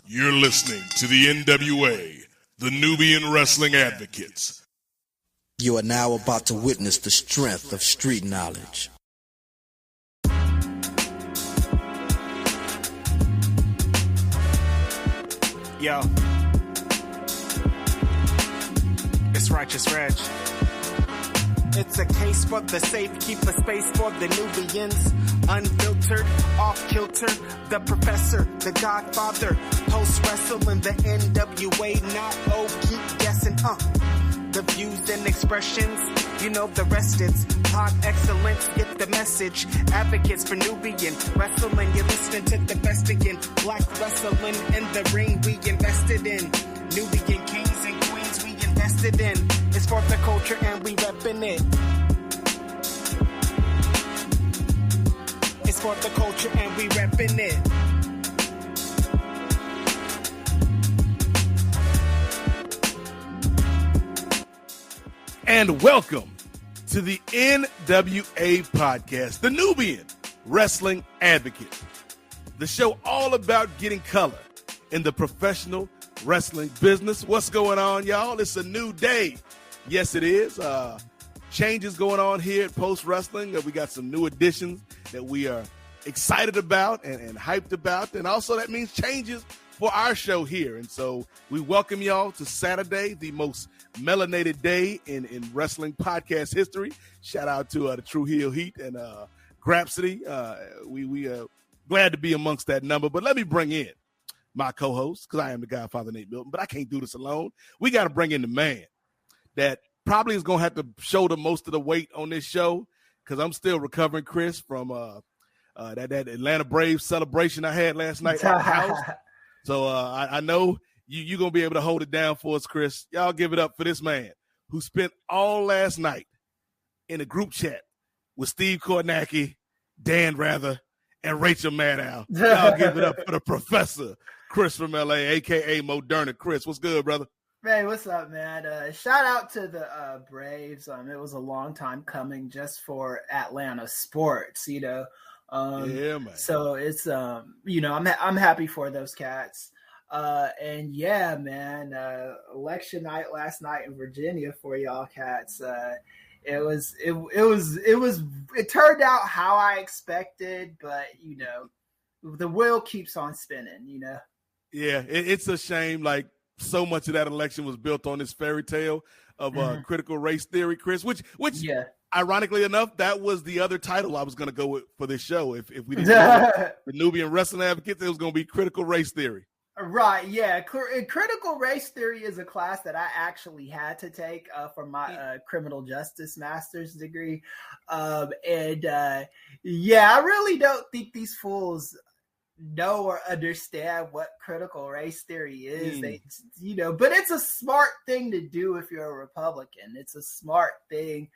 You're listening to the N.W.A, the Nubian Wrestling Advocates. You are now about to witness the strength of street knowledge. Yo, it's Righteous Reg. It's a case for the safe, keep a space for the Nubians. Unfiltered, off kilter, the professor, the Godfather. Post-wrestling, the N.W.A, not keep guessing, The views and expressions, you know the rest, it's pod excellence, get the message. Advocates for Nubian wrestling, you're listening to the best again. Black wrestling in the ring we invested in. Nubian kings and queens we invested in. It's for the culture and we reppin' it. It's for the culture and we reppin' it. And welcome to the N.W.A. Podcast, the Nubian Wrestling Advocate. The show all about getting color in the professional wrestling business. What's going on, y'all? It's a new day. Yes, it is. Changes going on here at Post Wrestling. We got some new additions that we are excited about and hyped about. And also that means changes for our show here. And so we welcome y'all to Saturday, the most melanated day in wrestling podcast history. Shout out to the True Heel Heat and Grapsody. We glad to be amongst that number. But let me bring in my co-host, because I am the Godfather, Nate Milton, but I can't do this alone. We got to bring in the man that probably is going to have to shoulder most of the weight on this show, because I'm still recovering, Kris, from that Atlanta Braves celebration I had last night at the house. So I know you're going to be able to hold it down for us, Kris. Y'all give it up for this man who spent all last night in a group chat with Steve Kornacki, Dan Rather, and Rachel Maddow. Y'all give it up for the professor, Kris from L.A., a.k.a. Moderna. Kris, what's good, brother? Hey, what's up, man? Shout out to the Braves. It was a long time coming just for Atlanta sports, you know. Yeah, man. So it's I'm happy for those cats. And yeah, man, election night last night in Virginia for y'all cats. It turned out how I expected, but you know, the wheel keeps on spinning, you know. Yeah, it's a shame. Like, so much of that election was built on this fairy tale of critical race theory, Kris, which yeah. Ironically enough, that was the other title I was going to go with for this show. If we didn't the Nubian Wrestling Advocates, it was going to be critical race theory. Right, yeah. Critical race theory is a class that I actually had to take for my criminal justice master's degree. I really don't think these fools know or understand what critical race theory is. They, but it's a smart thing to do if you're a Republican. It's a smart thing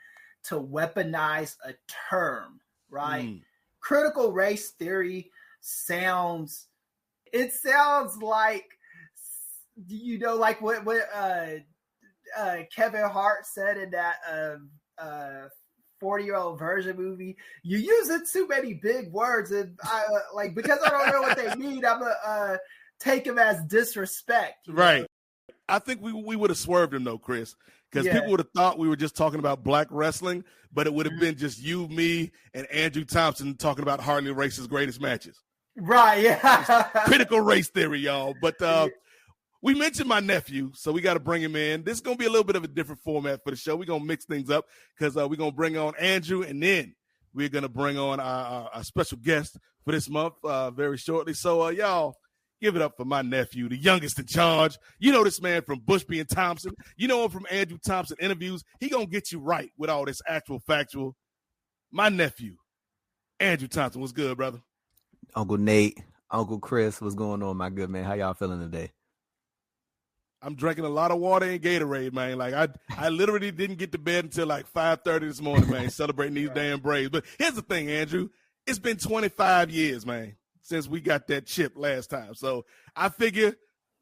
to weaponize a term, right? Critical race theory sounds like, like what Kevin Hart said in that 40-year-old version movie. You using too many big words, and because I don't know what they mean, I'm gonna take them as disrespect. Right. I think we would have swerved him though, Kris, because people would have thought we were just talking about black wrestling, but it would have been just you, me, and Andrew Thompson talking about Harley Race's greatest matches. Right. Yeah. Critical race theory, y'all. But we mentioned my nephew, so we got to bring him in. This is going to be a little bit of a different format for the show. We're going to mix things up because we're going to bring on Andrew, and then we're going to bring on our special guest for this month very shortly. So, y'all, give it up for my nephew, the youngest in charge. You know this man from Bushby and Thompson. You know him from Andrew Thompson interviews. He going to get you right with all this actual factual. My nephew, Andrew Thompson. What's good, brother? Uncle Nate, Uncle Kris, what's going on, my good man? How y'all feeling today? I'm drinking a lot of water and Gatorade, man. Like I literally didn't get to bed until like 5:30 this morning, man, celebrating these damn Braves. But here's the thing, Andrew. It's been 25 years, man, since we got that chip last time. So I figure,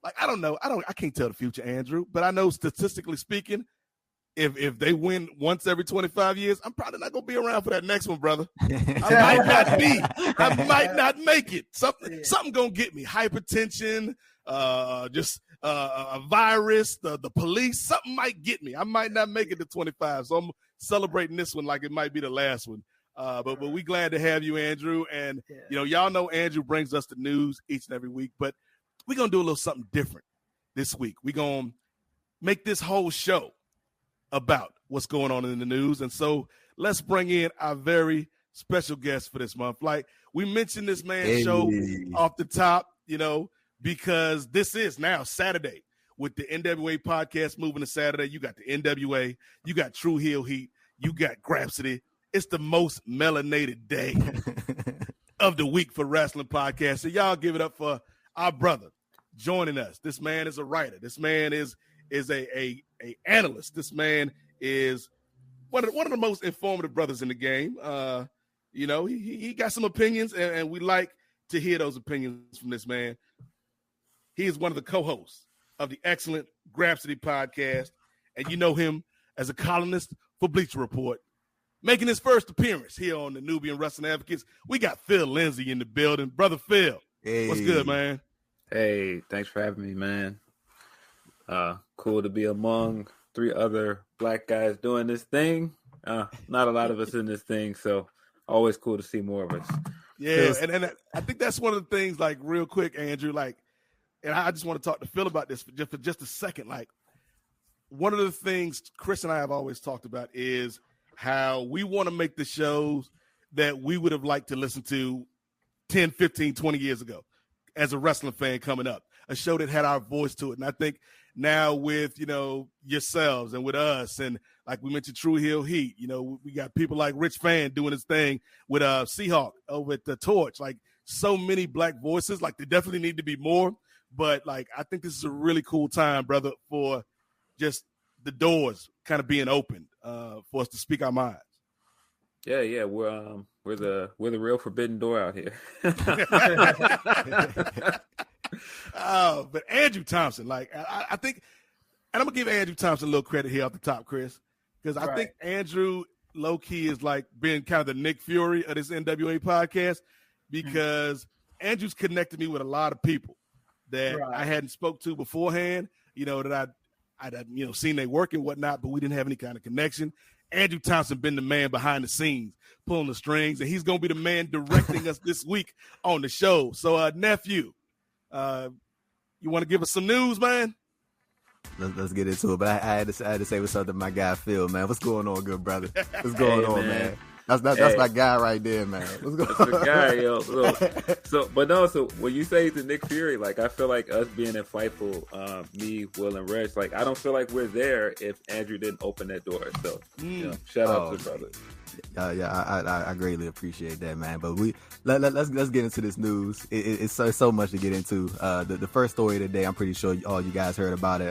like, I don't know. I can't tell the future, Andrew, but I know statistically speaking, if they win once every 25 years, I'm probably not gonna be around for that next one, brother. I might not make it. Something gonna get me. Hypertension, just a virus, the police, something might get me. I might not make it to 25. So I'm celebrating this one like it might be the last one. But we glad to have you, Andrew. And y'all know Andrew brings us the news each and every week, but we're gonna do a little something different this week. We're gonna make this whole show about what's going on in the news. And so let's bring in our very special guest for this month. Like we mentioned this man's show off the top, because this is now Saturday with the NWA podcast moving to Saturday. You got the NWA, you got True Heel Heat, you got Grapsody. It's the most melanated day of the week for wrestling podcasts. So y'all give it up for our brother joining us. This man is a writer. This man is a analyst. This man is one of the most informative brothers in the game. He got some opinions, and we like to hear those opinions from this man. He is one of the co-hosts of the excellent Grapsody podcast, and you know him as a columnist for Bleacher Report. Making his first appearance here on the Nubian Wrestling Advocates, we got Phil Lindsey in the building. Brother Phil, what's good, man? Hey, thanks for having me, man. Cool to be among 3 other black guys doing this thing. Not a lot of us in this thing, so always cool to see more of us. Yeah, and I think that's one of the things, like, real quick, Andrew, and I just want to talk to Phil about this for just a second. Like, one of the things Kris and I have always talked about is how we want to make the shows that we would have liked to listen to 10, 15, 20 years ago as a wrestling fan coming up, a show that had our voice to it. And I think now with, yourselves and with us, and like we mentioned, True Heel Heat, we got people like Rich Fan doing his thing with Seahawk over at the Torch, like so many black voices, like there definitely need to be more. But like, I think this is a really cool time, brother, for just the doors kind of being opened for us to speak our minds. Yeah, we're the real forbidden door out here. But Andrew Thompson, like I think, and I'm gonna give Andrew Thompson a little credit here off the top, Kris, because I think Andrew low key is like being kind of the Nick Fury of this NWA podcast, because Andrew's connected me with a lot of people that I hadn't spoke to beforehand, that I'd seen they work and whatnot, but we didn't have any kind of connection. Andrew Thompson been the man behind the scenes, pulling the strings, and he's going to be the man directing us this week on the show. So, nephew, you want to give us some news, man? Let's get into it. But I had to say what's up to my guy Phil, man. What's going on, good brother? What's going on, man? That's my guy right there, man. What's going on? That's the guy, yo. So when you say the Nick Fury, like, I feel like us being in Fightful, me, Will, and Reg, like, I don't feel like we're there if Andrew didn't open that door. So, shout out to the brother. I greatly appreciate that, man. But let's get into this news. It's so much to get into. The first story of the day, I'm pretty sure all you guys heard about it.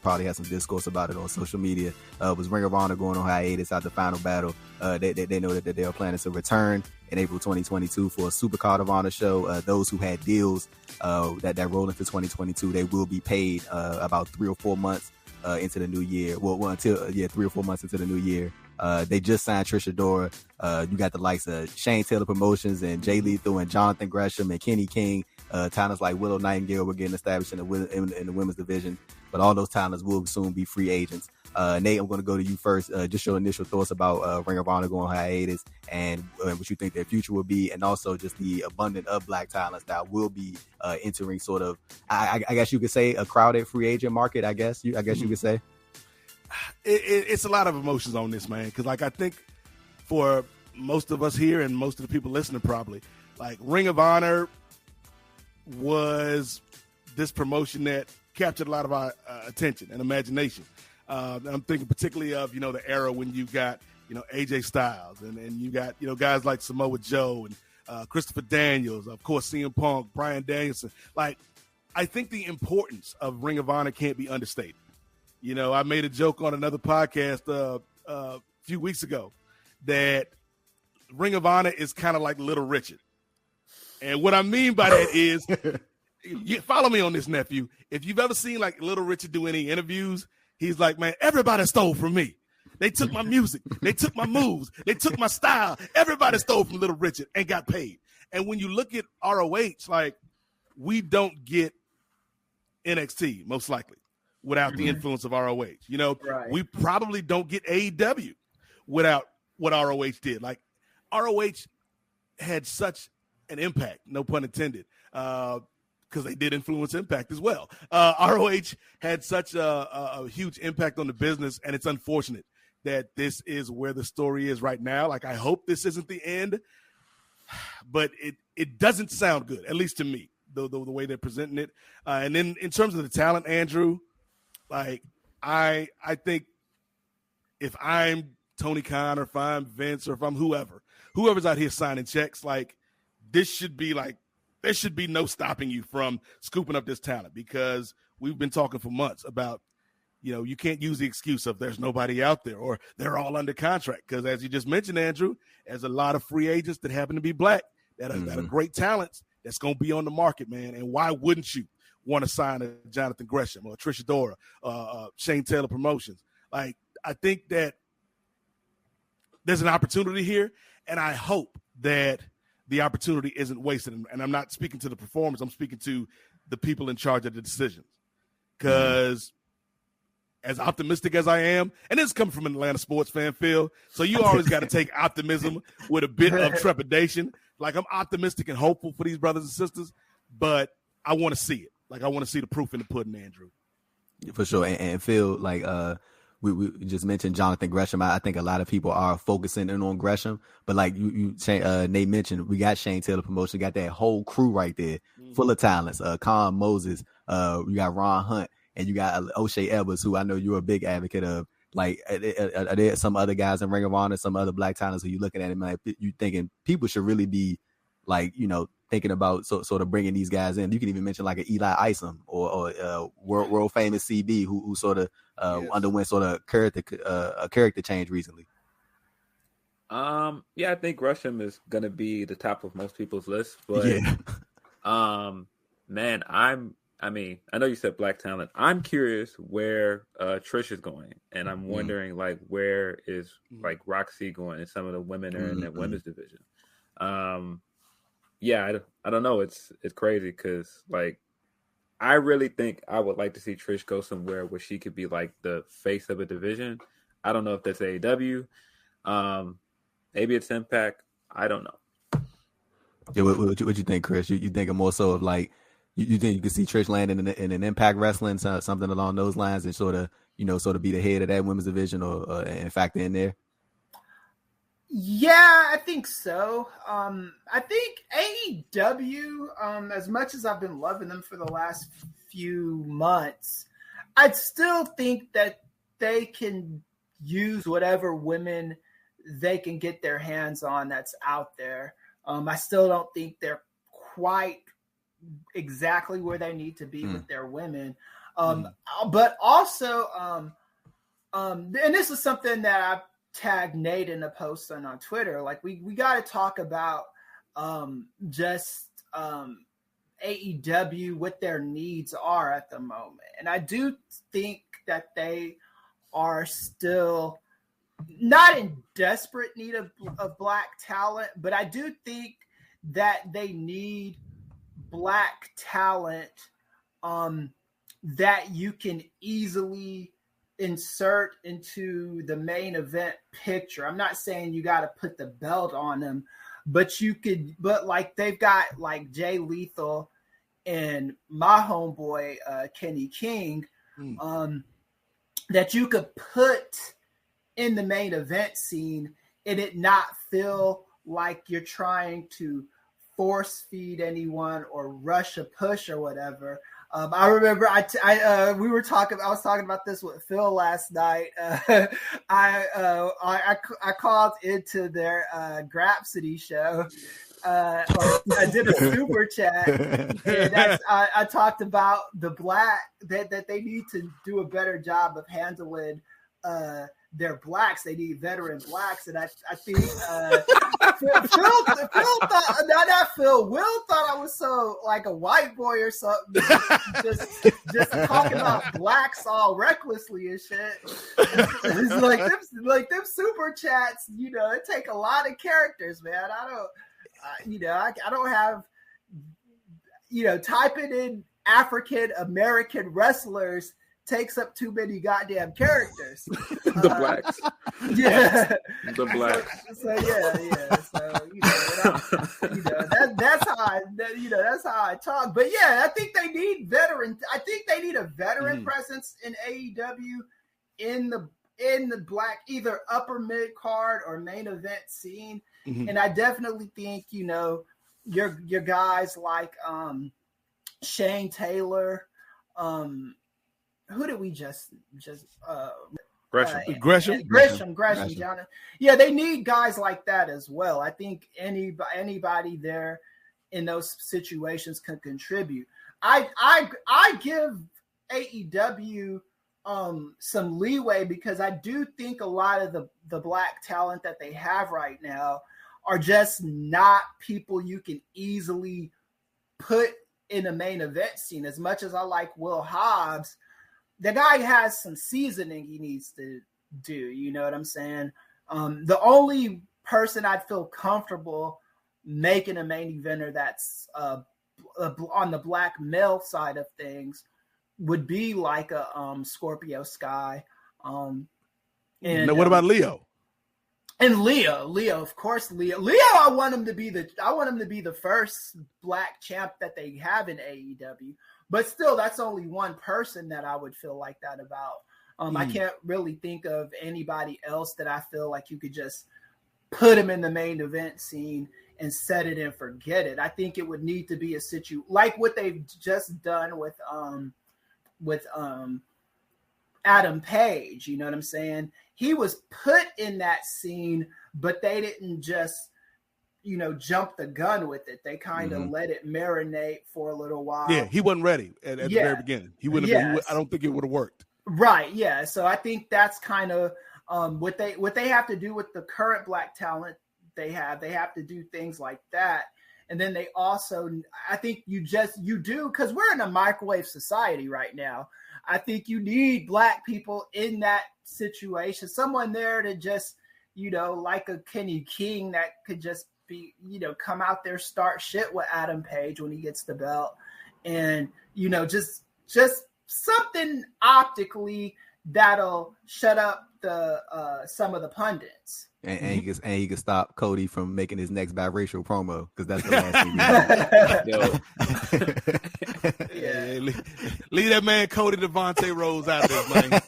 Probably had some discourse about it on social media. Was Ring of Honor going on hiatus after Final Battle. They know that they are planning to return in April 2022 for a Super Card of Honor show. Those who had deals that roll into 2022, they will be paid about 3 or 4 months into the new year. Until 3 or 4 months into the new year. They just signed Trisha Dora. You got the likes of Shane Taylor Promotions and Jay Lethal and Jonathan Gresham and Kenny King. Talents like Willow Nightingale were getting established in the women's division, but all those talents will soon be free agents. Nate, I'm going to go to you first. Just your initial thoughts about Ring of Honor going on hiatus and what you think their future will be, and also just the abundance of black talents that will be entering sort of, I guess you could say, a crowded free agent market. I guess you could say. It's a lot of emotions on this, man, because like I think for most of us here and most of the people listening probably, like Ring of Honor was this promotion that captured a lot of our attention and imagination. And I'm thinking particularly of, the era when you got, AJ Styles and you got, guys like Samoa Joe and Christopher Daniels, of course, CM Punk, Bryan Danielson. Like, I think the importance of Ring of Honor can't be understated. I made a joke on another podcast a few weeks ago that Ring of Honor is kind of like Little Richard. And what I mean by that is, follow me on this, nephew. If you've ever seen like Little Richard do any interviews, He's like, man, everybody stole from me. They took my music. They took my moves. They took my style. Everybody stole from Little Richard and got paid. And when you look at ROH, like, we don't get NXT, most likely, without the influence of ROH. You know, we probably don't get AEW without what ROH did. Like, ROH had such an impact, no pun intended, because they did influence Impact as well. ROH had such a huge impact on the business, and it's unfortunate that this is where the story is right now. Like, I hope this isn't the end, but it doesn't sound good, at least to me, the way they're presenting it. And then in terms of the talent, Andrew, like, I think if I'm Tony Khan or if I'm Vince or if I'm whoever's out here signing checks, like, this should be like, there should be no stopping you from scooping up this talent, because we've been talking for months about, you know, you can't use the excuse of there's nobody out there or they're all under contract. Because as you just mentioned, Andrew, there's a lot of free agents that happen to be black that are great talents that's going to be on the market, man. And why wouldn't you want to sign a Jonathan Gresham or Trisha Dora, Shane Taylor Promotions? Like, I think that there's an opportunity here, and I hope that the opportunity isn't wasted. And I'm not speaking to the performers. I'm speaking to the people in charge of the decisions. Because as optimistic as I am, and this is coming from an Atlanta sports fan, Phil, so you always got to take optimism with a bit of trepidation. Like, I'm optimistic and hopeful for these brothers and sisters, but I want to see it. Like, I want to see the proof in the pudding, Andrew. For sure. And Phil, like, we just mentioned Jonathan Gresham. I think a lot of people are focusing in on Gresham, but like Nate mentioned, we got Shane Taylor Promotion, we got that whole crew right there, full of talents. Con Moses, you got Ron Hunt, and you got O'Shea Edwards, who I know you're a big advocate of. Like, are there some other guys in Ring of Honor, some other black talents who you looking at him, like, you thinking people should really be, like, you know, thinking about sort of bringing these guys in? You can even mention like an Eli Isom or world famous CB who sort of underwent sort of a character change recently. Yeah, I think Gresham is gonna be the top of most people's list, but man, I know you said black talent. I'm curious where Trish is going, and I'm wondering like where is like Roxy going, and some of the women are in that women's division. Yeah, I don't know. It's crazy because, like, I really think I would like to see Trish go somewhere where she could be like the face of a division. I don't know if that's AEW. Maybe it's Impact. I don't know. Yeah, what you think, Kris? You think more so of like you think you could see Trish landing in an Impact Wrestling, something along those lines, and sort of be the head of that women's division, or in fact in there? Yeah, I think so. I think AEW, as much as I've been loving them for the last few months, I'd still think that they can use whatever women they can get their hands on that's out there. I still don't think they're quite exactly where they need to be with their women. But also, and this is something that I've tagged Nate in a post on Twitter. Like, we got to talk about just AEW, what their needs are at the moment. And I do think that they are still not in desperate need of black talent, but I do think that they need black talent that you can easily insert into the main event picture. I'm not saying you got to put the belt on them, but like they've got like Jay Lethal and my homeboy Kenny King that you could put in the main event scene and it not feel like you're trying to force feed anyone or rush a push or whatever. I remember I was talking about this with Phil last night. I called into their Grapsody show. I did a super chat, and I talked about the black that they need to do a better job of handling their blacks. They need veteran blacks, and I think Phil Will thought I was so like a white boy or something, just talking about blacks all recklessly and shit. It's like them super chats, it take a lot of characters, man. I don't have, typing in African American wrestlers takes up too many goddamn characters. The blacks. Yeah. The blacks. So that's how I talk. But yeah, I think they need veteran. I think they need a veteran presence in AEW in the black, either upper mid card or main event scene. And I definitely think, your guys like Shane Taylor, who did we just Gresham, John. Yeah, they need guys like that as well. I think anybody there in those situations can contribute. I give AEW some leeway because I do think a lot of the black talent that they have right now are just not people you can easily put in a main event scene. As much as I like Will Hobbs, the guy has some seasoning he needs to do. You know what I'm saying? The only person I'd feel comfortable making a main eventer that's on the black male side of things would be like a Scorpio Sky. And what about Lio? And Lio, of course, Lio. I want him to be the first black champ that they have in AEW. But still, that's only one person that I would feel like that about. I can't really think of anybody else that I feel like you could just put him in the main event scene and set it and forget it. I think it would need to be a situation like what they've just done with Adam Page. You know what I'm saying? He was put in that scene, but they didn't just jump the gun with it. They kind of let it marinate for a little while. Yeah, he wasn't ready at the very beginning. He wouldn't have been. I don't think it would have worked. Right. Yeah. So I think that's kind of what they have to do with the current black talent they have. They have to do things like that. And then they also, I think you do, because we're in a microwave society right now. I think you need black people in that situation. Someone there to just, like a Kenny King that could just be, come out there, start shit with Adam Page when he gets the belt. And, just something optically that'll shut up the some of the pundits. And he can stop Cody from making his next biracial promo, because that's the last thing. Yeah, leave that man Cody Devontae Rose out there, man.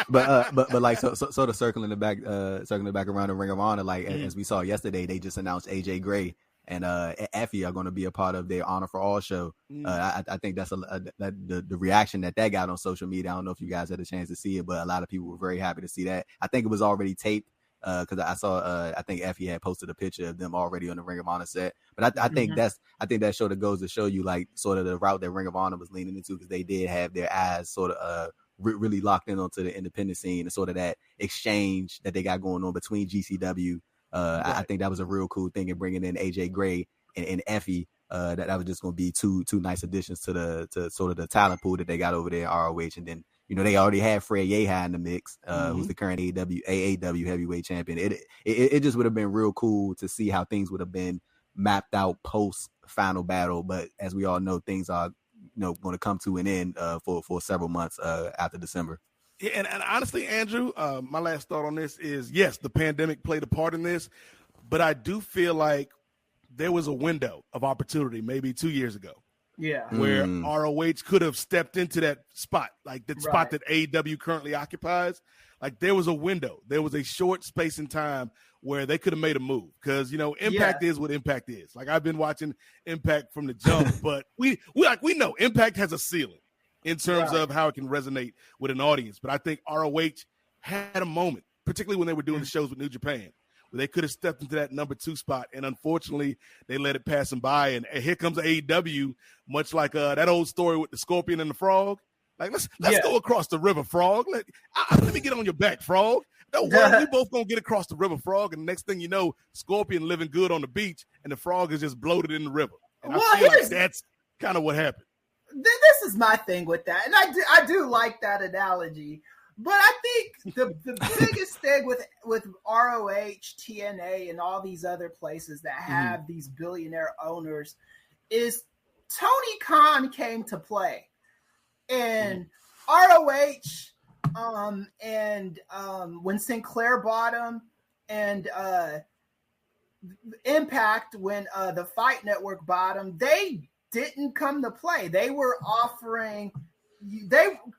But like so to circling back around the Ring of Honor, like as we saw yesterday, they just announced AJ Gray and Effie are going to be a part of their Honor for All show. I think that's the reaction that got on social media. I don't know if you guys had a chance to see it, but a lot of people were very happy to see that. I think it was already taped. Because I saw, I think Effie had posted a picture of them already on the Ring of Honor set. But I think that show that goes to show you like sort of the route that Ring of Honor was leaning into, because they did have their eyes sort of really locked in onto the independent scene and sort of that exchange that they got going on between GCW. Right. I think that was a real cool thing, and bringing in AJ Gray and Effie. That was just going to be two nice additions to sort of the talent pool that they got over there at ROH. And then, they already had Fred Yehi in the mix, who's the current AAW heavyweight champion. It just would have been real cool to see how things would have been mapped out post final battle. But as we all know, things are, going to come to an end for several months after December. Yeah, and honestly, Andrew, my last thought on this is, yes, the pandemic played a part in this, but I do feel like there was a window of opportunity maybe 2 years ago. Yeah. Where ROH could have stepped into that spot, like the spot that AEW currently occupies. Like there was a window. There was a short space in time where they could have made a move, because, Impact is what Impact is. Like I've been watching Impact from the jump, but we know Impact has a ceiling in terms of how it can resonate with an audience. But I think ROH had a moment, particularly when they were doing the shows with New Japan, where they could have stepped into that number 2 spot, and unfortunately they let it pass them by. And here comes AEW, much like that old story with the Scorpion and the Frog. Like, let's go across the river, Frog. Let me get on your back, Frog. Don't worry, we both gonna get across the river, Frog. And the next thing you know, Scorpion living good on the beach, and the Frog is just bloated in the river. And I feel like that's kind of what happened. This is my thing with that, and I do like that analogy. But I think the biggest thing with ROH, TNA, and all these other places that have these billionaire owners is Tony Khan came to play. And ROH, and when Sinclair bought him, and Impact, when the Fight Network bought him, they didn't come to play. They were offering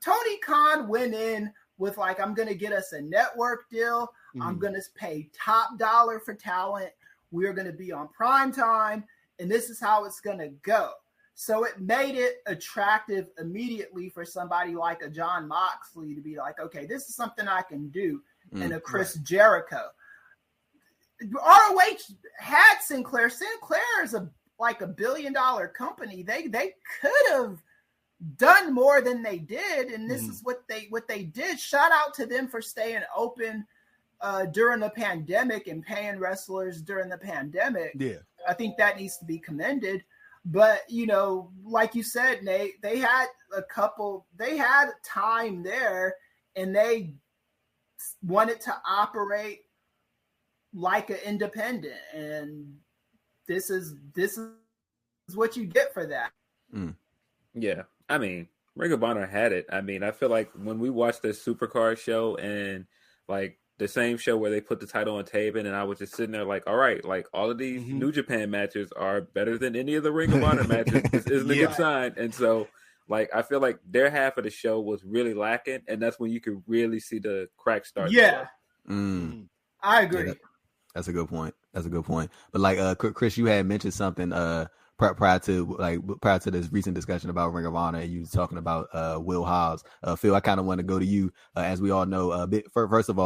Tony Khan went in with like, I'm going to get us a network deal. I'm going to pay top dollar for talent. We're going to be on prime time, and this is how it's going to go. So it made it attractive immediately for somebody like a John Moxley to be like, okay, this is something I can do, and a Chris Jericho. ROH had Sinclair. Sinclair is like $1 billion company. They could have done more than they did, and this is what they did. Shout out to them for staying open during the pandemic and paying wrestlers during the pandemic. Yeah, I think that needs to be commended. But like you said, Nate, they had time there, and they wanted to operate like an independent, and this is what you get for that. Yeah. I mean, Ring of Honor had it. I mean, I feel like when we watched the Supercard show and like the same show where they put the title on Taven, and I was just sitting there like, all right, like all of these New Japan matches are better than any of the Ring of Honor matches. This isn't a good sign. And so like, I feel like their half of the show was really lacking, and that's when you could really see the cracks start. Yeah. I agree. Yeah, that's a good point. But like, Kris, you had mentioned something, prior to this recent discussion about Ring of Honor, and you was talking about Will Hobbs. Phil, I kind of want to go to you. As we all know, first and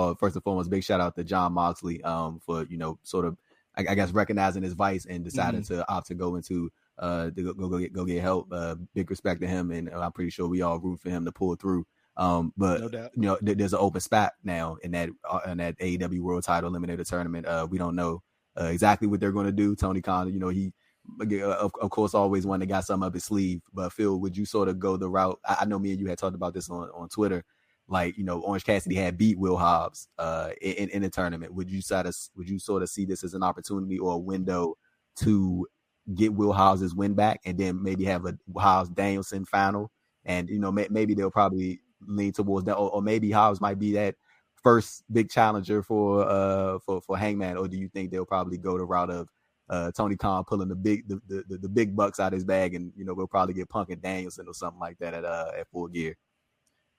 foremost, big shout out to John Moxley for sort of I guess recognizing his vice and deciding to opt to go into go get help. Big respect to him, and I'm pretty sure we all root for him to pull through. But no doubt. There's an open spot now in that AEW World Title Eliminator Tournament. We don't know exactly what they're going to do. Tony Khan, he of course always one that got something up his sleeve. But Phil, would you sort of go the route? I know me and you had talked about this on Twitter. Like, Orange Cassidy had beat Will Hobbs in the tournament. Would you sort of see this as an opportunity or a window to get Will Hobbs' win back, and then maybe have a Hobbs Danielson final? And maybe they'll probably lean towards that, or maybe Hobbs might be that first big challenger for Hangman. Or do you think they'll probably go the route of Tony Khan pulling the big bucks out of his bag, and we'll probably get Punk and Danielson or something like that at Full Gear?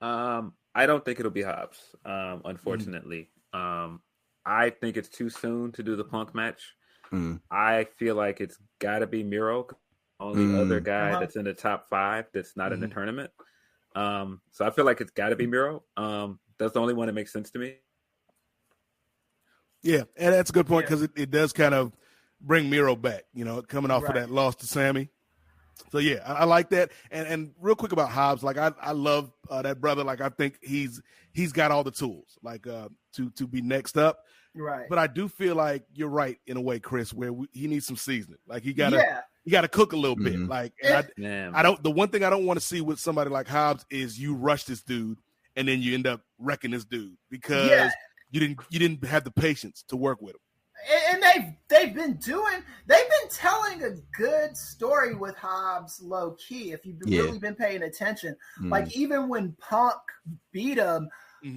I don't think it'll be Hobbs, unfortunately. I think it's too soon to do the Punk match. I feel like it's got to be Miro, only other guy that's in the top 5 that's not in the tournament. So I feel like it's got to be Miro. That's the only one that makes sense to me. Yeah, and that's a good point, because it does kind of bring Miro back, coming off of that loss to Sammy. So, yeah, I like that. And real quick about Hobbs, like I love that brother. Like, I think he's got all the tools, like to be next up. Right. But I do feel like you're right in a way, Kris, where he needs some seasoning. Like, he got to cook a little bit. Like, and I don't. The one thing I don't want to see with somebody like Hobbs is you rush this dude and then you end up wrecking this dude because you didn't have the patience to work with him. And they've been telling a good story with Hobbs low key. If you've really been paying attention, like even when Punk beat him,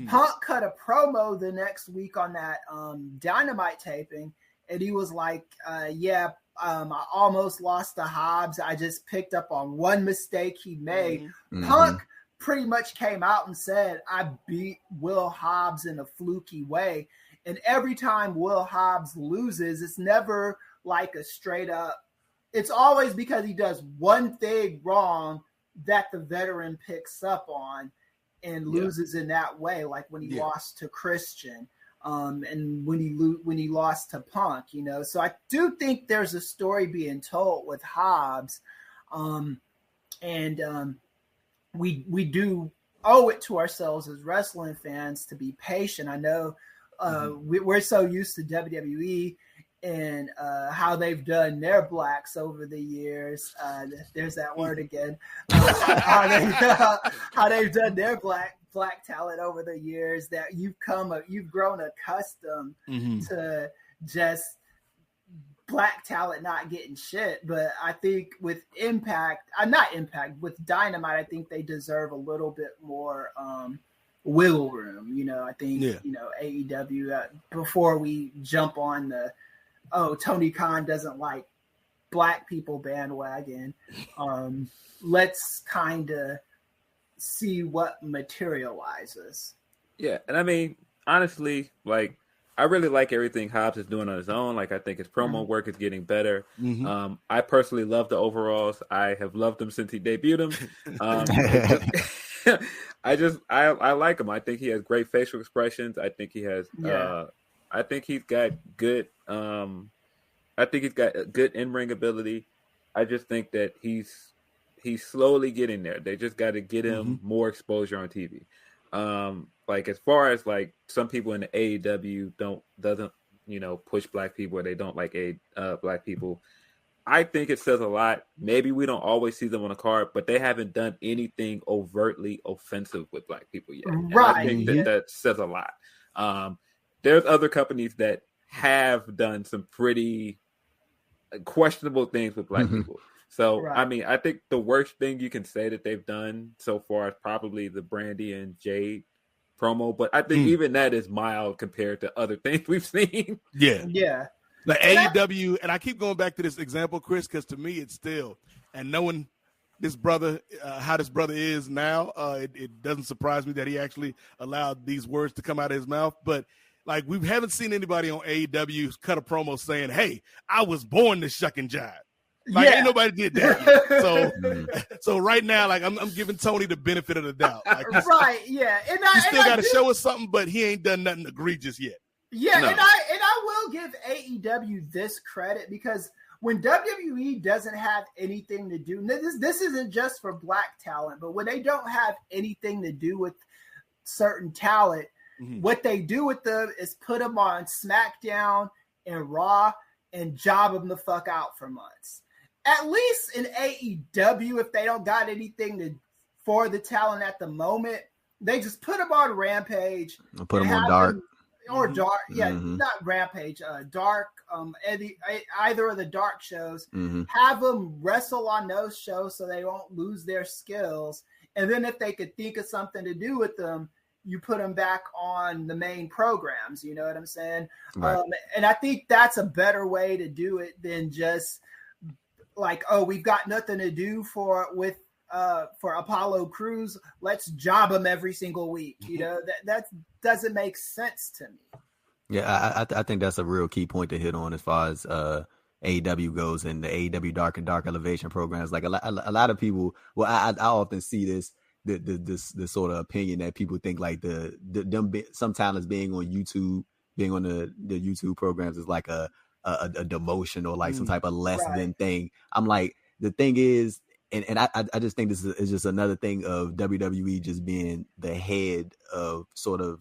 Punk cut a promo the next week on that Dynamite taping, and he was like, I almost lost to Hobbs. I just picked up on one mistake he made. Punk pretty much came out and said, I beat Will Hobbs in a fluky way. And every time Will Hobbs loses, it's never like a straight up. It's always because he does one thing wrong that the veteran picks up on and loses in that way. Like when he lost to Christian, and when he lost to Punk, So I do think there's a story being told with Hobbs, and we do owe it to ourselves as wrestling fans to be patient. I know we're so used to WWE and how they've done their blacks over the years. There's that word again. How they've done their black talent over the years, that you've grown accustomed to just black talent not getting shit. But I think with with Dynamite, I think they deserve a little bit more wiggle room. I think AEW, before we jump on the Tony Khan doesn't like black people bandwagon, let's kind of see what materializes. Yeah, and I mean, honestly, like, I really like everything Hobbs is doing on his own. Like, I think his promo work is getting better. I personally love the overalls. I have loved them since he debuted them. I like him. I think he has great facial expressions. I think he has I think he's got good good in-ring ability. I just think that he's slowly getting there. They just got to get him more exposure on TV. Like, as far as like some people in the AEW doesn't push black people, or they don't like black people, I think it says a lot. Maybe we don't always see them on the card, but they haven't done anything overtly offensive with black people yet. Right. I think that says a lot. There's other companies that have done some pretty questionable things with black people. So, I mean, I think the worst thing you can say that they've done so far is probably the Brandy and Jade promo. But I think even that is mild compared to other things we've seen. Yeah. The AEW, and I keep going back to this example, Kris, because to me it's still, and knowing this brother, how this brother is now, it doesn't surprise me that he actually allowed these words to come out of his mouth. But like, we haven't seen anybody on AEW cut a promo saying, "Hey, I was born to shuck and jive." Like, ain't nobody did that. So right now, like, I'm giving Tony the benefit of the doubt. Like, and he still got to show us something, but he ain't done nothing egregious yet. Yeah, no. and I will give AEW this credit, because when WWE doesn't have anything to do, this isn't just for black talent, but when they don't have anything to do with certain talent, what they do with them is put them on SmackDown and Raw and job them the fuck out for months. At least in AEW, if they don't got anything for the talent at the moment, they just put them on Rampage. Put them on Dark. Dark, not Rampage, Dark, either of the Dark shows. Have them wrestle on those shows so they won't lose their skills. And then if they could think of something to do with them, you put them back on the main programs. You know what I'm saying? Right. And I think that's a better way to do it than just like, we've got nothing to do for Apollo Crews, let's job them every single week. That doesn't make sense to me. Yeah, I think that's a real key point to hit on as far as AEW goes, and the AEW Dark and Dark Elevation programs. Like, a lot of people, I often see this sort of opinion that people think like some talents being on YouTube, being on the YouTube programs is like a demotion or like some type of less than thing. I'm like, the thing is, and I just think this is just another thing of WWE just being the head of sort of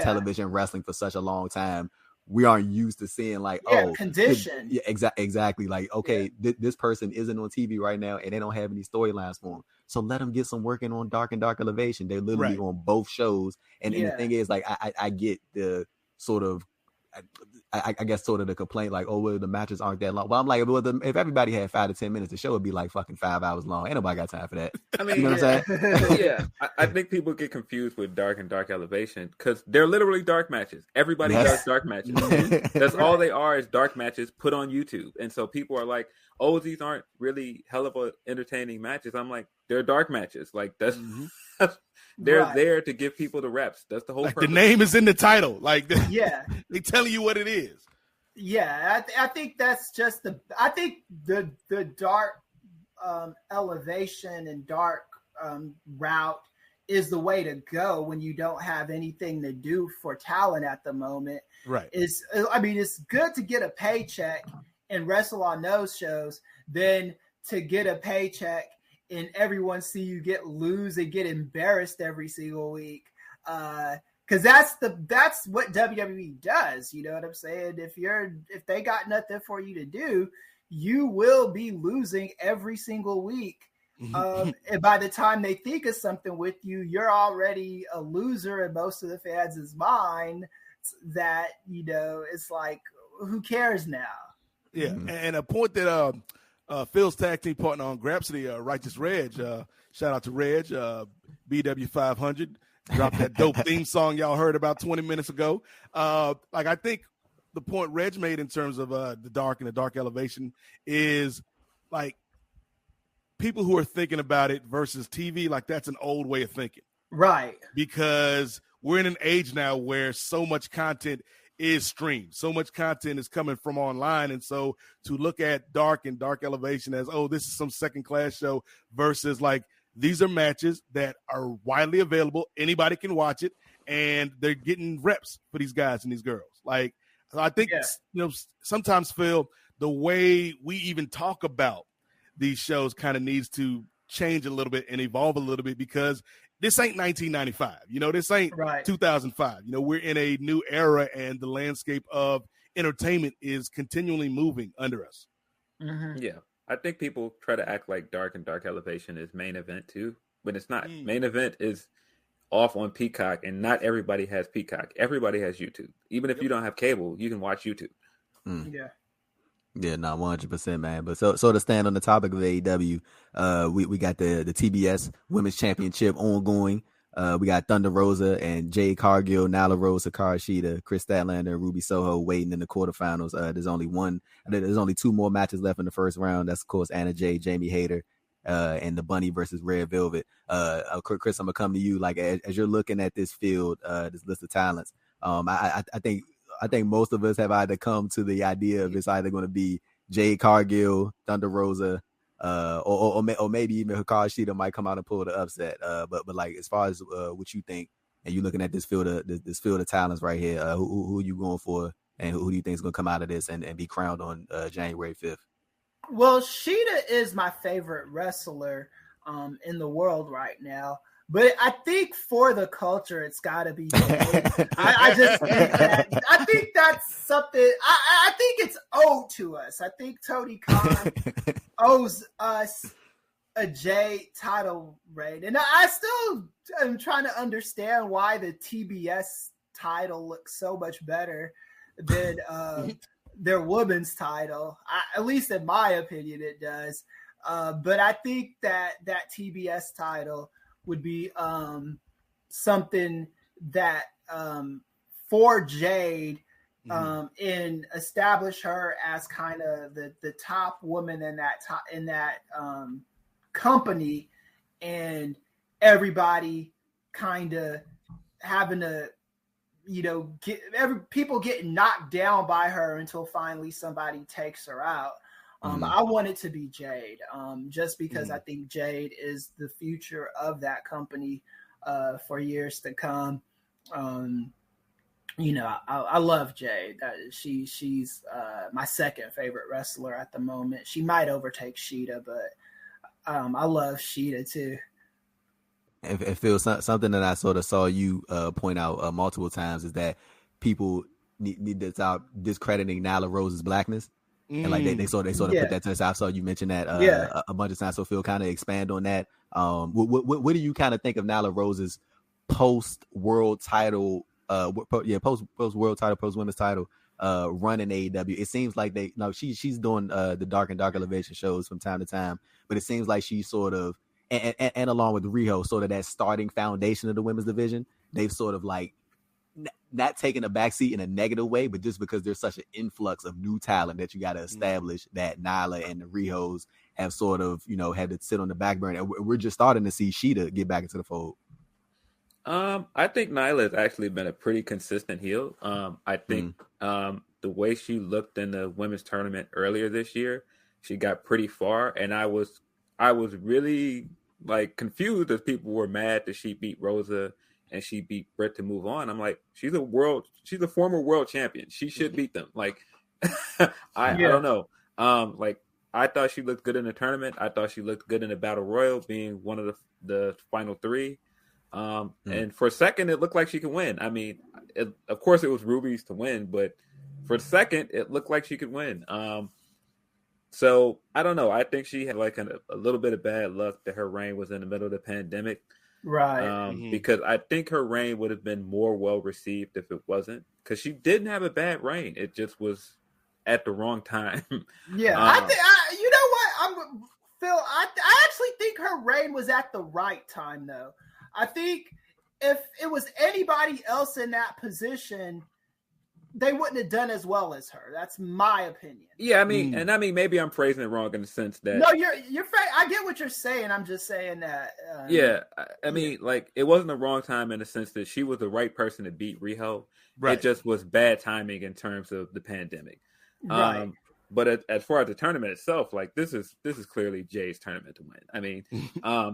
television wrestling for such a long time. We aren't used to seeing like, condition. Exactly. Like, okay, this person isn't on TV right now and they don't have any storylines for them. So let them get some working on Dark and Dark Elevation. They're literally on both shows. And the thing is, like, I get the sort of, I guess sort of the complaint, like, well, the matches aren't that long. Well, I'm like, if everybody had 5 to 10 minutes, the show would be like fucking 5 hours long. Ain't nobody got time for that. I mean, you know what I'm saying? I think people get confused with Dark and Dark Elevation because they're literally dark matches. Everybody does dark matches. That's all they are, is dark matches put on YouTube. And so people are like, oh, these aren't really hell of a entertaining matches. I'm like, they're dark matches. Like, that's they're there to give people the reps. That's the whole purpose. The name is in the title. Like, they telling you what it is. Yeah, I think that's just the dark elevation and dark route is the way to go when you don't have anything to do for talent at the moment. Right. It's good to get a paycheck and wrestle on those shows than to get a paycheck and everyone see you lose and get embarrassed every single week. Because that's what WWE does. You know what I'm saying? If they got nothing for you to do, you will be losing every single week. And by the time they think of something with you, you're already a loser in most of the fans' mind. That, you know, it's like, who cares now? Yeah, and a point that Phil's tag team partner on Grapsody, Righteous Reg, shout out to Reg, BW500, dropped that dope theme song y'all heard about 20 minutes ago. Like, I think the point Reg made in terms of the dark and the dark elevation is, like, people who are thinking about it versus TV, like, that's an old way of thinking. Right. Because we're in an age now where so much content is streamed. So much content is coming from online. And so to look at dark and dark elevation as, oh, this is some second class show versus, like, these are matches that are widely available. Anybody can watch it, and they're getting reps for these guys and these girls. Like, I think, you know, sometimes, Phil, the way we even talk about these shows kind of needs to change a little bit and evolve a little bit, because this ain't 1995. You know, this ain't 2005. You know, we're in a new era, and the landscape of entertainment is continually moving under us. Yeah. I think people try to act like dark and dark elevation is main event too, but it's not. Main event is off on Peacock, and not everybody has Peacock. Everybody has YouTube. Even if you don't have cable, you can watch YouTube. Yeah, no, 100%, man. But so to stand on the topic of AEW, we got the TBS Women's Championship ongoing. We got Thunder Rosa and Jade Cargill, Nyla Rose, Hikaru Shida, Chris Statlander, and Ruby Soho waiting in the quarterfinals. There's only two more matches left in the first round. That's, of course, Anna Jay, Jamie Hayter, and the Bunny versus Red Velvet. Chris, I'm gonna come to you. Like, as you're looking at this field, this list of talents, I think most of us have either come to the idea of it's either going to be Jade Cargill, Thunder Rosa, or maybe even Hikaru Shida might come out and pull the upset. But like, as far as what you think, and you're looking at this field of talents right here, who are you going for, and who do you think is going to come out of this and be crowned on January 5th? Well, Shida is my favorite wrestler in the world right now. But I think for the culture, it's got to be Jade. I just think that. I think that's something. I think it's owed to us. I think Tony Khan owes us a Jade title reign, and I still am trying to understand why the TBS title looks so much better than their women's title. At least in my opinion, it does. But I think that TBS title would be something that for Jade and establish her as kind of the top woman in that company, and everybody kind of having to, you know, people getting knocked down by her until finally somebody takes her out. I want it to be Jade, just because I think Jade is the future of that company for years to come. You know, I love Jade. She's my second favorite wrestler at the moment. She might overtake Shida, but I love Shida too. It feels something that I sort of saw you point out multiple times is that people need to stop discrediting Nyla Rose's blackness. And like they sort of put that to the side. I saw you mention that a bunch of times. So Phil, kind of expand on that. What do you kind of think of Nyla Rose's post world title? Post world title, post women's title run in AEW. It seems like she's doing the dark and dark elevation shows from time to time, but it seems like she's sort of and along with Riho, sort of that starting foundation of the women's division. They've sort of like not taking a backseat in a negative way, but just because there's such an influx of new talent that you got to establish that Nyla and the Rihos have sort of, you know, had to sit on the back burner. And we're just starting to see Shida get back into the fold. I think Nyla has actually been a pretty consistent heel. I think the way she looked in the women's tournament earlier this year, she got pretty far. And I was really like confused as people were mad that she beat Rosa and she beat Britt to move on. I'm like, she's a former world champion. She should beat them. Like, I don't know. Like, I thought she looked good in the tournament. I thought she looked good in the Battle Royal, being one of the final three. And for a second, it looked like she could win. I mean, of course, it was Ruby's to win, but for a second, it looked like she could win. So I don't know. I think she had like a little bit of bad luck that her reign was in the middle of the pandemic. Right. Because I think her reign would have been more well received if it wasn't, because she didn't have a bad reign. It just was at the wrong time. Yeah. You know what? Phil, I actually think her reign was at the right time, though. I think if it was anybody else in that position, they wouldn't have done as well as her. That's my opinion. Yeah, I mean, and I mean, maybe I'm phrasing it wrong in the sense that no, you're I get what you're saying. I'm just saying that. I mean, like, it wasn't the wrong time in the sense that she was the right person to beat Riho. Right. It just was bad timing in terms of the pandemic. Right. But as far as the tournament itself, like, this is clearly Jay's tournament to win. I mean, I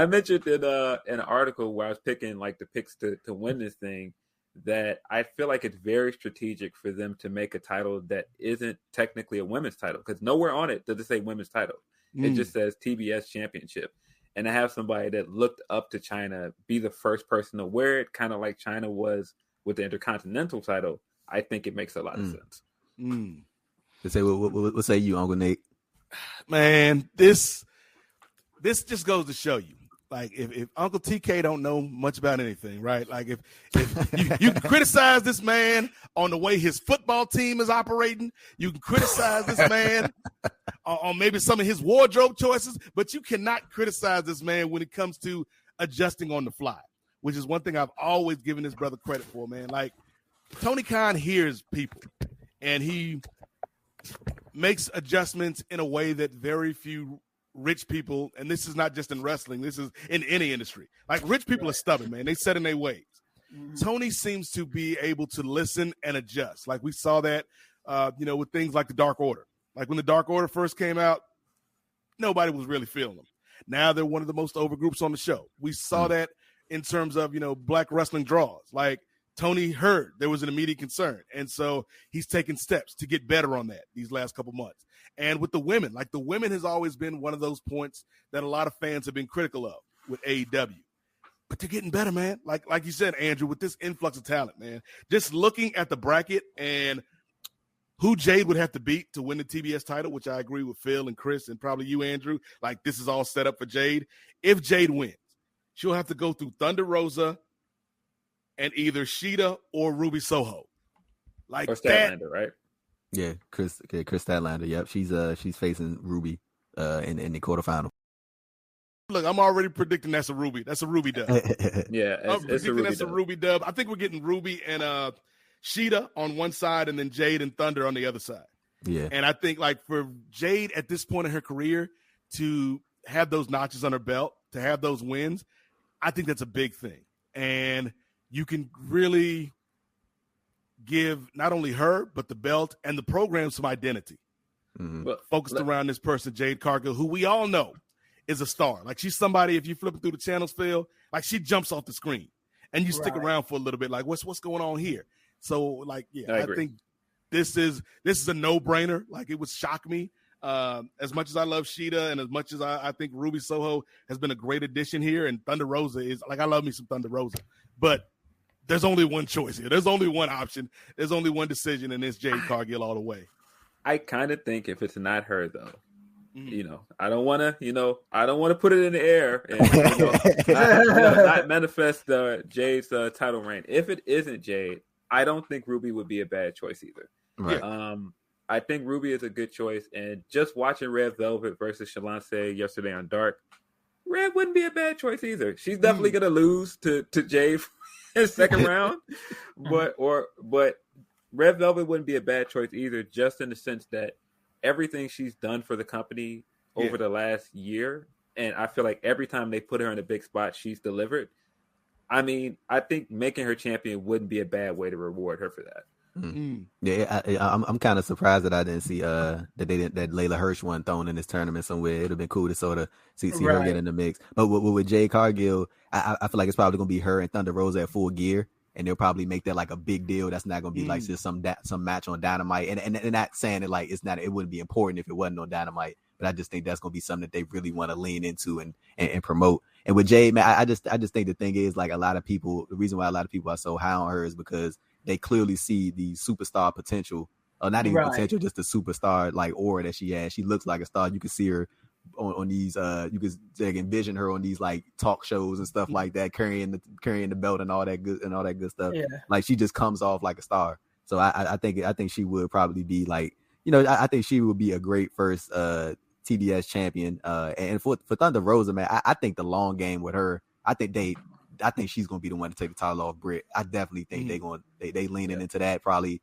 mentioned in an article where I was picking like the picks to win this thing, that I feel like it's very strategic for them to make a title that isn't technically a women's title, because nowhere on it does it say women's title. It just says TBS Championship. And to have somebody that looked up to China be the first person to wear it, kind of like China was with the Intercontinental title, I think it makes a lot of sense. Say, what say you, Uncle Nate? Man, this just goes to show you, like, if Uncle TK don't know much about anything, right? Like, if you can criticize this man on the way his football team is operating, you can criticize this man on maybe some of his wardrobe choices, but you cannot criticize this man when it comes to adjusting on the fly, which is one thing I've always given this brother credit for, man. Like, Tony Khan hears people, and he makes adjustments in a way that very few rich people, and this is not just in wrestling, this is in any industry. Like, rich people are stubborn, man. They set in their ways. Tony seems to be able to listen and adjust. Like, we saw that, with things like the Dark Order. Like, when the Dark Order first came out, nobody was really feeling them. Now they're one of the most over groups on the show. We saw that in terms of, black wrestling draws. Like, Tony heard there was an immediate concern, and so he's taken steps to get better on that these last couple months. And with the women, like, the women has always been one of those points that a lot of fans have been critical of with AEW. But they're getting better, man. Like you said, Andrew, with this influx of talent, man. Just looking at the bracket and who Jade would have to beat to win the TBS title, which I agree with Phil and Kris and probably you, Andrew. Like, this is all set up for Jade. If Jade wins, she'll have to go through Thunder Rosa and either Sheeta or Ruby Soho. Like, or Statlander, right? Yeah, Kris Statlander. Yep, she's facing Ruby in the quarterfinal. Look, I'm already predicting that's a Ruby. That's a Ruby dub. Yeah, I'm predicting that's a Ruby dub. I think we're getting Ruby and Sheeta on one side, and then Jade and Thunder on the other side. Yeah, and I think, like, for Jade at this point in her career to have those notches on her belt, to have those wins, I think that's a big thing. And you can really give not only her, but the belt and the program some identity. Focused around this person, Jade Cargill, who we all know is a star. Like, she's somebody, if you flip through the channels, Phil, like, she jumps off the screen. And you stick around for a little bit, like, what's going on here? So, like, yeah, I think this is a no-brainer. Like, it would shock me. As much as I love Sheeta and as much as I think Ruby Soho has been a great addition here, and Thunder Rosa is, like, I love me some Thunder Rosa. But there's only one choice here. There's only one option. There's only one decision, and it's Jade Cargill all the way. I kind of think if it's not her, though, I don't want to put it in the air and not manifest Jade's title reign. If it isn't Jade, I don't think Ruby would be a bad choice either. Right. I think Ruby is a good choice, and just watching Red Velvet versus Shalance yesterday on Dark, Red wouldn't be a bad choice either. She's definitely going to lose to Jade in the second round, but Red Velvet wouldn't be a bad choice either, just in the sense that everything she's done for the company over the last year, and I feel like every time they put her in a big spot, she's delivered. I mean, I think making her champion wouldn't be a bad way to reward her for that. Yeah, I'm kind of surprised that I didn't see that Layla Hirsch wasn't thrown in this tournament somewhere. It'd have been cool to sort of see her get in the mix. But with Jade Cargill, I feel like it's probably gonna be her and Thunder Rosa at full gear, and they'll probably make that like a big deal. That's not going to be like just some match on Dynamite. And not saying it like it wouldn't be important if it wasn't on Dynamite, but I just think that's going to be something that they really want to lean into and promote. And with Jade, man, I just think the thing is, like, the reason why a lot of people are so high on her is because they clearly see the superstar potential, or not even potential, just the superstar like aura that she has. She looks like a star. You can see her on these you could envision her on these like talk shows and stuff like that, carrying the belt and all that good stuff. Yeah. Like, she just comes off like a star. So I think she would probably be like, I think she would be a great first TBS champion. And for Thunder Rosa, man, I think the long game with her, I think she's gonna be the one to take the title off Britt. I definitely think they leaning into that probably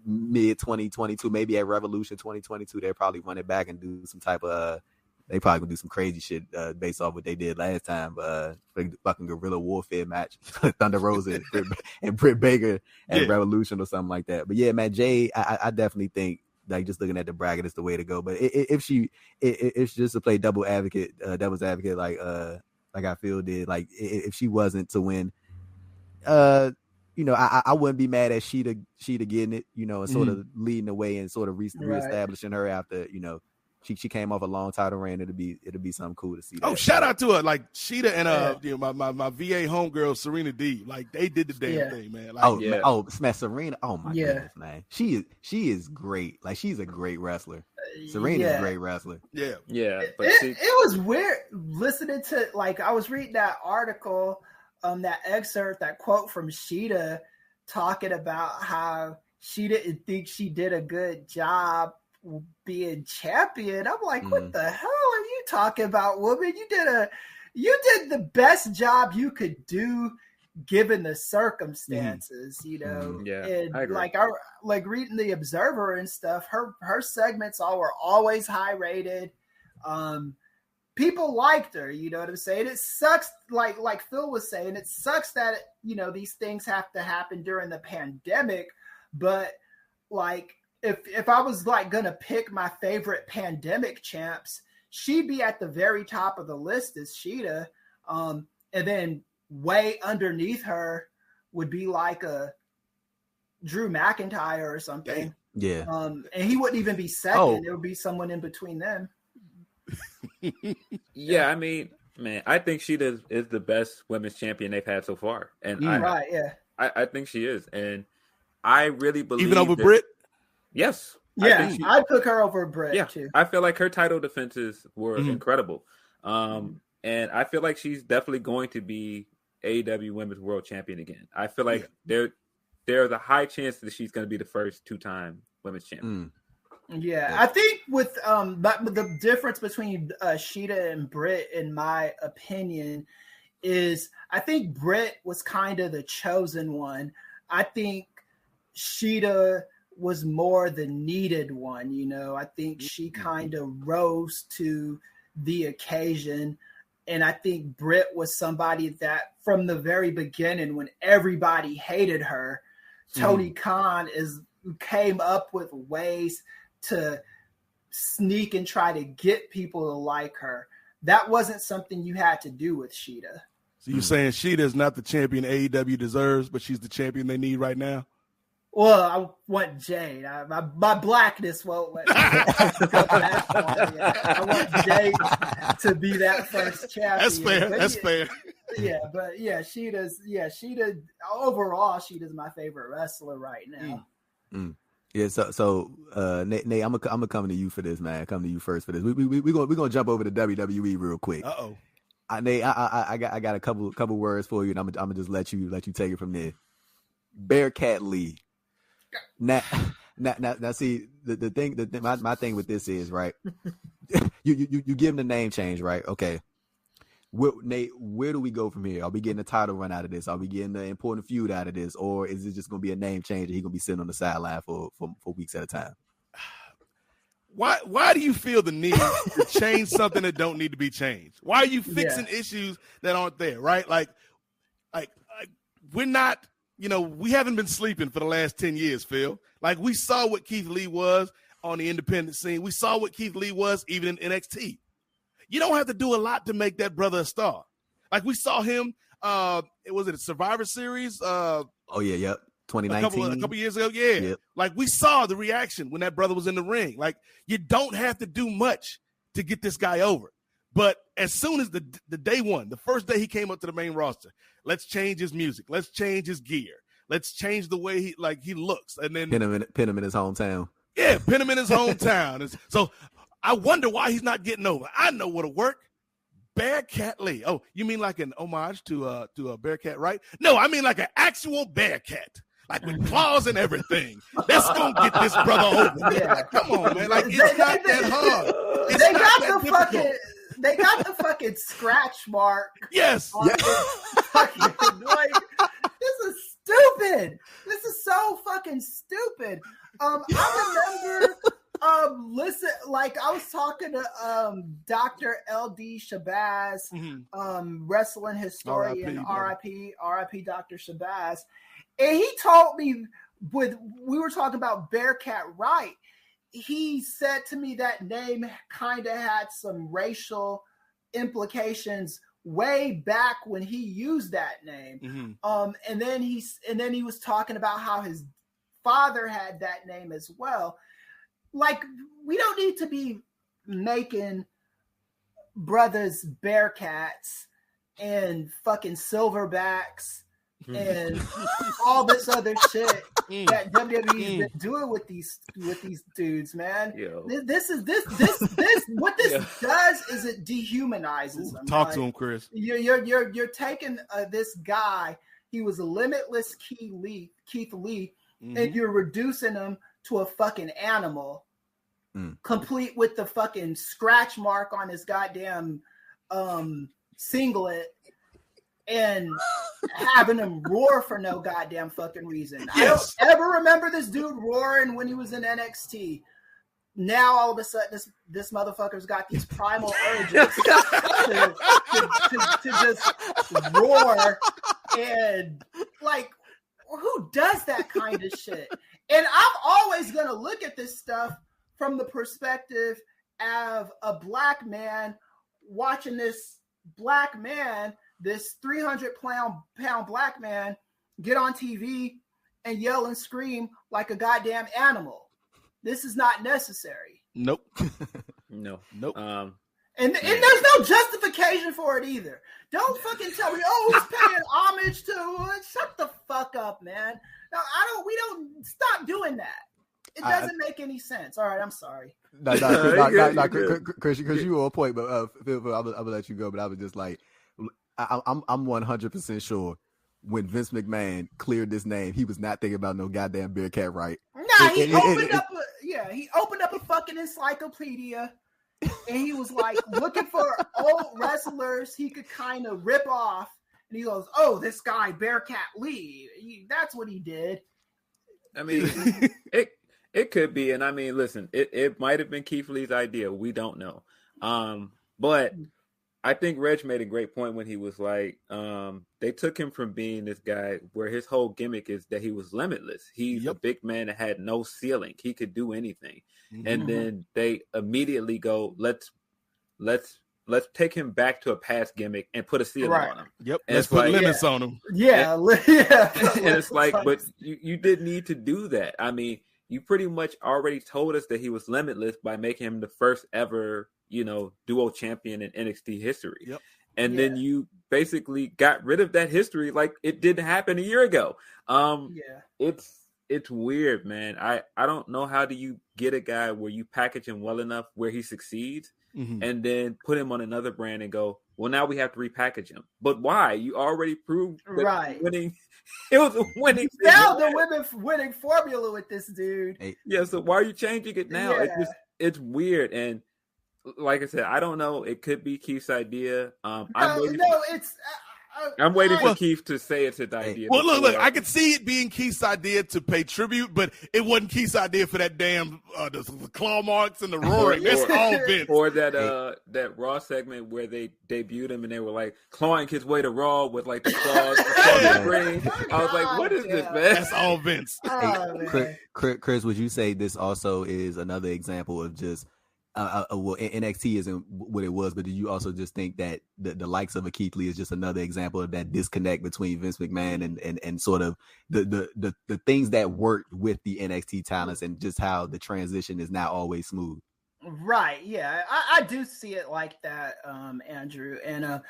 mid 2022, maybe at Revolution 2022. They'll probably run it back and do some type of they probably gonna do some crazy shit based off what they did last time. For the fucking guerrilla warfare match, Thunder Rosa and Britt Baker at Revolution or something like that. But yeah, man, Jay, I definitely think, like, just looking at the bracket is the way to go. But if she just to play devil's advocate, like I feel did, like, if she wasn't to win, I wouldn't be mad at Sheeta getting it, and sort of leading the way and sort of reestablishing her after, she came off a long title reign. It'll be something cool to see. Oh, shout out to her, like Sheeta and my VA homegirl Serena D. Like, they did the damn thing, man. Like, smash Serena. Oh my goodness, man. She is great. Like, she's a great wrestler. Serena's a great wrestler. Yeah. But it was weird listening to, like, I was reading that article, that excerpt, that quote from Sheeta talking about how she didn't think she did a good job being champion. I'm like, what the hell are you talking about, woman? You did the best job you could do given the circumstances, and I agree. like reading the Observer and stuff, her segments were always high rated. People liked her, you know what I'm saying? It sucks, like Phil was saying, it sucks that these things have to happen during the pandemic, but like, if I was like gonna pick my favorite pandemic champs, she'd be at the very top of the list as Sheeta, and then way underneath her would be like a Drew McIntyre or something. Yeah. And he wouldn't even be second. There would be someone in between them. Yeah, I mean, man, I think Sheeta is the best women's champion they've had so far, and I think she is, and I really believe even over Britt. Yes. Yeah, I took her over Britt too. I feel like her title defenses were incredible. And I feel like she's definitely going to be AEW Women's World Champion again. I feel like there's a high chance that she's going to be the first 2-time women's champion. I think with the difference between Sheeta and Britt, in my opinion, is I think Britt was kind of the chosen one. I think Sheeta was more the needed one, I think she kind of rose to the occasion. And I think Britt was somebody that from the very beginning, when everybody hated her, Tony Khan came up with ways to sneak and try to get people to like her. That wasn't something you had to do with Sheeta. So you're saying Sheeta is not the champion AEW deserves, but she's the champion they need right now? Well, I want Jade. My blackness won't let me go that far. I want Jade to be that first champion. That's fair. Yeah, Sheeta. Overall, Sheeta's my favorite wrestler right now. Yeah, so Nate, I'm gonna come to you for this, man. Come to you first for this. We're gonna jump over to WWE real quick. Nate, I got a couple words for you, and I'm gonna just let you take it from there. Bearcat Lee. Now, see the thing. My thing with this is, right. you give him the name change, right? Okay. Nate, where do we go from here? Are we getting a title run out of this? Are we getting an important feud out of this, or is it just going to be a name change and he's going to be sitting on the sideline for weeks at a time? Why do you feel the need to change something that don't need to be changed? Why are you fixing issues that aren't there? Right? Like we're not. We haven't been sleeping for the last 10 years, Phil. Like, we saw what Keith Lee was on the independent scene. We saw what Keith Lee was even in NXT. You don't have to do a lot to make that brother a star. Like, we saw him, was it a Survivor Series Oh yeah, yep. 2019. A couple years ago, yeah. Yep. Like we saw the reaction when that brother was in the ring. Like you don't have to do much to get this guy over. But as soon as the day one, the first day he came up to the main roster, let's change his music. Let's change his gear. Let's change the way he looks. And then pin him in his hometown. Yeah, pin him in his hometown. So I wonder why he's not getting over. I know what'll work. Bearcat Lee. Oh, you mean like an homage to a Bearcat, right? No, I mean like an actual Bearcat. Like with claws and everything. That's gonna get this brother over. Yeah. Come on, man. Like it's not that hard. They got the fucking scratch mark. Yes. Like, this is stupid. This is so fucking stupid. I remember listen, like I was talking to Dr. LD Shabazz, wrestling historian, RIP Dr. Shabazz. And he told me we were talking about Bearcat Wright. He said to me that name kind of had some racial implications way back when he used that name. And then he was talking about how his father had that name as well. Like we don't need to be making brothers Bearcats and fucking Silverbacks and all this other shit that WWE's been doing with these dudes, man. This what this does is it dehumanizes them. Talk to him, Kris. You're taking this guy. He was a limitless Keith Lee, and you're reducing him to a fucking animal, complete with the fucking scratch mark on his goddamn singlet. And having him roar for no goddamn fucking reason. Yes. I don't ever remember this dude roaring when he was in NXT. Now all of a sudden, this motherfucker's got these primal urges to just roar, and like, who does that kind of shit? And I'm always gonna look at this stuff from the perspective of a black man watching this black man. This 300-pound black man get on TV and yell and scream like a goddamn animal. This is not necessary. Nope. Nope. And there's no justification for it either. Don't fucking tell me, he's paying homage to it. Shut the fuck up, man. No, we don't stop doing that. It doesn't make any sense. All right, I'm sorry. Kris, you were on point, but Phil, I'm gonna let you go. But I was just like, I'm 100% sure when Vince McMahon cleared this name, he was not thinking about no goddamn Bearcat, right? Nah, he opened up a fucking encyclopedia, and he was like looking for old wrestlers he could kind of rip off, and he goes, "Oh, this guy Bearcat Lee." That's what he did. I mean, it could be, and I mean, listen, it might have been Keith Lee's idea. We don't know, but. I think Reg made a great point when he was like, they took him from being this guy where his whole gimmick is that he was limitless. He's a big man that had no ceiling. He could do anything. And then they immediately go, let's take him back to a past gimmick and put a ceiling on him. Yep. And let's put limits on him. Yeah. And it's like, but you didn't need to do that. I mean, you pretty much already told us that he was limitless by making him the first ever, duo champion in NXT history. Yep. And then you basically got rid of that history like it didn't happen a year ago. It's weird, man. I don't know how do you get a guy where you package him well enough where he succeeds and then put him on another brand and go, well, now we have to repackage him. But why? You already proved that winning. It was a winning. Now the winning formula with this dude. Yeah, so why are you changing it now? Yeah. It's weird. And like I said, I don't know. It could be Keith's idea. I'm waiting for Keith to say it's his idea. Well, look, I could see it being Keith's idea to pay tribute, but it wasn't Keith's idea for that damn the claw marks and the roaring. That's all Vince. Or that Raw segment where they debuted him and they were like clawing his way to Raw with like the claws. I was like, what is this, man? That's all Vince. Kris, would you say this also is another example of just well, NXT isn't what it was, but do you also just think that the likes of a Keith Lee is just another example of that disconnect between Vince McMahon and sort of the things that worked with the NXT talents and just how the transition is not always smooth? Right. Yeah, I do see it like that, Andrew. And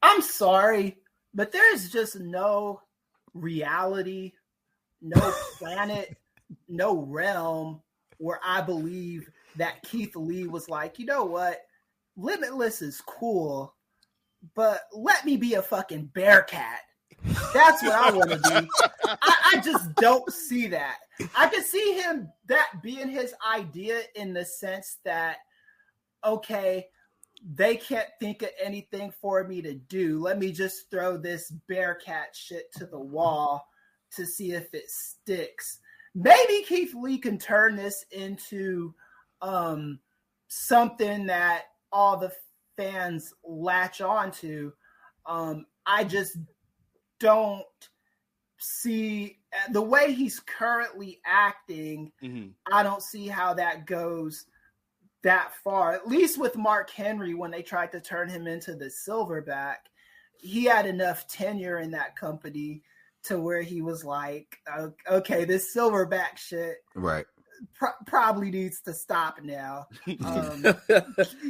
I'm sorry, but there's just no reality, no planet, no realm where I believe that Keith Lee was like, you know what, Limitless is cool, but let me be a fucking Bearcat. That's what I want to be. I just don't see that. I can see him that being his idea in the sense that, okay, they can't think of anything for me to do. Let me just throw this Bearcat shit to the wall to see if it sticks. Maybe Keith Lee can turn this into something that all the fans latch on to. I just don't see the way he's currently acting. I don't see how that goes that far. At least with Mark Henry, when they tried to turn him into the Silverback, he had enough tenure in that company to where he was like, okay, this Silverback shit right probably needs to stop now.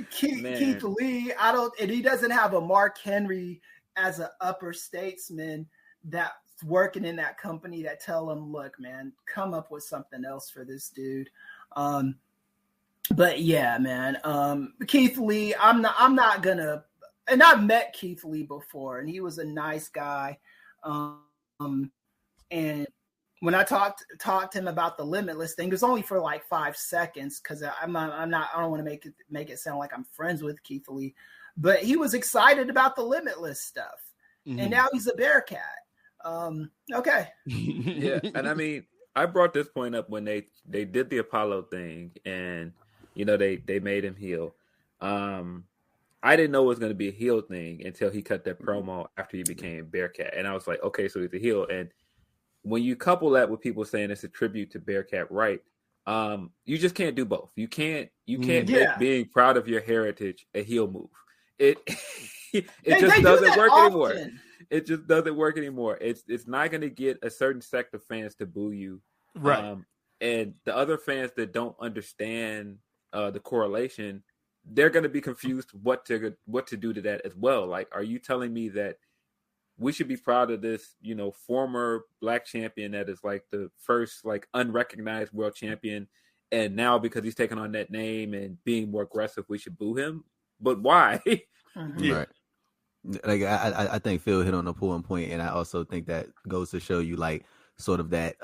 Keith Lee, and he doesn't have a Mark Henry as an upper statesman that's working in that company that tell him, look, man, come up with something else for this dude. But yeah, man, Keith Lee, I'm not gonna, and I've met Keith Lee before, and he was a nice guy. And when I talked to him about the Limitless thing, it was only for like 5 seconds because I don't want to make it sound like I'm friends with Keith Lee, but he was excited about the Limitless stuff, and now he's a Bearcat. Okay. Yeah, and I mean, I brought this point up when they did the Apollo thing, and you know they made him heel. I didn't know it was going to be a heel thing until he cut that promo after he became Bearcat, and I was like, okay, so he's a heel. And when you couple that with people saying it's a tribute to Bearcat, right? You just can't do both. You can't make being proud of your heritage a heel move. It just doesn't work anymore. It just doesn't work anymore. It's not going to get a certain sect of fans to boo you, right? And the other fans that don't understand the correlation, they're going to be confused what to do to that as well. Like, are you telling me that we should be proud of this, you know, former black champion that is like the first like unrecognized world champion, and now because he's taken on that name and being more aggressive, we should boo him? But why? Yeah. Right. Like I think Phil hit on a point, and I also think that goes to show you like sort of that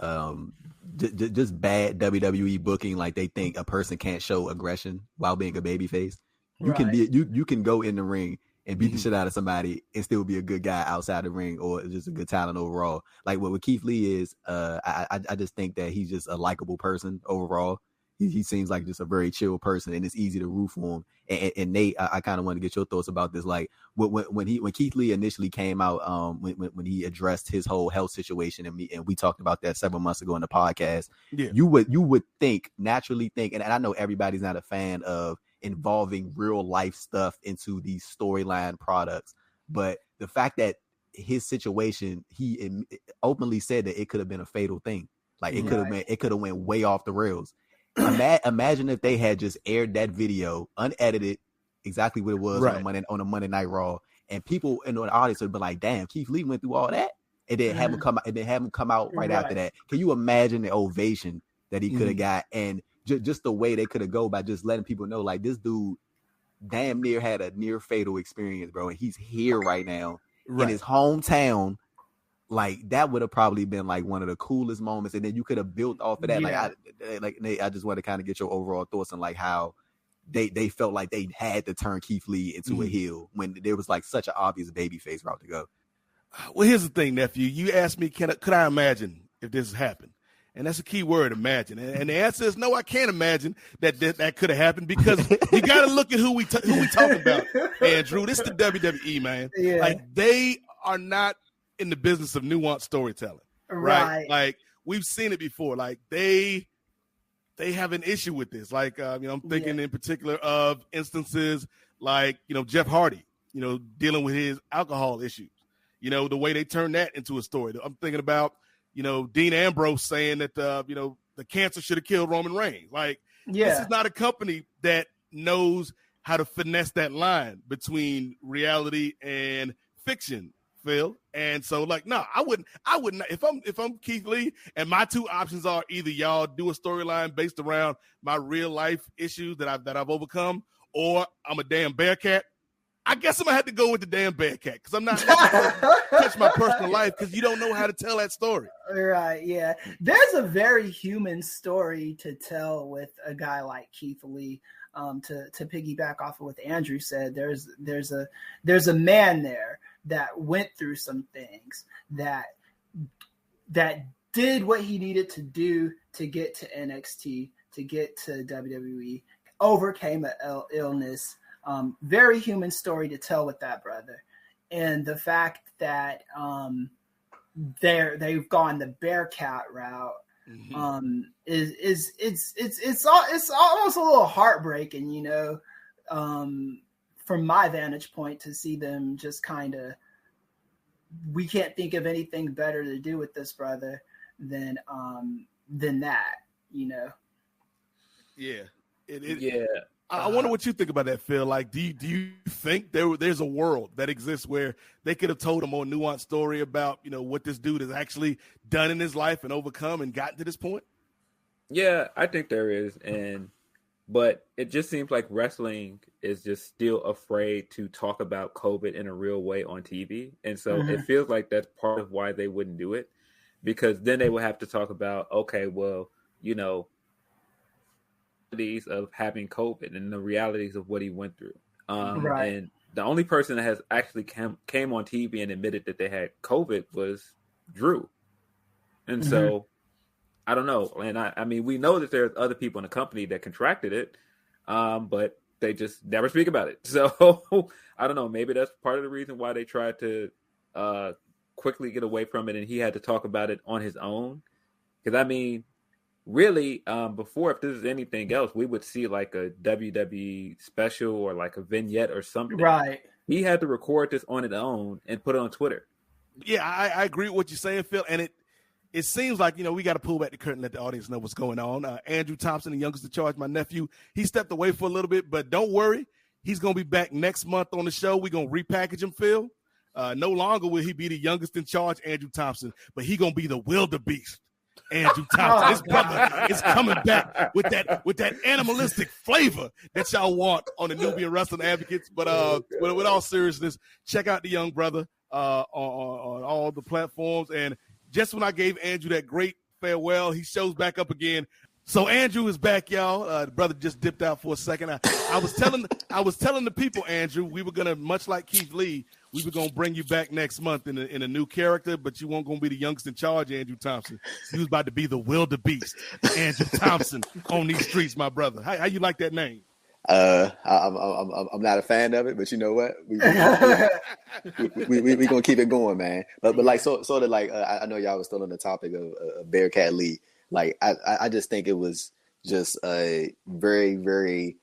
just bad WWE booking. Like they think a person can't show aggression while being a babyface. You can be you can go in the ring and beat the shit out of somebody and still be a good guy outside the ring, or just a good talent overall. Like what Keith Lee is, I just think that he's just a likable person overall. He seems like just a very chill person, and it's easy to root for him. And Nate, I kind of want to get your thoughts about this. Like when Keith Lee initially came out, when he addressed his whole health situation, and we talked about that several months ago in the podcast. Yeah. You would naturally think, and I know everybody's not a fan of involving real life stuff into these storyline products, but the fact that his situation, he openly said that it could have been a fatal thing. Like it could have went way off the rails. Imagine if they had just aired that video unedited, exactly what it was on a Monday Night Raw, and people in the audience would be like, "Damn, Keith Lee went through all that," and then have him come out right after that. Can you imagine the ovation that he could have got, and just the way they could have go by just letting people know, like, this dude damn near had a near fatal experience, bro, and he's here right now in his hometown. Like that would have probably been like one of the coolest moments, and then you could have built off of that. Yeah. I just want to kind of get your overall thoughts on like how they felt like they had to turn Keith Lee into a heel when there was like such an obvious babyface route to go. Well, here's the thing, nephew. You asked me, could I imagine if this happened? And that's a key word, imagine. And the answer is no, I can't imagine that could have happened, because you got to look at who we talking about, Andrew. This is the WWE, man. Yeah. Like they are not in the business of nuanced storytelling, right? Like we've seen it before. Like they they have an issue with this. Like, I'm thinking in particular of instances like, Jeff Hardy, dealing with his alcohol issues, the way they turn that into a story. I'm thinking about, Dean Ambrose saying that, the cancer should have killed Roman Reigns. Like, this is not a company that knows how to finesse that line between reality and fiction, Phil. And so, like, no, I wouldn't. If I'm Keith Lee, and my two options are either y'all do a storyline based around my real life issues that I've overcome, or I'm a damn Bearcat. I guess I'm gonna have to go with the damn Bearcat because I'm not gonna touch my personal life because you don't know how to tell that story. Right? Yeah, there's a very human story to tell with a guy like Keith Lee. To piggyback off of what Andrew said, there's a man there that went through some things that did what he needed to do to get to NXT, to get to WWE, overcame an illness. Very human story to tell with that brother, and the fact that they've gone the Bearcat route. It's almost a little heartbreaking, from my vantage point, to see them just kind of, we can't think of anything better to do with this brother than that, Yeah. I wonder what you think about that, Phil. Like, do you think there's a world that exists where they could have told a more nuanced story about, what this dude has actually done in his life and overcome and gotten to this point? Yeah, I think there is. But it just seems like wrestling is just still afraid to talk about COVID in a real way on TV. And so it feels like that's part of why they wouldn't do it, because then they would have to talk about, okay, well, of having COVID and the realities of what he went through. And the only person that has actually came on TV and admitted that they had COVID was Drew. And so I don't know. And I mean, we know that there's other people in the company that contracted it, but they just never speak about it. So I don't know. Maybe that's part of the reason why they tried to quickly get away from it, and he had to talk about it on his own. Because I mean, really, before, if this is anything else, we would see like a WWE special or like a vignette or something. Right. He had to record this on his own and put it on Twitter. Yeah, I agree with what you're saying, Phil. And it seems like, we got to pull back the curtain and let the audience know what's going on. Andrew Thompson, the youngest in charge, my nephew, he stepped away for a little bit, but don't worry. He's going to be back next month on the show. We're going to repackage him, Phil. No longer will he be the youngest in charge, Andrew Thompson, but he's going to be the wildebeest. Andrew Thompson, his brother is coming back with that animalistic flavor that y'all want on the Nubian Wrestling Advocates. But with all seriousness, check out the young brother on all the platforms. And just when I gave Andrew that great farewell, he shows back up again. So Andrew is back, y'all. The brother just dipped out for a second. I was telling the people, Andrew, we were gonna, much like Keith Lee, we were gonna bring you back next month in a new character, but you weren't gonna be the youngest in charge, Andrew Thompson. You was about to be the wildebeest, Andrew Thompson, on these streets, my brother. How you like that name? I'm not a fan of it, but you know what? We gonna keep it going, man. But like sort of like I know y'all was still on the topic of Bearcat Lee. Like I just think it was just a very, very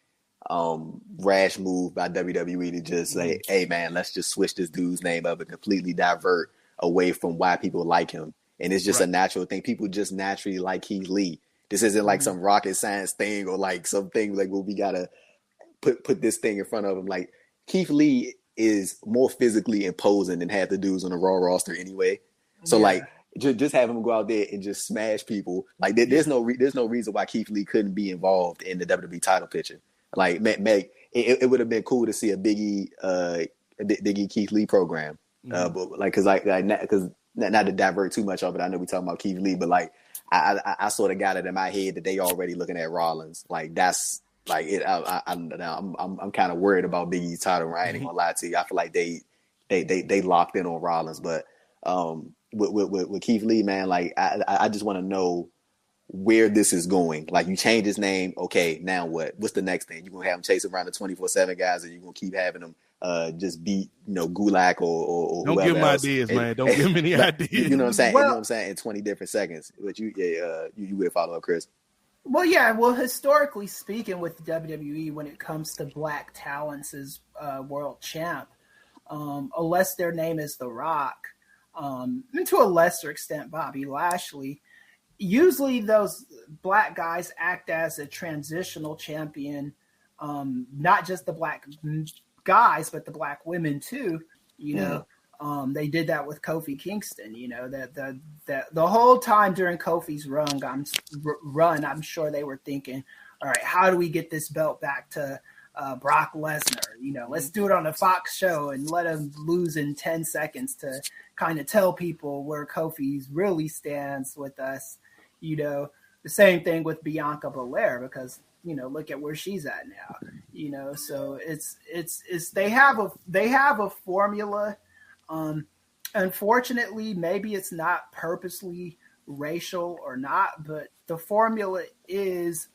rash move by WWE to just say, hey man, let's just switch this dude's name up and completely divert away from why people like him. And it's just a natural thing. People just naturally like Keith Lee. This isn't like some rocket science thing or like something like, well, we gotta put this thing in front of him. Like Keith Lee is more physically imposing than half the dudes on the Raw roster anyway. So like just have him go out there and just smash people. Like there's no reason why Keith Lee couldn't be involved in the WWE title picture. Like it would have been cool to see a Big E Keith Lee program. But like because not to divert too much of it. I know we talking about Keith Lee, but like I sort of got it in my head that they already looking at Rollins. Like that's like it. I'm kind of worried about Big E's title. I ain't gonna lie to you. I feel like they locked in on Rollins, but with Keith Lee, man, like I just want to know where this is going. Like you change his name, okay, now what? What's the next thing? You gonna have him chase around the 24/7 guys, or you gonna keep having him just beat Gulak or don't give him ideas, man. Don't give him any ideas. You know what I'm saying? Well, you know what I'm saying? In 20 different seconds. But you will follow up, Kris. Well, yeah. Well, historically speaking, with WWE, when it comes to black talents as world champ, unless their name is The Rock, and to a lesser extent Bobby Lashley, usually those black guys act as a transitional champion, not just the black guys, but the black women too. You know, they did that with Kofi Kingston. You know, that the whole time during Kofi's run, I'm sure they were thinking, all right, how do we get this belt back to Brock Lesnar? You know, let's do it on a Fox show and let him lose in 10 seconds to kind of tell people where Kofi's really stands with us. You know, the same thing with Bianca Belair, because, you know, look at where she's at now, you know, so it's they have a formula. Unfortunately, maybe it's not purposely racial or not, but the formula is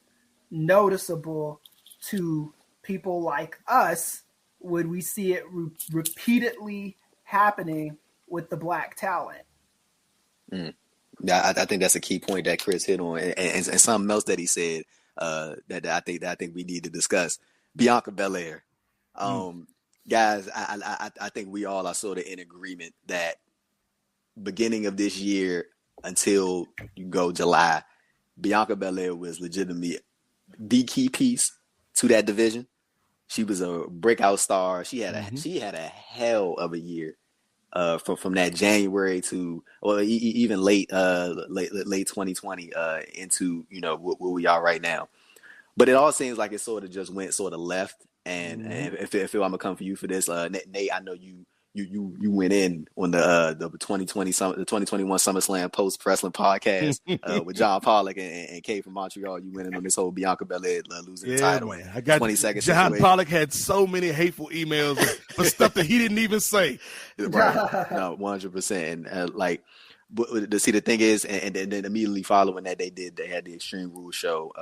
noticeable to people like us. Would we see it repeatedly happening with the black talent? Yeah, I think that's a key point that Kris hit on, and something else that he said that I think we need to discuss. Bianca Bel-Air, guys. I think we all are sort of in agreement that beginning of this year until you go July, Bianca Belair was legitimately the key piece to that division. She was a breakout star. She had a hell of a year from that January to even late 2020 into, you know, where we are right now. But it all seems like it sort of just went sort of left. And if I'm gonna come for you for this, Nate, I know you went in on the 2021 SummerSlam post wrestling podcast with John Pollock and Kate from Montreal. You went in on this whole Bianca Belair losing the title. Man. I got 20 seconds. John Pollock had so many hateful emails for stuff that he didn't even say. Right? No, 100%. And but see, the thing is, and then immediately following that, they had the Extreme Rules show,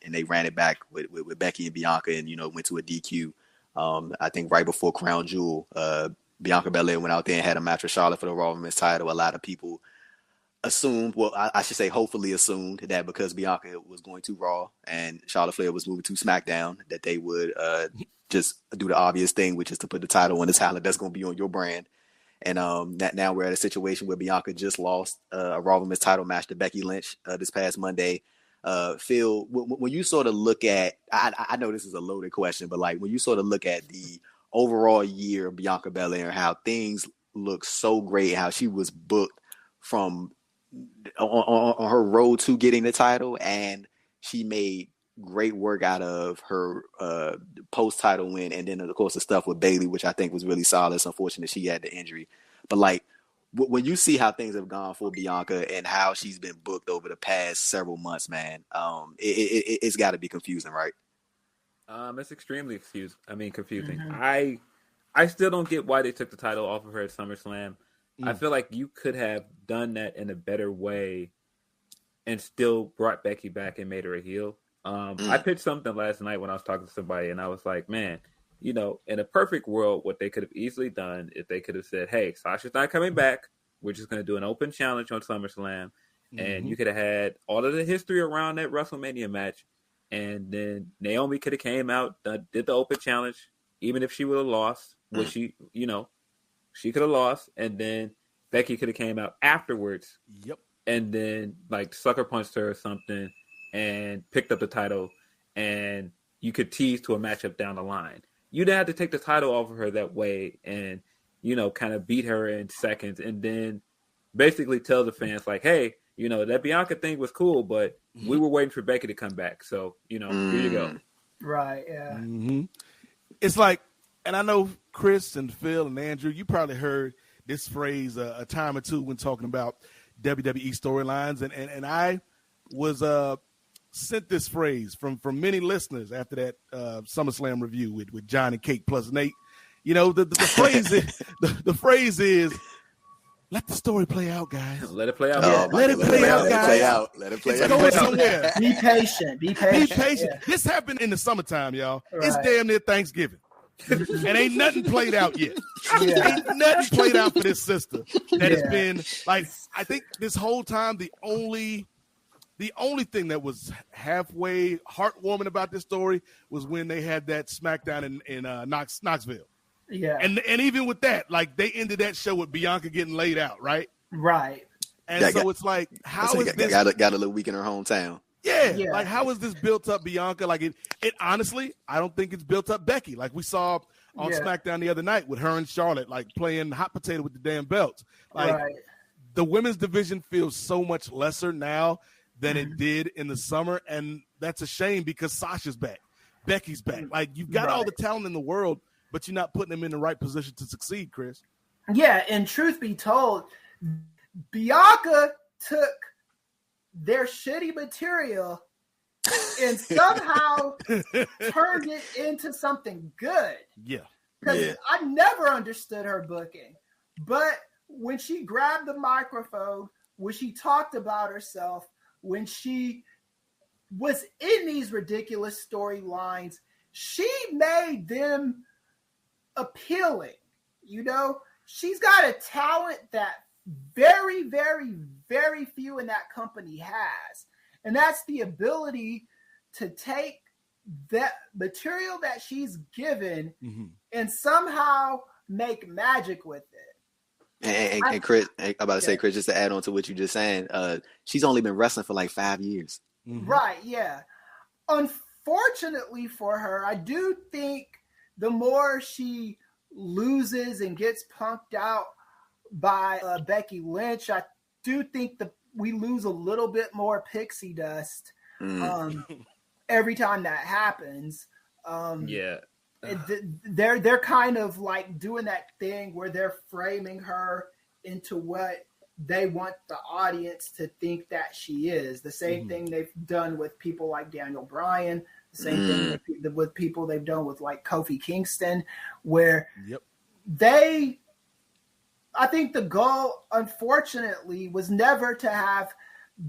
and they ran it back with Becky and Bianca, and, you know, went to a DQ. I think right before Crown Jewel, Bianca Belair went out there and had a match with Charlotte for the Raw Women's title. A lot of people assumed, well, I should say hopefully assumed, that because Bianca was going to Raw and Charlotte Flair was moving to SmackDown, that they would just do the obvious thing, which is to put the title on the talent that's going to be on your brand. And now we're at a situation where Bianca just lost a Raw Women's title match to Becky Lynch this past Monday. Phil, when you sort of look at, I know this is a loaded question, but like when you sort of look at the overall year of Bianca Belair, how things look so great, how she was booked from on her road to getting the title, and she made great work out of her post-title win, and then of course the stuff with Bayley, which I think was really solid. It's unfortunate she had the injury, but like when you see how things have gone for Bianca and how she's been booked over the past several months, man, it's got to be confusing, right? It's extremely confusing. I still don't get why they took the title off of her at SummerSlam. I feel like you could have done that in a better way and still brought Becky back and made her a heel. I pitched something last night when I was talking to somebody, and I was like, man, you know, in a perfect world, what they could have easily done is they could have said, hey, Sasha's not coming back. We're just going to do an open challenge on SummerSlam. And you could have had all of the history around that WrestleMania match. And then Naomi could have came out, did the open challenge, even if she would have lost, which she could have lost. And then Becky could have came out afterwards. Yep. And then like sucker punched her or something and picked up the title, and you could tease to a matchup down the line. You'd have to take the title off of her that way and, you know, kind of beat her in seconds, and then basically tell the fans like, hey, you know, that Bianca thing was cool, but we were waiting for Becky to come back. So, you know, here you go. Right, yeah. It's like, and I know Kris and Phil and Andrew, you probably heard this phrase a time or two when talking about WWE storylines, and I was sent this phrase from many listeners after that SummerSlam review with John and Kate plus Nate. You know, the phrase is the phrase is, let the story play out, guys. Let it play out. Let it play out, guys. Let it play out. It's going somewhere. Be patient. Be patient. Yeah. This happened in the summertime, y'all. Right. It's damn near Thanksgiving. And ain't nothing played out yet. Ain't nothing played out for this sister that has been, like, I think this whole time the only The only thing that was halfway heartwarming about this story was when they had that SmackDown in Knoxville. Yeah. And even with that, like, they ended that show with Bianca getting laid out, right? Right. And it's like, how is this? Got a little week in her hometown. Yeah. Like, how is this built up Bianca? Like, it honestly, I don't think it's built up Becky. Like we saw on SmackDown the other night with her and Charlotte, like, playing hot potato with the damn belts. Like, the women's division feels so much lesser now than it did in the summer, and that's a shame because Sasha's back. Becky's back. Like, you've got all the talent in the world, but you're not putting them in the right position to succeed, Kris. Yeah, and truth be told, Bianca took their shitty material and somehow turned it into something good. Yeah. Because I never understood her booking. But when she grabbed the microphone, when she talked about herself, when she was in these ridiculous storylines, she made them appealing. You know, she's got a talent that very, very, very few in that company has. And that's the ability to take that material that she's given and somehow make magic with it. And Kris, I'm about to say, Kris, just to add on to what you just saying, she's only been wrestling for like 5 years. Right, yeah. Unfortunately for her, I do think the more she loses and gets punked out by Becky Lynch, I do think we lose a little bit more pixie dust every time that happens. They're kind of like doing that thing where they're framing her into what they want the audience to think that she is. The same thing they've done with people like Daniel Bryan, the same thing with people they've done with like Kofi Kingston, where I think the goal, unfortunately, was never to have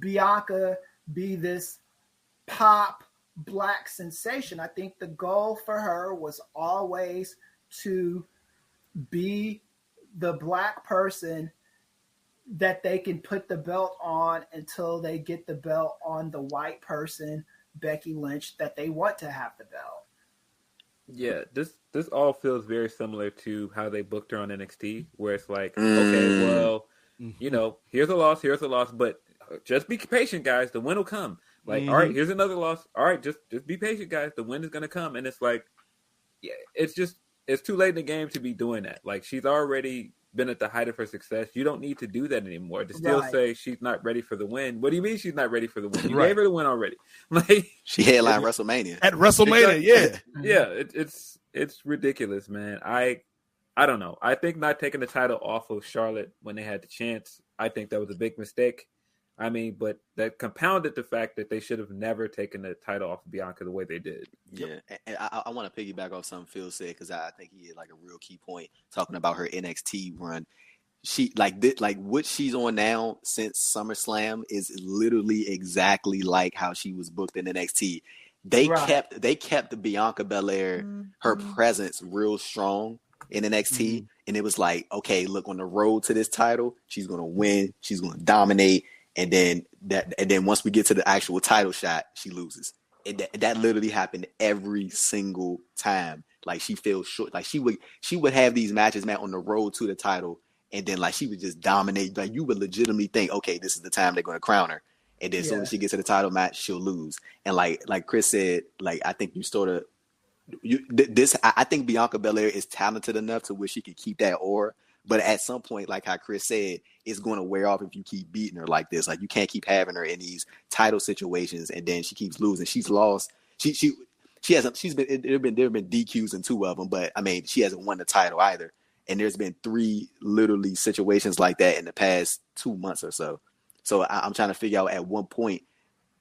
Bianca be this pop black sensation. I think the goal for her was always to be the black person that they can put the belt on until they get the belt on the white person, Becky Lynch, that they want to have the belt. Yeah, this all feels very similar to how they booked her on NXT, where it's like, okay, well, you know, here's a loss, but just be patient, guys. The win will come. Like, all right, here's another loss. All right, just be patient, guys. The win is gonna come. And it's like, yeah, it's too late in the game to be doing that. Like, she's already been at the height of her success. You don't need to do that anymore. To still say she's not ready for the win. What do you mean she's not ready for the win? You gave her the win already. Like, she headlined WrestleMania. At WrestleMania, it's ridiculous, man. I don't know. I think not taking the title off of Charlotte when they had the chance, I think that was a big mistake. I mean, but that compounded the fact that they should have never taken the title off of Bianca the way they did. Yeah, and I want to piggyback off something Phil said, because I think he had like a real key point talking about her NXT run. She like what she's on now since SummerSlam is literally exactly like how she was booked in NXT. They kept the Bianca Belair, her presence real strong in NXT, and it was like, okay, look, on the road to this title, she's gonna win, she's gonna dominate. And then once we get to the actual title shot, she loses. And that literally happened every single time. Like, she feels short. Like, she would have these matches, man, on the road to the title, and then like she would just dominate. Like, you would legitimately think, okay, this is the time they're going to crown her. And then as soon as she gets to the title match, she'll lose. And like Kris said, like, I think I think Bianca Belair is talented enough to where she could keep that aura. But at some point, like how Kris said, it's going to wear off if you keep beating her like this. Like, you can't keep having her in these title situations, and then she keeps losing. She's lost. There have been DQs in 2 of them, but I mean, she hasn't won the title either. And there's been 3 literally situations like that in the past 2 months or so. So I'm trying to figure out at what point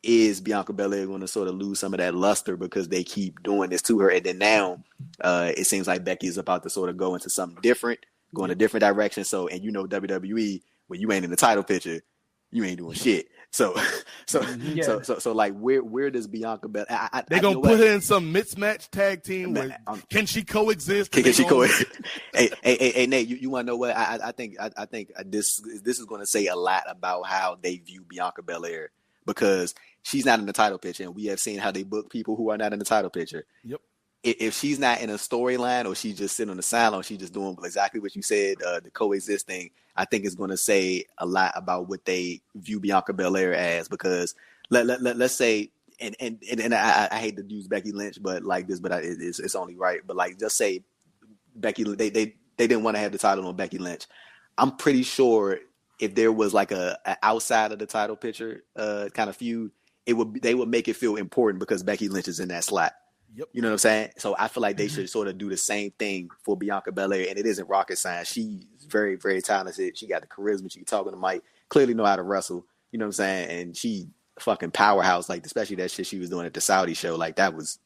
is Bianca Belair going to sort of lose some of that luster because they keep doing this to her. And then now it seems like Becky is about to sort of go into something different, go in a different direction. So, and you know, WWE, when you ain't in the title picture, you ain't doing shit. So like, where does Bianca Belair? They're gonna put her in some mismatch tag team. Can she coexist? Can she coexist? Hey, Nate, you want to know what? I think this is going to say a lot about how they view Bianca Belair, because she's not in the title picture, and we have seen how they book people who are not in the title picture. Yep. If she's not in a storyline, or she's just sitting on the sideline, she's just doing exactly what you said, the coexist thing, I think is going to say a lot about what they view Bianca Belair as. Because let's say, and I hate to use Becky Lynch, but like this, but it's only right. But like, just say Becky, they didn't want to have the title on Becky Lynch. I'm pretty sure if there was like a outside of the title picture kind of feud, they would make it feel important because Becky Lynch is in that slot. Yep. You know what I'm saying? So I feel like they should sort of do the same thing for Bianca Belair, and it isn't rocket science. She's very, very talented. She got the charisma. She can talk on the mic. Clearly know how to wrestle. You know what I'm saying? And she fucking powerhouse. Like, especially that shit she was doing at the Saudi show. Like, that was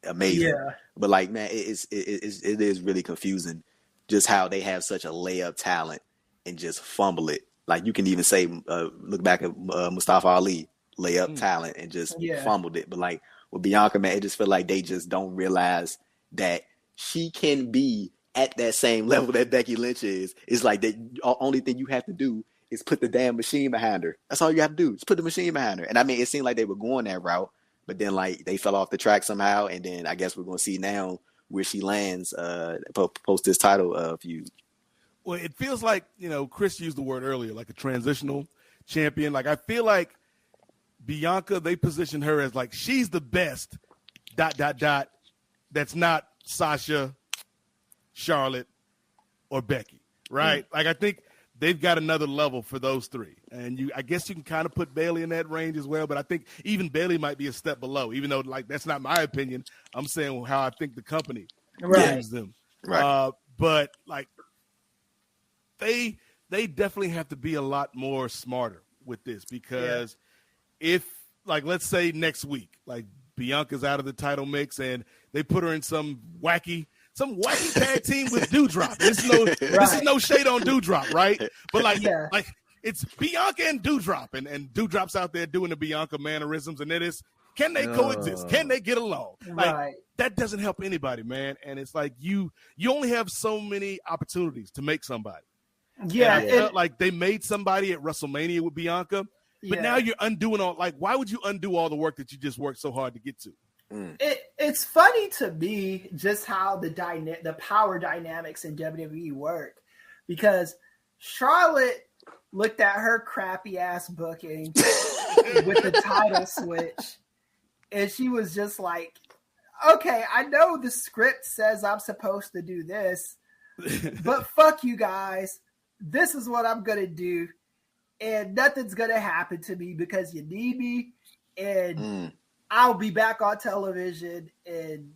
amazing. Yeah. But like, man, it is really confusing just how they have such a layup talent and just fumble it. Like, you can even say, look back at Mustafa Ali, layup talent and just fumbled it. But like, with Bianca, man, it just feel like they just don't realize that she can be at that same level that Becky Lynch is. It's like the only thing you have to do is put the damn machine behind her. That's all you have to do. Just put the machine behind her. And I mean, it seemed like they were going that route, but then like they fell off the track somehow. And then I guess we're going to see now where she lands post this title feud. Well, it feels like, Kris used the word earlier, like a transitional champion. Like, I feel like Bianca, they position her as like she's the best ... that's not Sasha, Charlotte, or Becky, right? Like, I think they've got another level for those three. And I guess you can kind of put Bayley in that range as well, but I think even Bayley might be a step below, even though like that's not my opinion. I'm saying how I think the company views them. Right. But like they definitely have to be a lot more smarter with this because if, like, let's say next week, like Bianca's out of the title mix and they put her in some wacky tag team with Doudrop. This is no shade on Doudrop, right? But like it's Bianca and Doudrop, and Doudrop's out there doing the Bianca mannerisms, and can they coexist? Can they get along? Like that doesn't help anybody, man. And it's like you only have so many opportunities to make somebody. Yeah, and I felt like they made somebody at WrestleMania with Bianca. But now you're undoing why would you undo all the work that you just worked so hard to get to? It's funny to me just how the power dynamics in WWE work, because Charlotte looked at her crappy ass booking with the title switch, and she was just like, okay, I know the script says I'm supposed to do this, but fuck you guys. This is what I'm going to do. And nothing's going to happen to me because you need me. And I'll be back on television and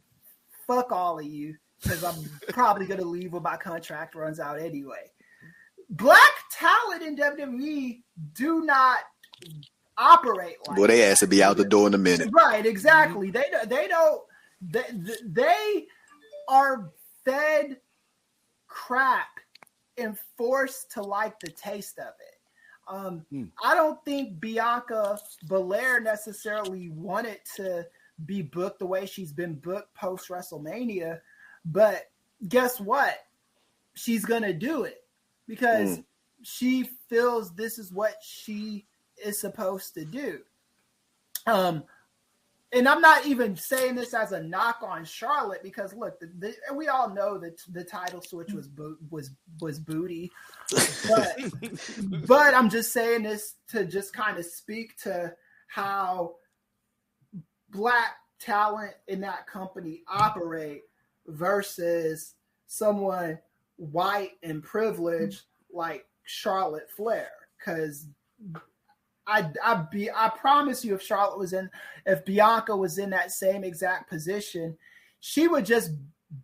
fuck all of you because I'm probably going to leave when my contract runs out anyway. Black talent in WWE do not operate like that. Boy, they ass to be out the door in a minute. Right, exactly. They are fed crap and forced to like the taste of it. I don't think Bianca Belair necessarily wanted to be booked the way she's been booked post WrestleMania, but guess what? She's going to do it because she feels this is what she is supposed to do. And I'm not even saying this as a knock on Charlotte because look, we all know that the title switch was booty, but I'm just saying this to just kind of speak to how black talent in that company operate versus someone white and privileged like Charlotte Flair. Because I promise you, if Bianca was in that same exact position, she would just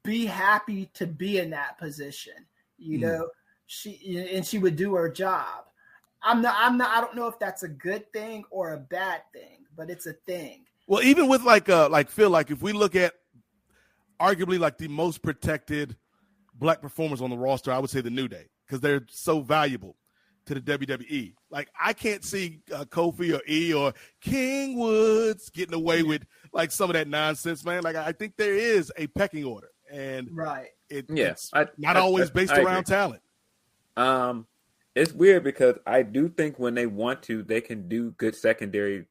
be happy to be in that position. You know, she would do her job. I don't know if that's a good thing or a bad thing, but it's a thing. Well, even with Phil, like if we look at arguably like the most protected black performers on the roster, I would say the New Day, because they're so valuable to the WWE. Like, I can't see Kofi or E or King Woods getting away with like some of that nonsense, man. Like, I think there is a pecking order, and it's not always based around talent. It's weird because I do think when they want to, they can do good secondary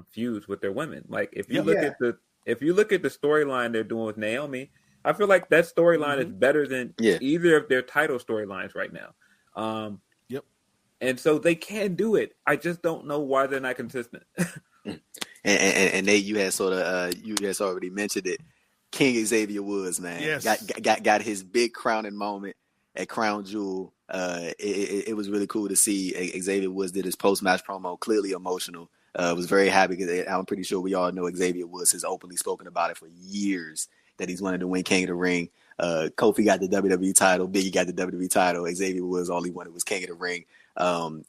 feuds with their women. Like if you look at the storyline they're doing with Naomi, I feel like that storyline is better than either of their title storylines right now. And so they can do it. I just don't know why they're not consistent. and Nate, you had already mentioned it. King Xavier Woods, man, got his big crowning moment at Crown Jewel. It was really cool to see. Xavier Woods did his post-match promo, clearly emotional. Was very happy because I'm pretty sure we all know Xavier Woods has openly spoken about it for years that he's wanted to win King of the Ring. Kofi got the WWE title, Biggie got the WWE title. Xavier Woods all he wanted was King of the Ring.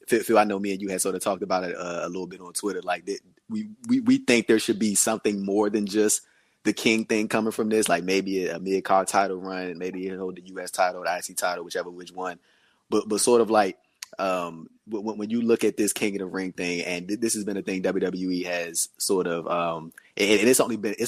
Phil, I know me and you had sort of talked about it a little bit on Twitter. Like we think there should be something more than just the King thing coming from this. Like maybe a mid-card title run, maybe he'll hold the U.S. title, the IC title, which one. But sort of like when you look at this King of the Ring thing, and this has been a thing WWE has sort of, and it's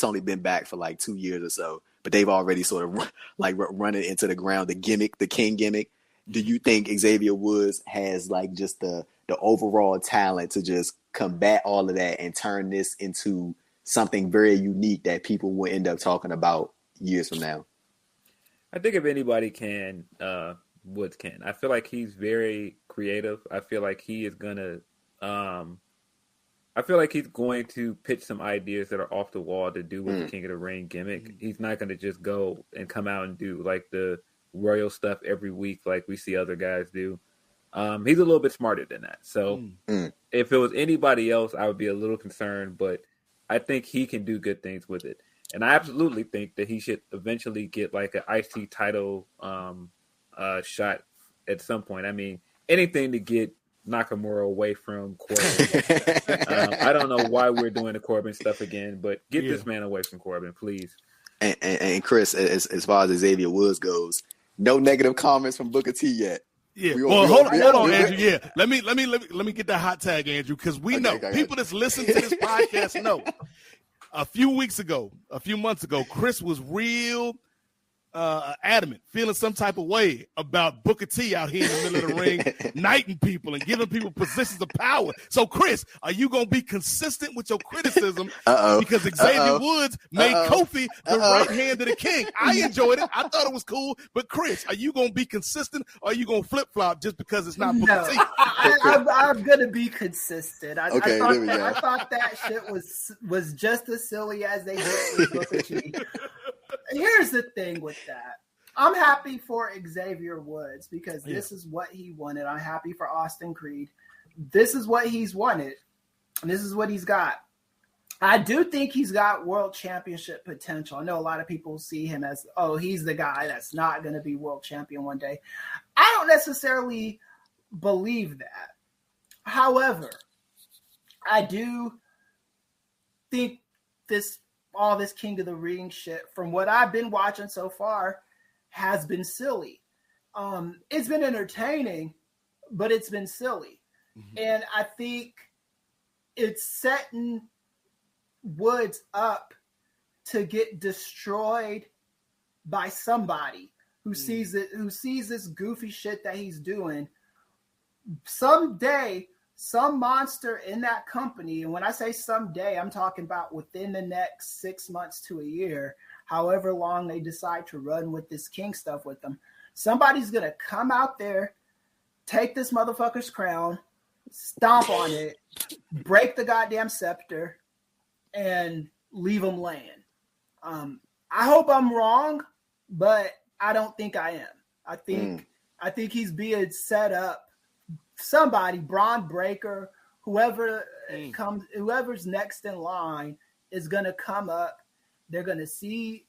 only been back for like 2 years or so, but they've already sort of like run it into the ground. The gimmick, the King gimmick. Do you think Xavier Woods has like just the overall talent to just combat all of that and turn this into something very unique that people will end up talking about years from now? I think if anybody can, Woods can. I feel like he's very creative. I feel like he is gonna. I feel like he's going to pitch some ideas that are off the wall to do with the King of the Ring gimmick. He's not going to just go and come out and do like the royal stuff every week like we see other guys do. He's a little bit smarter than that. So if it was anybody else, I would be a little concerned, but I think he can do good things with it. And I absolutely think that he should eventually get like an IC title shot at some point. I mean, anything to get Nakamura away from Corbin. I don't know why we're doing the Corbin stuff again, but get this man away from Corbin, please. And Kris, as far as Xavier Woods goes, no negative comments from Booker T yet. Yeah. Hold on, Andrew. Yeah. Let me get that hot tag, Andrew, because we know people that's listening to this podcast know. A few months ago, Kris was real adamant, feeling some type of way about Booker T out here in the middle of the ring, knighting people and giving people positions of power. So, Kris, are you going to be consistent with your criticism? Because Xavier Woods made Kofi the right hand of the King. I enjoyed it. I thought it was cool. But, Kris, are you going to be consistent or are you going to flip-flop just because it's not Booker T? I'm going to be consistent. I thought that shit was just as silly as they did with Booker T. Here's the thing with that. I'm happy for Xavier Woods because this is what he wanted. I'm happy for Austin Creed. This is what he's wanted. And this is what he's got. I do think he's got world championship potential. I know a lot of people see him as, he's the guy that's not going to be world champion one day. I don't necessarily believe that. However, I do think all this King of the Ring shit, from what I've been watching so far, has been silly. It's been entertaining, but it's been silly. Mm-hmm. And I think it's setting Woods up to get destroyed by somebody who sees this goofy shit that he's doing. Someday, some monster in that company, and when I say someday, I'm talking about within the next 6 months to a year, however long they decide to run with this King stuff with them, somebody's going to come out there, take this motherfucker's crown, stomp on it, break the goddamn scepter, and leave him laying. I hope I'm wrong, but I don't think I am. I think he's being set up. Somebody, Braun Breaker, whoever's next in line is going to come up. They're going to see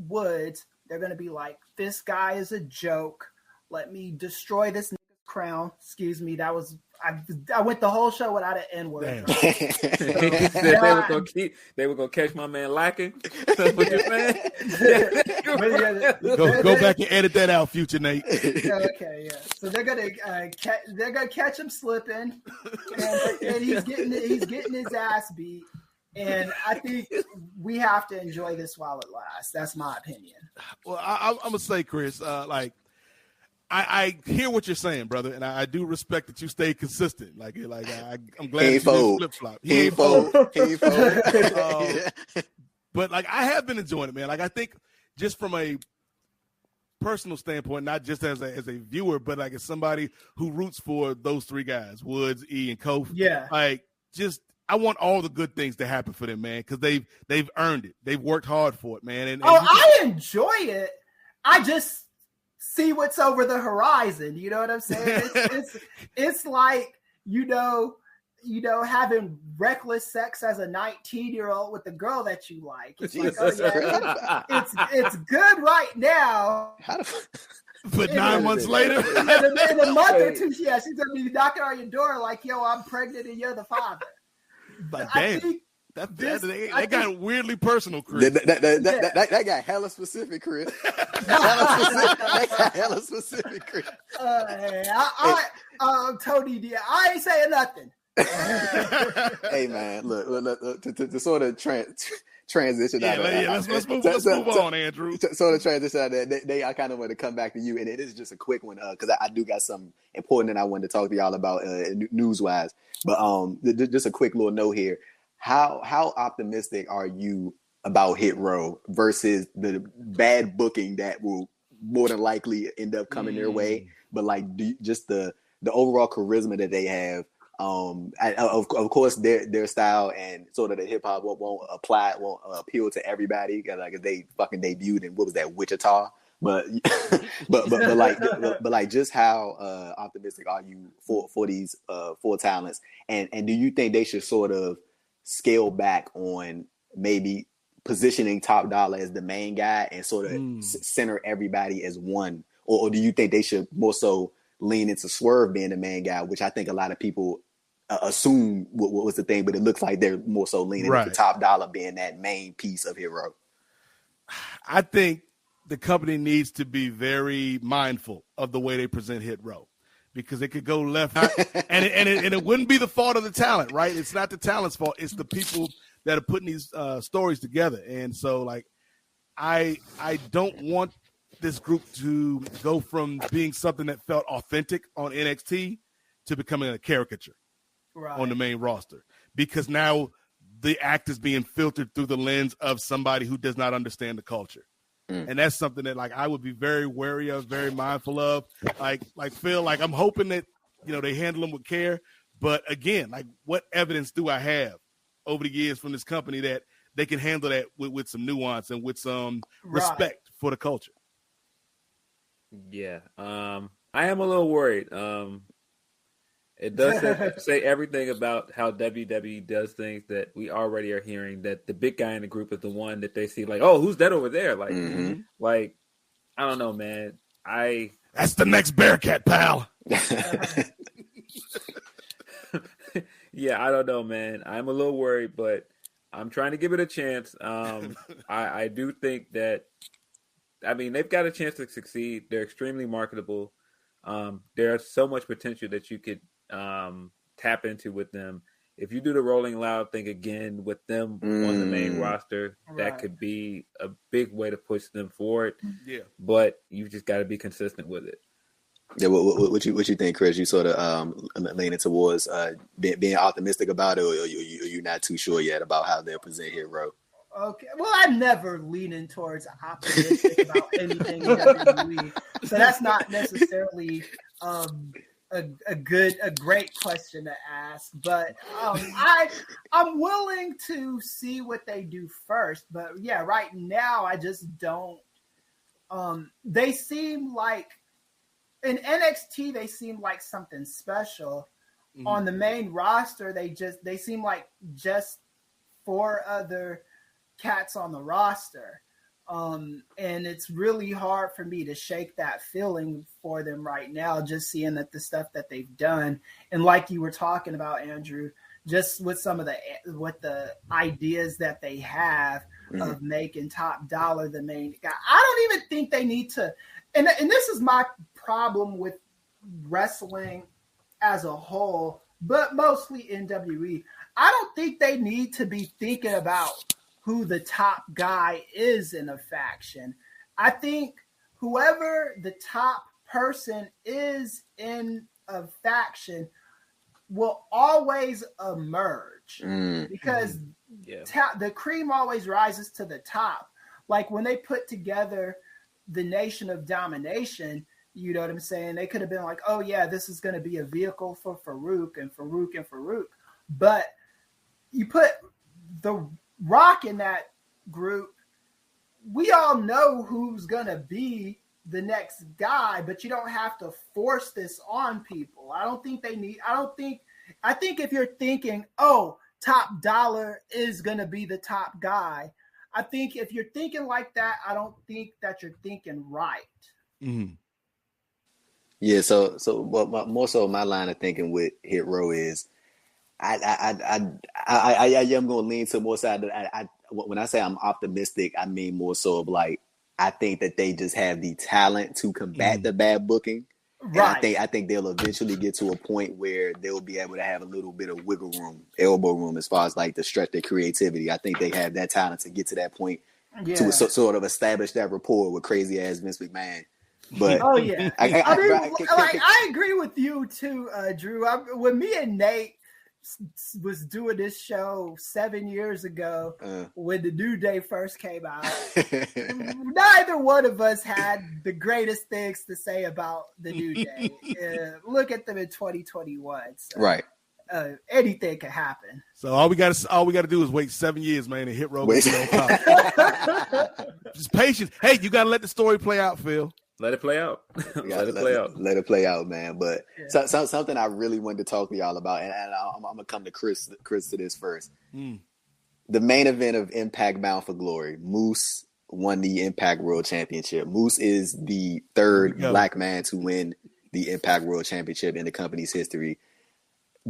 Woods. They're going to be like, this guy is a joke. Let me destroy this nigga's crown. Excuse me. That was, I went the whole show without an N-word. They were going to catch my man lacking. That's what you're saying? Go back and edit that out, future Nate. Okay, yeah. So they're gonna catch him slipping, and he's getting his ass beat. And I think we have to enjoy this while it lasts. That's my opinion. Well, I'm gonna say, Kris, I hear what you're saying, brother, and I do respect that you stay consistent. I'm glad He that ain't you fold. didn't flip-flop. He ain't fold. He ain't fold. But like I have been enjoying it, man. Like I think just from a personal standpoint, not just as a viewer, but like as somebody who roots for those three guys, Woods, E, and Kof. Yeah. Like just I want all the good things to happen for them, man, because they've earned it. They've worked hard for it, man. And I enjoy it. I just see what's over the horizon. You know what I'm saying? It's like, having reckless sex as a 19-year-old with the girl that you like. It's like, oh yeah, it's good right now. But 9 months later, in a month or two, yeah, she's gonna be knocking on your door like, "Yo, I'm pregnant and you're the father." But damn, that got weirdly personal, Kris. That got hella specific, Kris. That got hella specific, Kris. Tony D, I ain't saying nothing. Hey man, look to sort of transition out of that. Let's move on, Andrew. Sort of transition out of that. I kind of want to come back to you, and it is just a quick one because I do got something important that I wanted to talk to y'all about news wise. But just a quick little note here. How optimistic are you about Hit Row versus the bad booking that will more than likely end up coming their way? But like just the overall charisma that they have. Of course, their style and sort of the hip hop won't appeal to everybody. Like they fucking debuted in what was that, Wichita? But like just how optimistic are you for these four talents? And do you think they should sort of scale back on maybe positioning Top Dollar as the main guy and sort of center everybody as one, or do you think they should more so lean into Swerve being the main guy, which I think a lot of people assume what was the thing, but it looks like they're more so leaning into Top Dollar being that main piece of Hit Row? I think the company needs to be very mindful of the way they present Hit Row, because it could go left, and it wouldn't be the fault of the talent, right? It's not the talent's fault. It's the people that are putting these stories together. And so, like, I don't want this group to go from being something that felt authentic on NXT to becoming a caricature on the main roster, because now the act is being filtered through the lens of somebody who does not understand the culture. And that's something that, like, I would be very wary of, very mindful of. Like Phil, like, I'm hoping that, they handle them with care. But again, like, what evidence do I have over the years from this company that they can handle that with some nuance and with some respect for the culture? Yeah. I am a little worried. It does say everything about how WWE does things that we already are hearing, that the big guy in the group is the one that they see like, oh, who's that over there? Like, like, I don't know, man. That's the next Bearcat, pal. Yeah, I don't know, man. I'm a little worried, but I'm trying to give it a chance. I do think that, I mean, they've got a chance to succeed. They're extremely marketable. There's so much potential that you could tap into with them. If you do the Rolling Loud thing again with them on the main roster, that could be a big way to push them forward. Yeah, but you just got to be consistent with it. Yeah, what you think, Kris? You sort of leaning towards being optimistic about it, or you're not too sure yet about how they'll present Hit Row? Okay, well, I'm never leaning towards optimistic about anything in WWE, so that's not necessarily a great question to ask. But I'm willing to see what they do first. But yeah, right now I just don't. They seem like in NXT they seem like something special. On the main roster, they seem like just 4 other cats on the roster. And it's really hard for me to shake that feeling for them right now, just seeing that the stuff that they've done. And like you were talking about, Andrew, just with some of the ideas that they have of making Top Dollar the main guy. I don't even think they need to, and this is my problem with wrestling as a whole, but mostly NWA. I don't think they need to be thinking about who the top guy is in a faction. I think whoever the top person is in a faction will always emerge because the cream always rises to the top. Like when they put together the Nation of Domination, you know what I'm saying? They could have been like, oh yeah, this is going to be a vehicle for Farouk and Farouk and Farouk. But you put The Rock in that group, we all know who's going to be the next guy, but you don't have to force this on people. I think if you're thinking, oh, Top Dollar is going to be the top guy, I think if you're thinking like that, I don't think that you're thinking right. Mm-hmm. Yeah. So more so my line of thinking with Hit Row is I am going to lean to more side that when I say I'm optimistic, I mean more so of like, I think that they just have the talent to combat the bad booking. Right. And I think they'll eventually get to a point where they'll be able to have a little bit of wiggle room, elbow room, as far as like to stretch their creativity. I think they have that talent to get to that point to sort of establish that rapport with crazy ass Vince McMahon. But oh yeah, I agree with you too, Drew. When me and Nate was doing this show 7 years ago when the New Day first came out, neither one of us had the greatest things to say about the New Day. Look at them in 2021. So, right. Anything can happen. So all we got to do is wait 7 years, man, and Hit Row. Just patience. Hey, you got to let the story play out, Phil. Let it play out. Let it play out, man. But something I really wanted to talk to y'all about, and I'm gonna come to Kris to this first. The main event of Impact Bound for Glory. Moose won the Impact World Championship. Moose is the third black man to win the Impact World Championship in the company's history.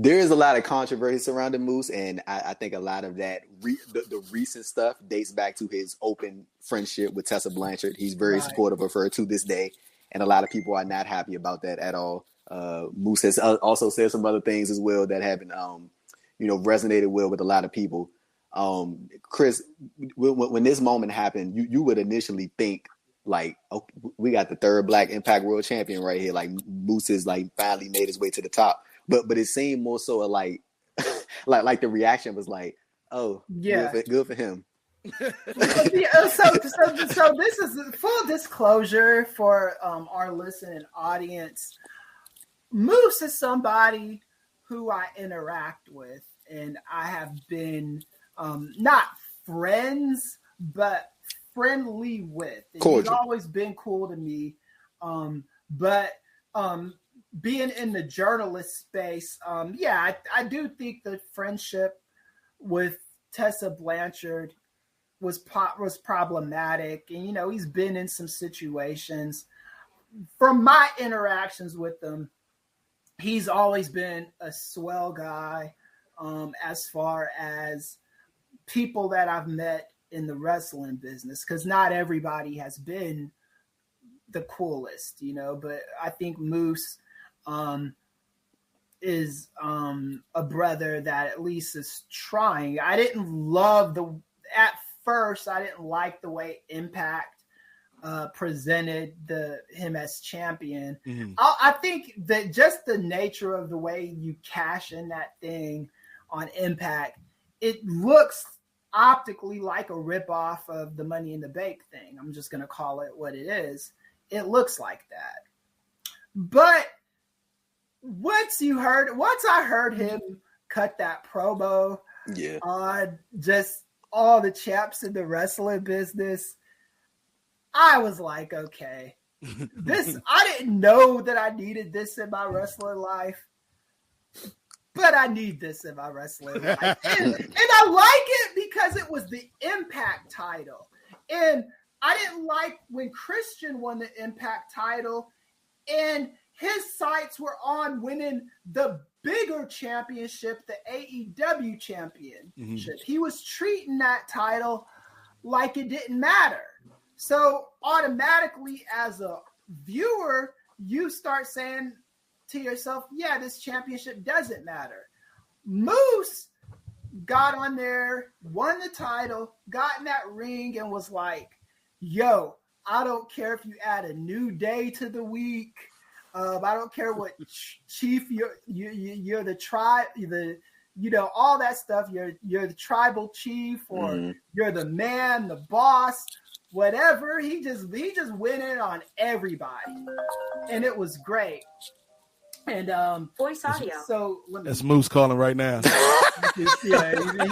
There is a lot of controversy surrounding Moose, and I think a lot of that, the recent stuff dates back to his open friendship with Tessa Blanchard. He's very supportive of her to this day, and a lot of people are not happy about that at all. Moose has also said some other things as well that haven't, resonated well with a lot of people. Kris, when this moment happened, you would initially think, like, okay, we got the third black Impact World Champion right here. Like, Moose is like finally made his way to the top. But it seemed more so like like the reaction was like, oh yeah, good for him. So this is full disclosure for our listening audience. Moose is somebody who I interact with, and I have been not friends, but friendly with. He's always been cool to me, but being in the journalist space, I do think the friendship with Tessa Blanchard was problematic. And, he's been in some situations. From my interactions with him, he's always been a swell guy as far as people that I've met in the wrestling business, because not everybody has been the coolest, but I think Moose is a brother that at least is trying. I didn't like the way Impact presented him as champion. Mm-hmm. I think that just the nature of the way you cash in that thing on Impact, it looks optically like a ripoff of the Money in the Bank thing. I'm just going to call it what it is. It looks like that. But once I heard him cut that promo on just all the chaps in the wrestling business, I was like, okay, I didn't know that I needed this in my wrestling life, but I need this in my wrestling life. And I like it because it was the Impact title. And I didn't like when Christian won the Impact title and his sights were on winning the bigger championship, the AEW championship. Mm-hmm. He was treating that title like it didn't matter. So automatically as a viewer, you start saying to yourself, yeah, this championship doesn't matter. Moose got on there, won the title, got in that ring and was like, yo, I don't care if you add a new day to the week. I don't care what chief you're the tribe, all that stuff. You're the tribal chief, or you're the man, the boss, whatever. He just went in on everybody, and it was great. And voice audio. So that's Moose calling right now. He's paying me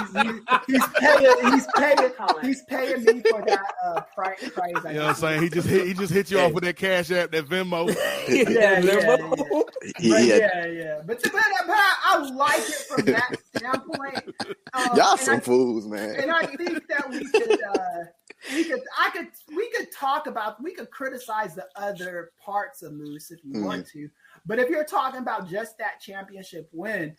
for that praise. You know what I'm saying? He just hit you off with that Cash App, that Venmo. Yeah. But I like it from that standpoint. Y'all some fools, man. And I think that we could criticize the other parts of Moose if you want to. But if you're talking about just that championship win,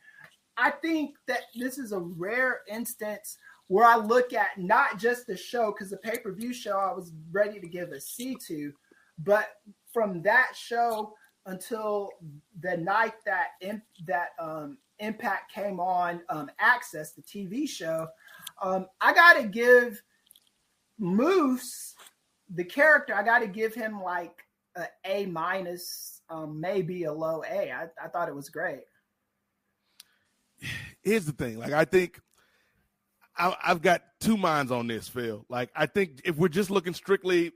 I think that this is a rare instance where I look at not just the show, because the pay-per-view show I was ready to give a C to, but from that show until the night that Impact came on Access, the TV show, I got to give Moose, the character, I got to give him like an A-, maybe a low A. I thought it was great. Here's the thing. Like, I think I've got two minds on this, Phil. Like, I think if we're just looking strictly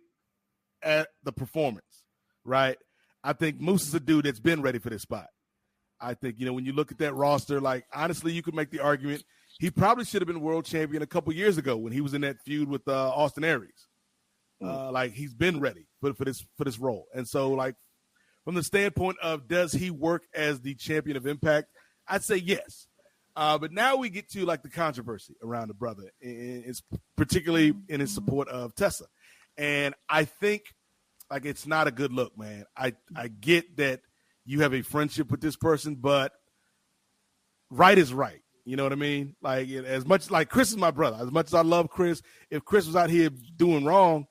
at the performance, right, I think Moose is a dude that's been ready for this spot. I think, when you look at that roster, like, honestly, you could make the argument he probably should have been world champion a couple years ago when he was in that feud with Austin Aries. Like, he's been ready for this role. And so, like, from the standpoint of does he work as the champion of Impact, I'd say yes. But now we get to, like, the controversy around the brother, it's particularly in his support of Tessa. And I think, like, it's not a good look, man. I get that you have a friendship with this person, but right is right. You know what I mean? Like, as much like Kris is my brother, as much as I love Kris, if Kris was out here doing wrong,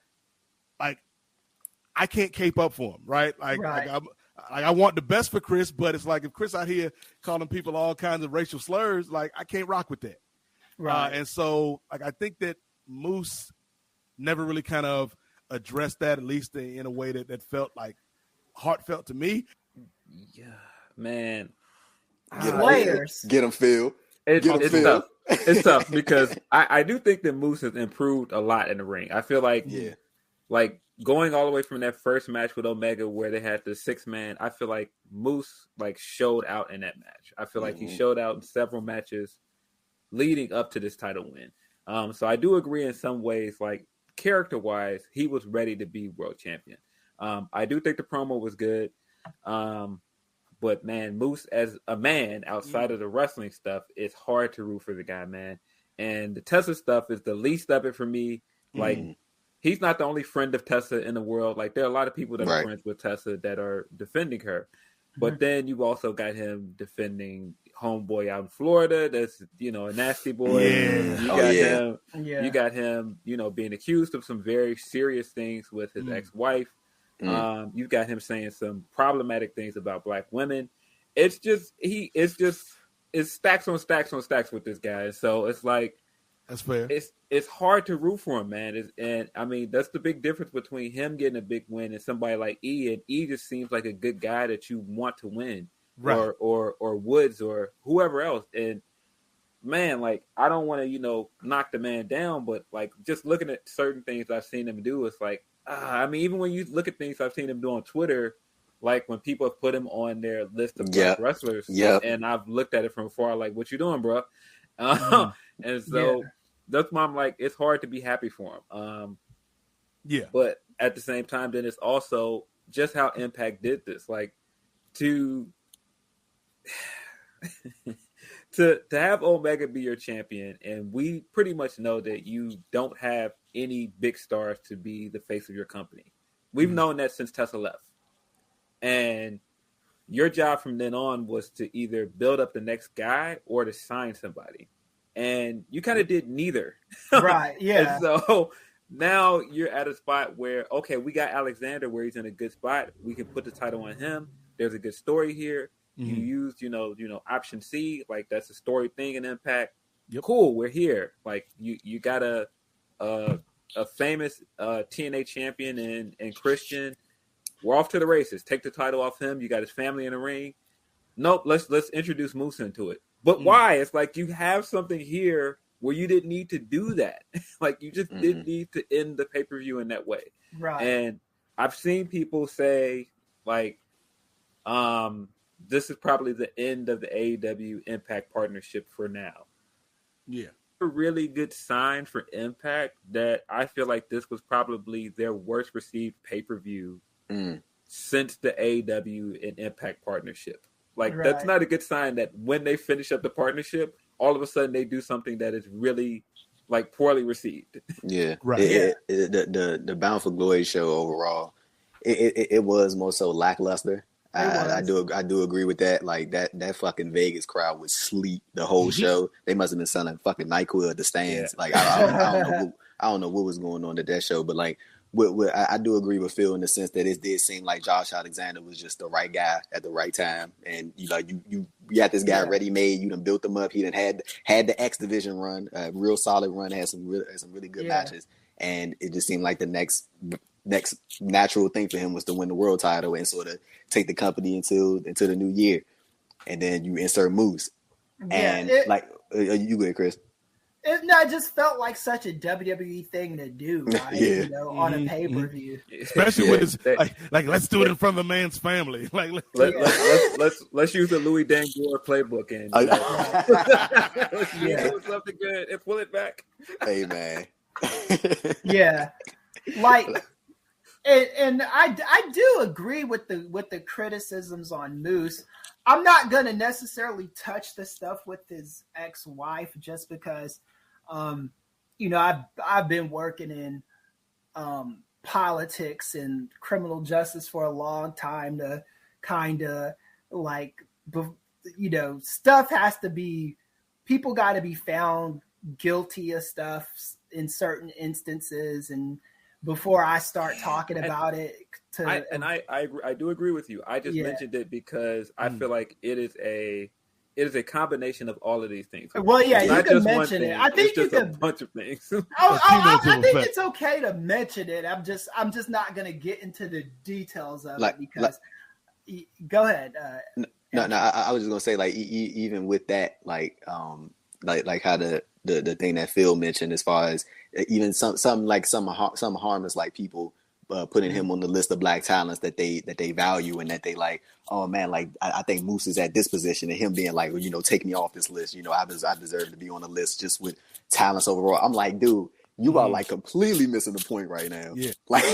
like, I can't cape up for him, right? Like I want the best for Kris, but it's like if Kris out here calling people all kinds of racial slurs, like, I can't rock with that. Right. And so, like, I think that Moose never really kind of addressed that, at least in a way that felt like heartfelt to me. Yeah, man. Get him, Phil. It's tough. It's tough because I do think that Moose has improved a lot in the ring. I feel like, like, going all the way from that first match with Omega where they had the 6-man, I feel like Moose, like, showed out in that match. I feel like he showed out in several matches leading up to this title win. So I do agree in some ways, like, character-wise, he was ready to be world champion. I do think the promo was good. But, man, Moose as a man outside of the wrestling stuff, it's hard to root for the guy, man. And the Tessa stuff is the least of it for me. Like, he's not the only friend of Tessa in the world. Like, there are a lot of people that are friends with Tessa that are defending her. But then you've also got him defending homeboy out in Florida. That's, a nasty boy. Yeah. You got him, being accused of some very serious things with his ex-wife. You've got him saying some problematic things about Black women. It's stacks on stacks on stacks with this guy. So it's like, that's fair. It's hard to root for him, man. And I mean, that's the big difference between him getting a big win and somebody like E. And E just seems like a good guy that you want to win, right? Or Woods or whoever else. And man, like, I don't want to knock the man down, but like, just looking at certain things I've seen him do, it's like, I mean, even when you look at things I've seen him do on Twitter, like when people have put him on their list of Black wrestlers, and I've looked at it from afar, like, what you doing, bro? And so that's why I'm like, it's hard to be happy for him. But at the same time, then it's also just how Impact did this, like to have Omega be your champion, and we pretty much know that you don't have any big stars to be the face of your company. We've known that since Tessa left. And your job from then on was to either build up the next guy or to sign somebody. And you kind of did neither. Right, yeah. And so now you're at a spot where, okay, we got Alexander where he's in a good spot. We can put the title on him. There's a good story here. You used, option C, like that's a story thing in Impact. Cool, we're here. Like you got a a famous TNA champion and Christian. We're off to the races. Take the title off him. You got his family in the ring. Nope, let's introduce Moose into it. But why? It's like you have something here where you didn't need to do that. Like you just didn't need to end the pay-per-view in that way. Right. And I've seen people say like, this is probably the end of the AEW Impact partnership for now. Yeah. A really good sign for Impact that I feel like this was probably their worst received pay-per-view since the AEW and Impact partnership. Like that's not a good sign that when they finish up the partnership, all of a sudden they do something that is really like poorly received. Yeah. Right. The Bound for Glory show overall, it was more so lackluster. I do agree with that. Like that fucking Vegas crowd would sleep the whole show. They must have been selling fucking NyQuil at the stands. Yeah. Like I don't know what was going on at that show, but like I do agree with Phil in the sense that it did seem like Josh Alexander was just the right guy at the right time, and you got this guy ready made. You done built him up. He done had the X Division run, a real solid run. Had some really good matches, and it just seemed like the next natural thing for him was to win the world title and sort of take the company into the new year, and then you insert Moose, and you go ahead, Kris. It just felt like such a WWE thing to do, right? You know, on a pay-per-view. Especially with his, like let's do it in front of the man's family. Like let's use the Louis Dangoor playbook and do something good and pull it back. Hey man. Yeah. Like and I do agree with the criticisms on Moose. I'm not gonna necessarily touch the stuff with his ex-wife just because I've been working in politics and criminal justice for a long time to kind of like, stuff has to be, people got to be found guilty of stuff in certain instances, and before I start talking about it. I do agree with you. I just mentioned it because I feel like it is a combination of all of these things. Well, yeah, you can mention it. I think it's just a bunch of things. I think it's okay to mention it. I'm just not going to get into the details of it because. Go ahead. No. I was just gonna say, like, even with that, like how the thing that Phil mentioned, as far as even some harmless like people putting him on the list of black talents that they value and that they like. Oh man, like I think Moose is at this position, and him being like, well, take me off this list. I deserve to be on the list just with talents overall. I'm like, dude. You are like completely missing the point right now. Yeah. Like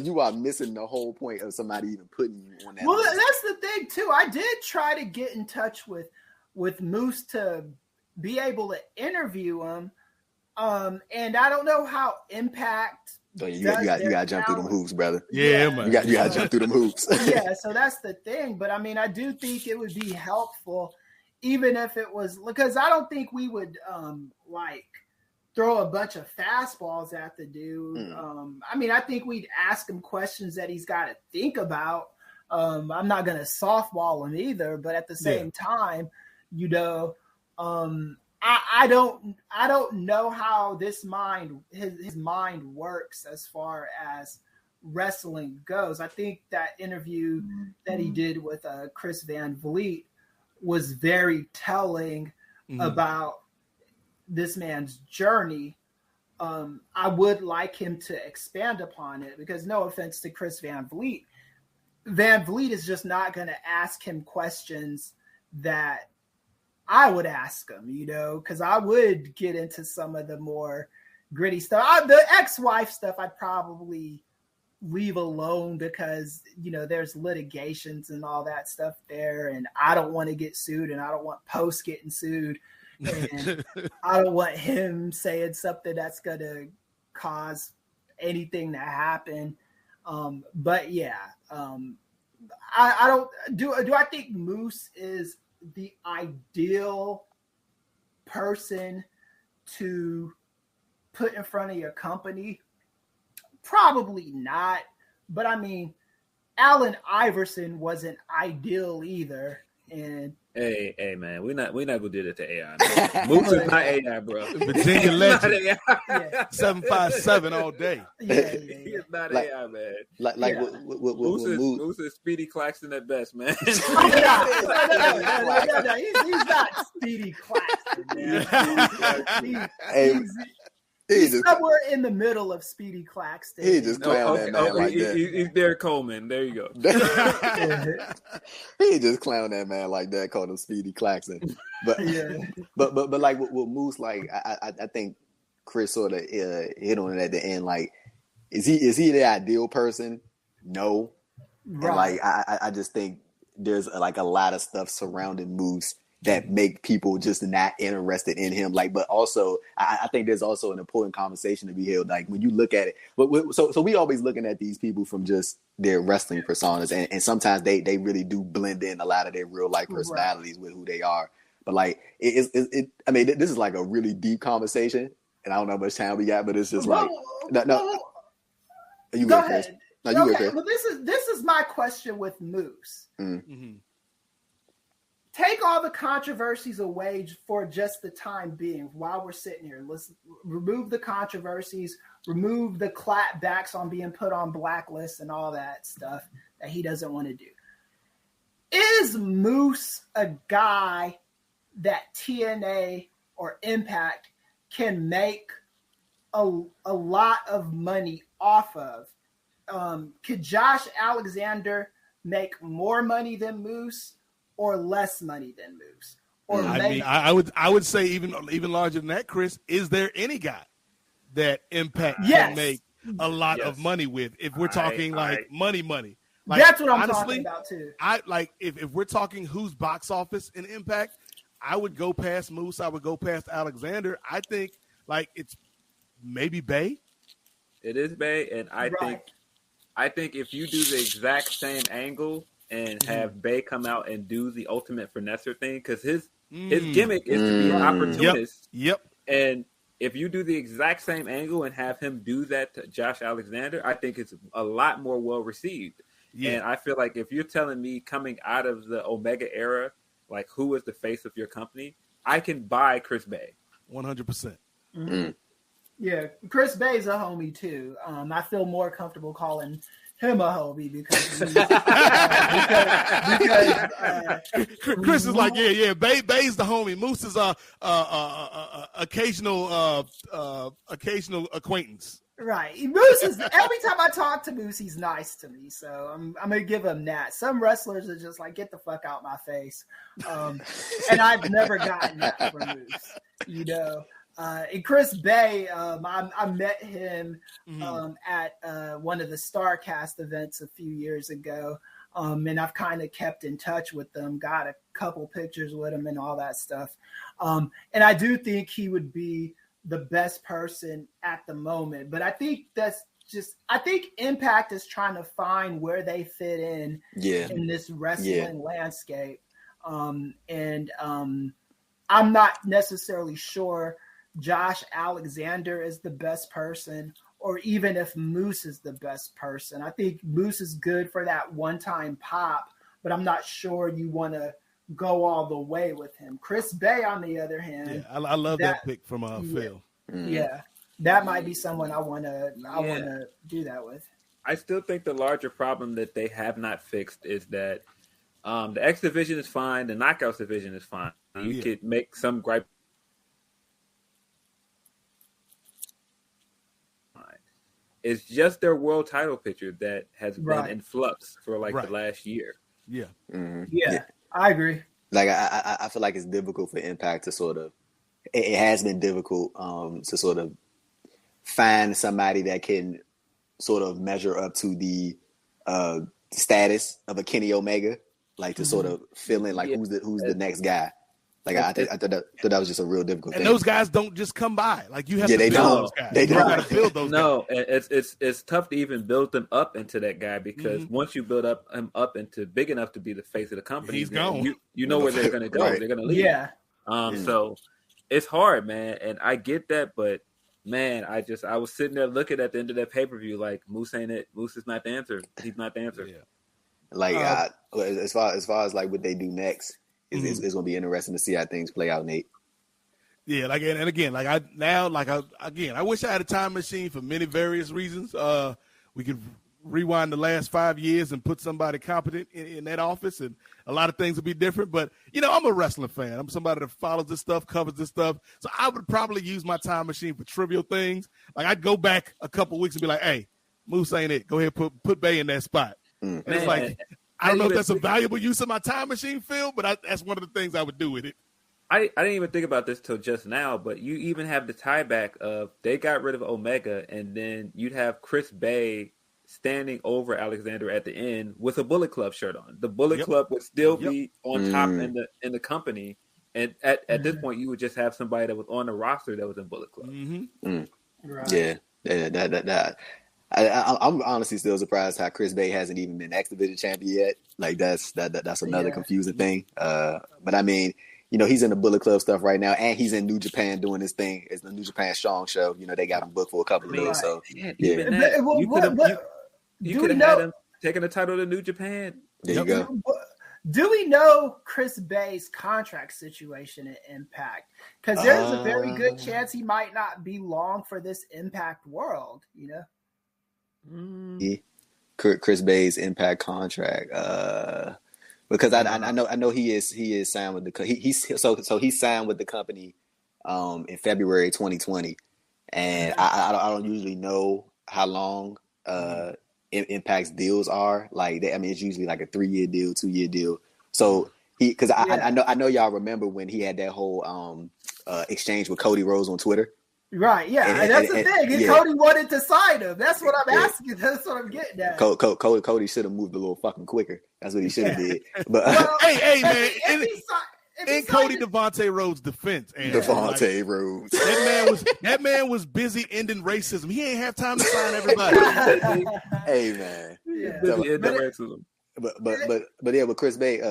you are missing the whole point of somebody even putting you on that. Well, list. That's the thing too. I did try to get in touch with Moose to be able to interview him. And I don't know how Impact. So you got to jump through them hoops, brother. Yeah, man. You got to jump through them hoops. Yeah, so that's the thing. But I mean, I do think it would be helpful, even if it was, because I don't think we would throw a bunch of fastballs at the dude. I mean, I think we'd ask him questions that he's got to think about. I'm not going to softball him either, but at the same time, I don't know how his mind works as far as wrestling goes. I think that interview that he did with Chris Van Vliet was very telling about this man's journey. I would like him to expand upon it because, no offense to Chris Van Vliet is just not going to ask him questions that I would ask him, because I would get into some of the more gritty stuff. The ex-wife stuff I'd probably leave alone because, there's litigations and all that stuff there, and I don't want to get sued, and I don't want Post getting sued. And I don't want him saying something that's going to cause anything to happen. But yeah, I don't do I think Moose is the ideal person to put in front of your company? Probably not. But I mean, Allen Iverson wasn't ideal either. And hey, man, we're not gonna do that to AI. Man. Moose is not AI, bro. Virginia legend, yeah, 757 all day. He is not AI, man. Moose is Speedy Claxton at best, man. No, he's not Speedy Claxton, man. He's somewhere in the middle of Speedy Claxton. He just clown that man like that. He's Derek Coleman. There you go. He just clown that man like that, called him Speedy Claxton. But but like with Moose, like I think Kris sort of hit on it at the end. Like, is he the ideal person? No. Right. And like I just think there's like a lot of stuff surrounding Moose that make people just not interested in him. Like, but also I think there's also an important conversation to be held. Like when you look at it, so we always looking at these people from just their wrestling personas, and sometimes they really do blend in a lot of their real life personalities with who they are. But like it I mean, this is like a really deep conversation, and I don't know how much time we got, but it's just like no. You go ahead, Kris. No, you okay. go, Kris. Well, this is my question with Moose. Mm-hmm. Take all the controversies away for just the time being while we're sitting here. Let's remove the controversies, remove the clapbacks on being put on blacklists and all that stuff that he doesn't want to do. Is Moose a guy that TNA or Impact can make a lot of money off of? Could Josh Alexander make more money than Moose? Or less money than Moose? Or I would say even larger than that, Kris. Is there any guy that Impact can make a lot of money with? If we're talking money, like, that's what I'm talking about too. If we're talking who's box office in Impact, I would go past Moose. I would go past Alexander. I think like it's maybe Bay. It is Bay, and I think if you do the exact same angle and have Bay come out and do the ultimate finesser thing, because his gimmick is to be an opportunist. Yep. And if you do the exact same angle and have him do that to Josh Alexander, I think it's a lot more well received. Yeah. And I feel like if you're telling me coming out of the Omega era, like who is the face of your company, I can buy Chris Bay. 100%. Yeah, Chris Bay's a homie too. I feel more comfortable calling him a homie because Kris is like, Bay's the homie. Moose is occasional acquaintance. Right. Moose is, every time I talk to Moose, he's nice to me. So I'm gonna give him that. Some wrestlers are just like, get the fuck out my face. And I've never gotten that from Moose, you know. And Chris Bay, I met him at one of the StarCast events a few years ago, and I've kind of kept in touch with them, got a couple pictures with him and all that stuff. And I do think he would be the best person at the moment. But I think I think Impact is trying to find where they fit in this wrestling landscape. And I'm not necessarily sure Josh Alexander is the best person, or even if Moose is the best person. I think Moose is good for that one-time pop, but I'm not sure you want to go all the way with him. Chris Bay, on the other hand, I love that pick from Phil. Yeah, that might be someone I want to do that with. I still think the larger problem that they have not fixed is that the X division is fine, the Knockouts division is fine. You could make some gripe. It's just their world title picture that has been in flux for the last year. Yeah. Mm-hmm. Yeah, I agree. Like I feel like it's difficult for Impact to sort of. It has been difficult to sort of find somebody that can sort of measure up to the status of a Kenny Omega, like to sort of fill in like who's the next guy. Like I thought that was just a real difficult thing. And those guys don't just come by. Like you have to build those guys. They got to build those guys. No, it's tough to even build them up into that guy because once you build him up into big enough to be the face of the company, he's gone. You know where they're going to go. Right. They're going to leave. Yeah. So it's hard, man, and I get that, but man, I was sitting there looking at the end of that pay-per-view like Moose ain't it. Moose is not the answer. He's not the answer. Yeah. Like as far as like what they do next. it's going to be interesting to see how things play out, Nate. Yeah, I wish I had a time machine for many various reasons. We could rewind the last 5 years and put somebody competent in that office, and a lot of things would be different. But, I'm a wrestling fan. I'm somebody that follows this stuff, covers this stuff. So I would probably use my time machine for trivial things. Like, I'd go back a couple weeks and be like, hey, Moose ain't it. Go ahead, put Bay in that spot. And it's like, I don't know if that's a valuable use of my time machine, Phil, but that's one of the things I would do with it. I didn't even think about this till just now, but you even have the tie back of they got rid of Omega, and then you'd have Chris Bay standing over Alexander at the end with a Bullet Club shirt on. The Bullet Club would still be on top in the company, and at this point, you would just have somebody that was on the roster that was in Bullet Club. Right. Yeah, that. I'm honestly still surprised how Chris Bay hasn't even been X Division champion yet. Like that's another confusing thing. But I mean, he's in the Bullet Club stuff right now, and he's in New Japan doing his thing. It's the New Japan Strong show. They got him booked for a couple of days. So yeah, you could have had him taking the title to New Japan. There you go. Do we know Chris Bay's contract situation at Impact? Because there's a very good chance he might not be long for this Impact world. Chris Bay's Impact contract, because I know he is signed with the he signed with the company in February 2020, and I don't usually know how long Impact's deals are. Like it's usually like a 3-year deal, 2-year deal. So I know y'all remember when he had that whole exchange with Cody Rhodes on Twitter. Right, yeah, and that's the thing. And Cody wanted to sign him. That's what I'm asking. That's what I'm getting at. Cody should have moved a little fucking quicker. That's what he should have did. But hey, man, in Cody Devontae Rhodes' defense, Devontae Rhodes, that man was busy ending racism. He ain't have time to sign everybody. Hey, man, but Chris Bay,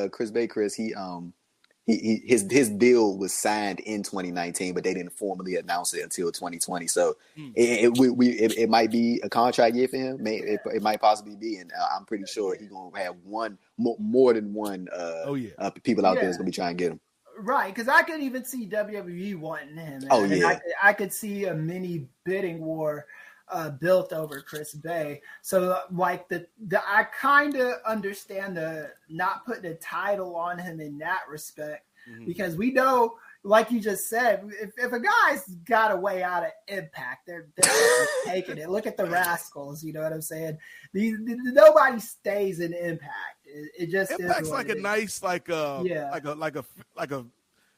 his deal was signed in 2019, but they didn't formally announce it until 2020. So it might be a contract year for him. It might possibly be, and I'm pretty sure he's gonna have more than one people out there that's gonna be trying to get him. Right, because I could even see WWE wanting him. I could see a mini bidding war built over Chris Bay. So like I kind of understand the not putting a title on him in that respect, because we know, like you just said, if a guy's got a way out of Impact, they're taking it. Look at the Rascals, you know what I'm saying? Nobody stays in Impact. It just Impact's like a nice like a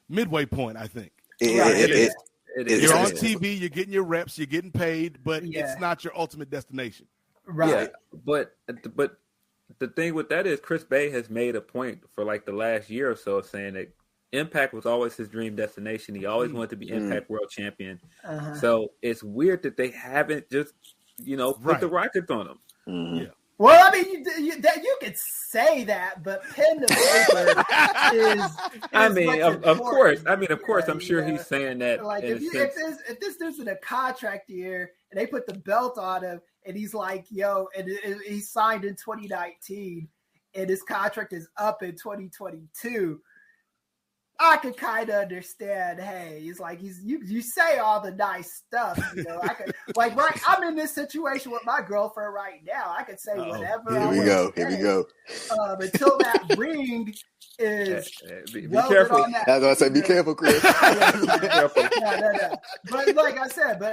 midway point, I think. You're on TV, you're getting your reps, you're getting paid, but it's not your ultimate destination. Right. Yeah, but the thing with that is Chris Bay has made a point for like the last year or so of saying that Impact was always his dream destination. He always wanted to be Impact World Champion. So it's weird that they haven't just, put the rockets on him. Yeah. Well, I mean, you could say that, but pen to paper is of course. I'm sure he's saying that. Like, if this dude's in a contract year and they put the belt on him, and he's like, and he signed in 2019, and his contract is up in 2022. I could kind of understand. Hey, he's like you say all the nice stuff, I could I'm in this situation with my girlfriend right now. I could say whatever. Here we go. Until that ring is be careful. On that. I was gonna say, be careful, Chris. No. But like I said, but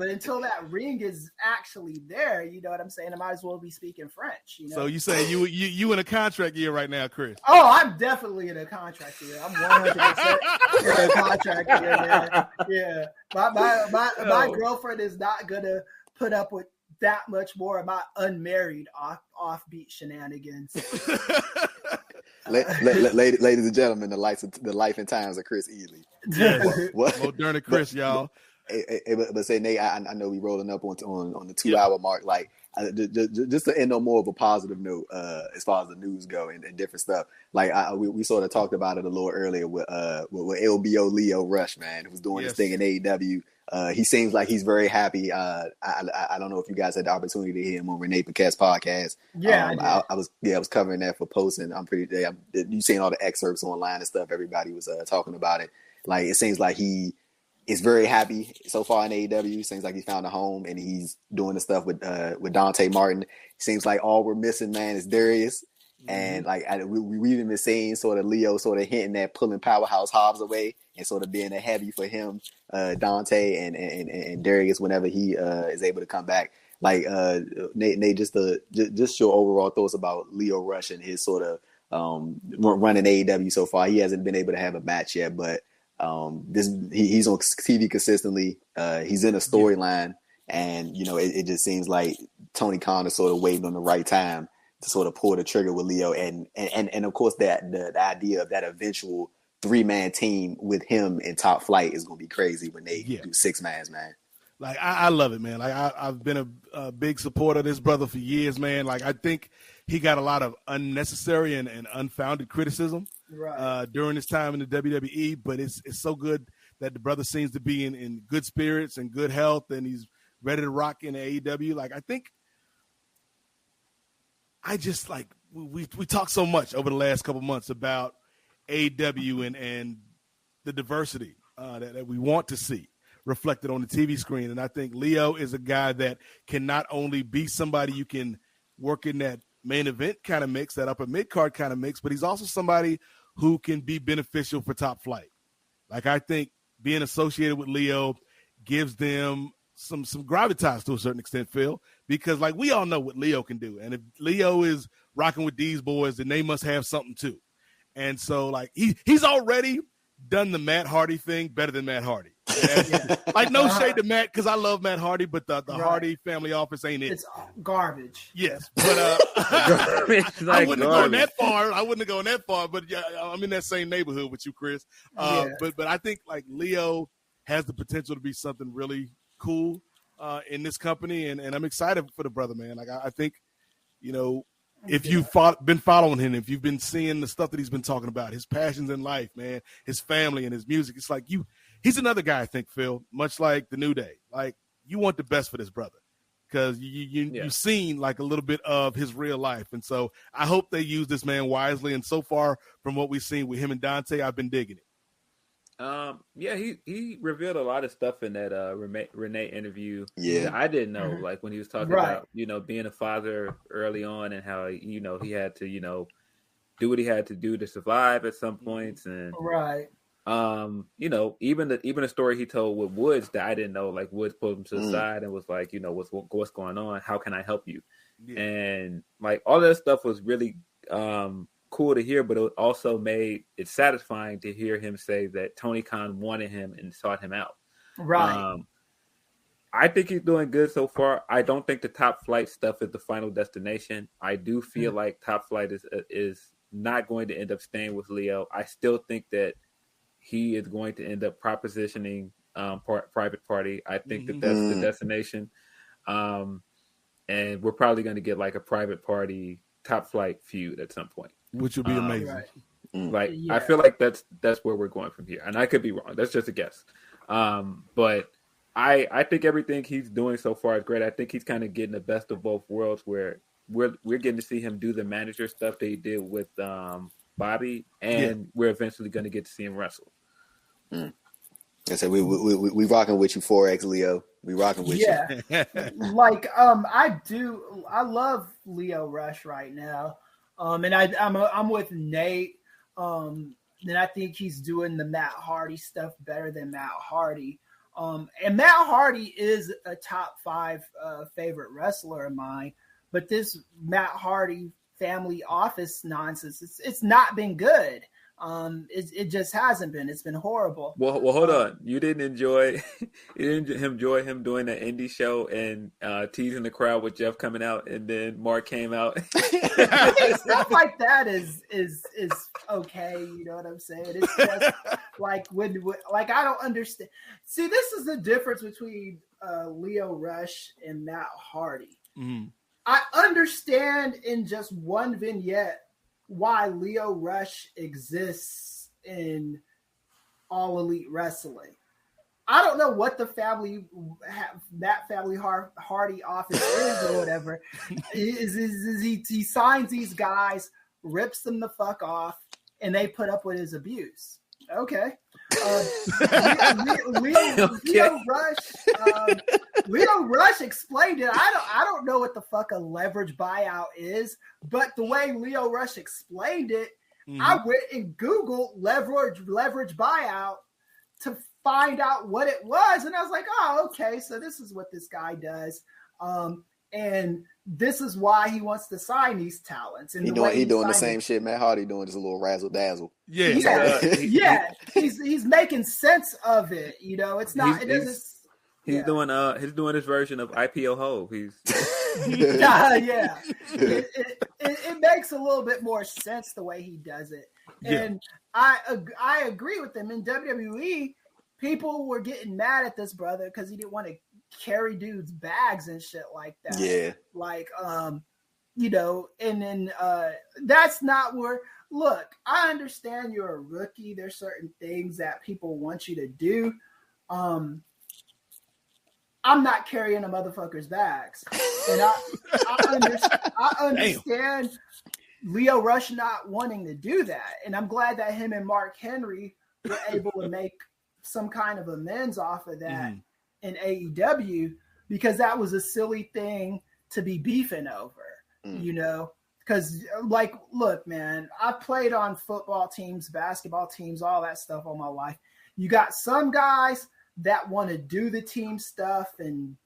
until that ring is actually there, you know what I'm saying? I might as well be speaking French. So you say you in a contract year right now, Chris? Oh, I'm definitely in a contract year. I'm 100% in a contract year, man. Yeah, my girlfriend is not gonna put up with that much more of my unmarried offbeat shenanigans. Ladies and gentlemen, the life and times of Chris Ealy. Moderna Chris, y'all. But say, Nate, I know we rolling up on the 2-hour mark. Like, just to end on more of a positive note, as far as the news go and different stuff. Like we sort of talked about it a little earlier with LBO Lio Rush, man, who was doing his thing in AEW. He seems like he's very happy. I don't know if you guys had the opportunity to hear him on Renee Paquette's podcast. Yeah, I was covering that for posting. You seen all the excerpts online and stuff. Everybody was talking about it. Like, it seems like he is very happy so far in AEW. Seems like he found a home and he's doing the stuff with Dante Martin. Seems like all we're missing, man, is Darius. And like we've even been seeing sort of Lio sort of hinting at pulling Powerhouse Hobbs away and sort of being a heavy for him, Dante and Darius whenever he is able to come back. Like Nate, just your overall thoughts about Lio Rush and his sort of running AEW so far. He hasn't been able to have a match yet, but he's on TV consistently. He's in a storyline, and it just seems like Tony Khan is sort of waiting on the right time to sort of pull the trigger with Lio, and of course that the idea of that eventual 3-man team with him in Top Flight is going to be crazy when they do 6-man, man. Like, I love it, man. Like, I've been a big supporter of this brother for years, man. Like, I think he got a lot of unnecessary and unfounded criticism during his time in the WWE, but it's so good that the brother seems to be in good spirits and good health, and he's ready to rock in AEW. Like, I think we talked so much over the last couple months about AEW and the diversity that we want to see reflected on the TV screen. And I think Lio is a guy that can not only be somebody you can work in that main event kind of mix, that upper mid-card kind of mix, but he's also somebody who can be beneficial for Top Flight. Like, I think being associated with Lio gives them some gravitas to a certain extent, Phil, because like we all know what Lio can do. And if Lio is rocking with these boys, then they must have something too. And so like he's already done the Matt Hardy thing better than Matt Hardy. Like, no shade to Matt, because I love Matt Hardy, but the Hardy family office ain't it. It's garbage. Yes, but I wouldn't have gone that far. I wouldn't have gone that far, but yeah, I'm in that same neighborhood with you, Kris. But I think like Lio has the potential to be something really cool in this company, and I'm excited for the brother, man. Like, I think, if you've been following him, if you've been seeing the stuff that he's been talking about, his passions in life, man, his family and his music, it's like he's another guy, I think, Phil, much like the New Day. Like, you want the best for this brother because you've seen like a little bit of his real life. And so I hope they use this man wisely. And so far from what we've seen with him and Dante, I've been digging it. He revealed a lot of stuff in that Renee interview. Yeah, I didn't know, like when he was talking about being a father early on and how he had to do what he had to do to survive at some points, and even the story he told with Woods that I didn't know, like Woods pulled him to the side and was like, what's going on? How can I help you? Yeah. And like all that stuff was really cool to hear, but it also made it satisfying to hear him say that Tony Khan wanted him and sought him out. I think he's doing good so far. I don't think the Top Flight stuff is the final destination. I do feel like Top Flight is not going to end up staying with Lio. I still think that he is going to end up propositioning Private Party. I think that's the destination. And we're probably going to get like a Private Party Top Flight feud at some point, which would be amazing. I feel like that's where we're going from here, and I could be wrong. That's just a guess. But I think everything he's doing so far is great. I think he's kind of getting the best of both worlds, where we're getting to see him do the manager stuff that he did with Bobby, and we're eventually going to get to see him wrestle. I said we rocking with you, 4X Lio. We rocking with you. Like I love Lio Rush right now. And I'm with Nate. And I think he's doing the Matt Hardy stuff better than Matt Hardy. And Matt Hardy is a top 5 favorite wrestler of mine, but this Matt Hardy family office nonsense, it's not been good. It just hasn't been. It's been horrible. Well, hold on. You didn't enjoy him doing the indie show and teasing the crowd with Jeff coming out, and then Mark came out. I think stuff like that is okay. You know what I'm saying? It's just like when I don't understand. See, this is the difference between Lio Rush and Matt Hardy. I understand in just one vignette why Lio Rush exists in All Elite Wrestling. I don't know what the family Hardy office is or whatever. He signs these guys, rips them the fuck off, and they put up with his abuse. Okay. Lio Rush explained it. I don't know what the fuck a leverage buyout is, but the way Lio Rush explained it, I went and Googled leverage buyout to find out what it was, and I was like, oh, okay, so this is what this guy does, and this is why he wants to sign these talents. And he doing the same shit Matt Hardy doing, just a little razzle dazzle. Yeah. He's making sense of it. You know, it's not. He's doing his version of IPO Ho. He's yeah. It makes a little bit more sense the way he does it, and I agree with him. In WWE, people were getting mad at this brother because he didn't want to carry dudes' bags and shit like that. Yeah. Like, you know, and then that's not where, look, I understand you're a rookie. There's certain things that people want you to do. I'm not carrying a motherfucker's bags. And I understand Lio Rush not wanting to do that. And I'm glad that him and Mark Henry were able to make some kind of amends off of that in AEW, because that was a silly thing to be beefing over, you know? Because, like, look, man, I played on football teams, basketball teams, all that stuff all my life. You got some guys that want to do the team stuff and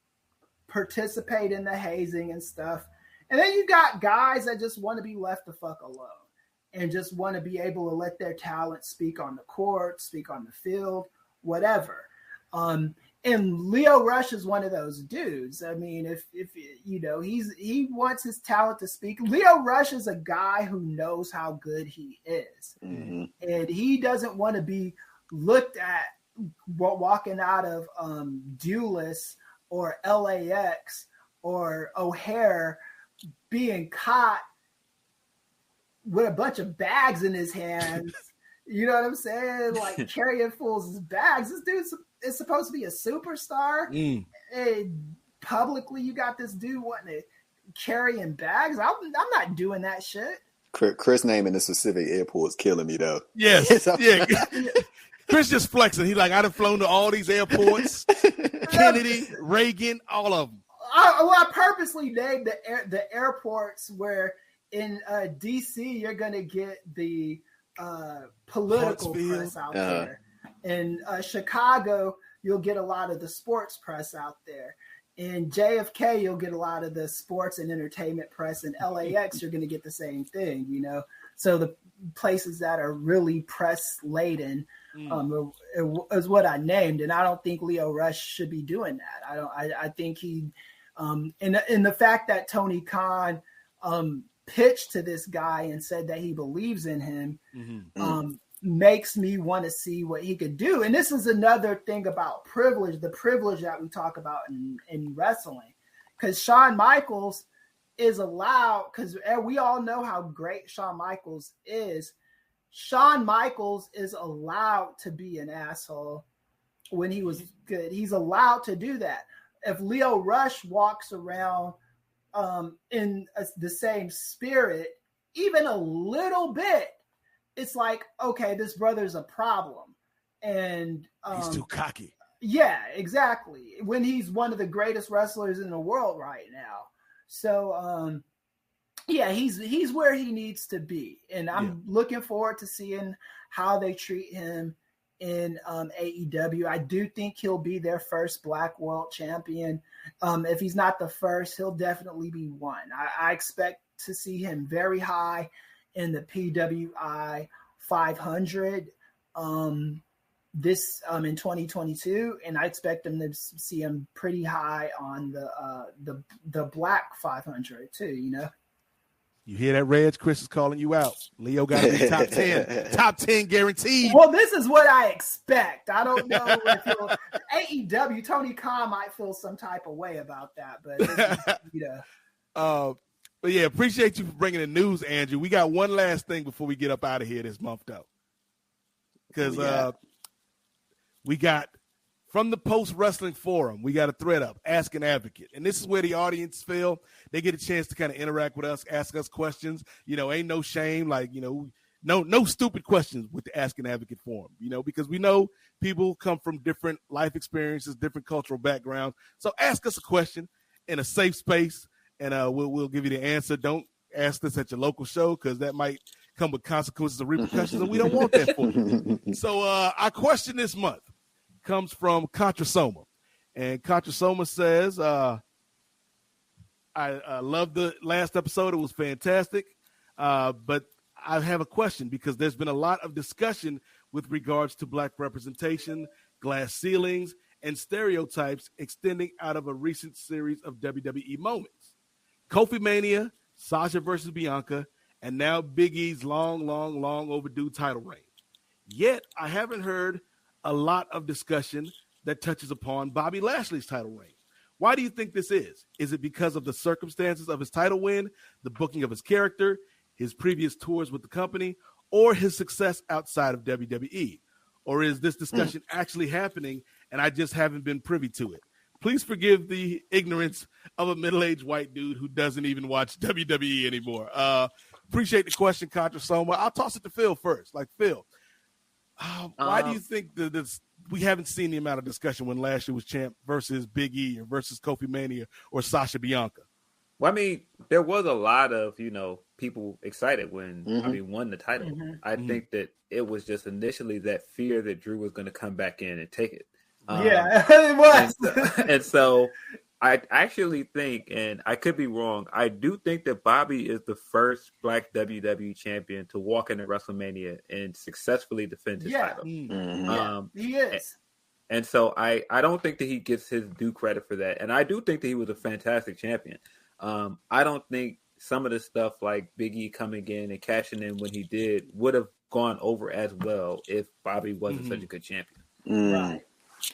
participate in the hazing and stuff. And then you got guys that just want to be left the fuck alone and just want to be able to let their talent speak on the court, speak on the field, whatever. And Lio Rush is one of those dudes. I mean, if you know, he wants his talent to speak. Lio Rush is a guy who knows how good he is. And he doesn't want to be looked at walking out of Dulles or LAX or O'Hare being caught with a bunch of bags in his hands. You know what I'm saying? Like carrying fools' bags. This dude is supposed to be a superstar. And publicly, you got this dude wanting to carrying bags. I'm not doing that shit. Kris naming the specific airport is killing me, though. Yes. Yeah. Kris just flexing. He like, I'd have flown to all these airports. Kennedy, Reagan, all of them. I purposely named the airports where in DC you're going to get the political press out there. In Chicago, you'll get a lot of the sports press out there. In JFK, you'll get a lot of the sports and entertainment press. In LAX, you're going to get the same thing, you know? So the places that are really press laden is what I named. And I don't think Lio Rush should be doing that. I think he, and the fact that Tony Khan pitched to this guy and said that he believes in him, makes me want to see what he could do. And this is another thing about privilege, the privilege that we talk about in wrestling, because Shawn Michaels is allowed, because we all know how great Shawn Michaels is. Shawn Michaels is allowed to be an asshole when he was good. He's allowed to do that. If Lio Rush walks around in the same spirit, even a little bit, it's like, okay, this brother's a problem. And he's too cocky. Yeah, exactly. When he's one of the greatest wrestlers in the world right now. So, yeah, he's where he needs to be. And I'm looking forward to seeing how they treat him in AEW. I do think he'll be their first Black World Champion. If he's not the first, he'll definitely be one. I expect to see him very high in the PWI 500 this in 2022, and I expect them to see him pretty high on the Black 500 too. You know. You hear that, Reg? Kris is calling you out. Lio got to be top 10. Top 10 guaranteed. Well, this is what I expect. I don't know if AEW, Tony Khan might feel some type of way about that, but you know. But yeah, appreciate you for bringing the news, Andrew. We got one last thing before we get up out of here this month, though. Because we got, from the Post Wrestling Forum, we got a thread up, Ask an Advocate. And this is where the audience feel they get a chance to kind of interact with us, ask us questions. Ain't no shame. Like, no stupid questions with the Ask an Advocate forum, because we know people come from different life experiences, different cultural backgrounds. So ask us a question in a safe space, and we'll give you the answer. Don't ask this at your local show, because that might come with consequences and repercussions, and we don't want that for you. So our question this month comes from Contra Soma. And Contra Soma says, I loved the last episode. It was fantastic. But I have a question, because there's been a lot of discussion with regards to Black representation, glass ceilings, and stereotypes extending out of a recent series of WWE moments. Kofi Mania, Sasha versus Bianca, and now Big E's long overdue title reign. Yet, I haven't heard a lot of discussion that touches upon Bobby Lashley's title reign. Why do you think this is? Is it because of the circumstances of his title win, the booking of his character, his previous tours with the company, or his success outside of WWE? Or is this discussion actually happening and I just haven't been privy to it? Please forgive the ignorance of a middle-aged white dude who doesn't even watch WWE anymore. Appreciate the question, Contra Soma. I'll toss it to Phil first. Like, Phil, why do you think that we haven't seen the amount of discussion when Lashley was champ versus Big E or versus Kofi Mania or Sasha Bianca? Well, I mean, there was a lot of, people excited when won the title. I think that it was just initially that fear that Drew was going to come back in and take it. It was. And so I actually think, and I could be wrong, I do think that Bobby is the first Black WWE champion to walk into WrestleMania and successly defend his title. He is. And so I don't think that he gets his due credit for that. And I do think that he was a fantastic champion. I don't think some of the stuff like Big E coming in and cashing in when he did would have gone over as well if Bobby wasn't such a good champion. Right.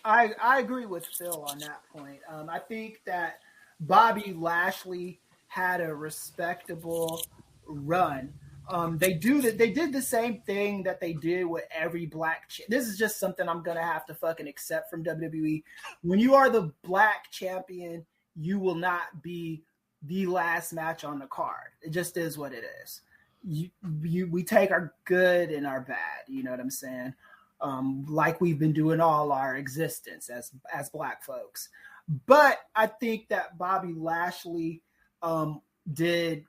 I agree with Phil on that point. I think that Bobby Lashley had a respectable run. They did the same thing that they did with every Black. This is just something I'm gonna have to fucking accept from WWE. When you are the Black champion, you will not be the last match on the card. It just is what it is. We take our good and our bad. You know what I'm saying? Like we've been doing all our existence as Black folks. But I think that Bobby Lashley did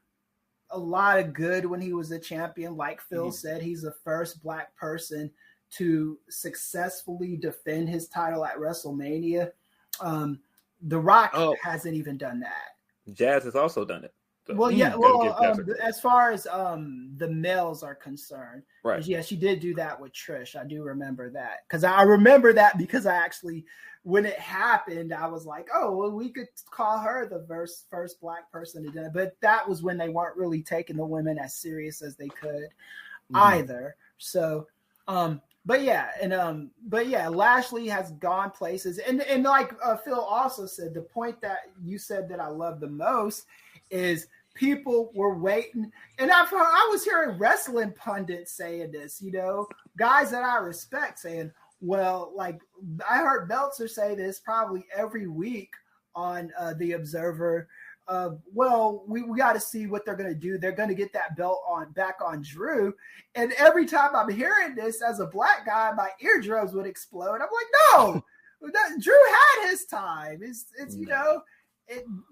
a lot of good when he was a champion. Like Phil said, he's the first Black person to successfully defend his title at WrestleMania. The Rock hasn't even done that. Jazz has also done it. So, as far as the males are concerned, right? Yeah, she did do that with Trish. I do remember that because I remember that because I actually, when it happened, I was like, oh, well, we could call her the first Black person to do it. But that was when they weren't really taking the women as serious as they could either. So, But yeah, Lashley has gone places, and like Phil also said, the point that you said that I love the most is people were waiting, and I was hearing wrestling pundits saying this, guys that I respect saying, well, like I heard Meltzer say this probably every week on The Observer. We got to see what they're going to do. They're going to get that belt back on Drew. And every time I'm hearing this as a Black guy, my eardrums would explode. I'm like, no, Drew had his time.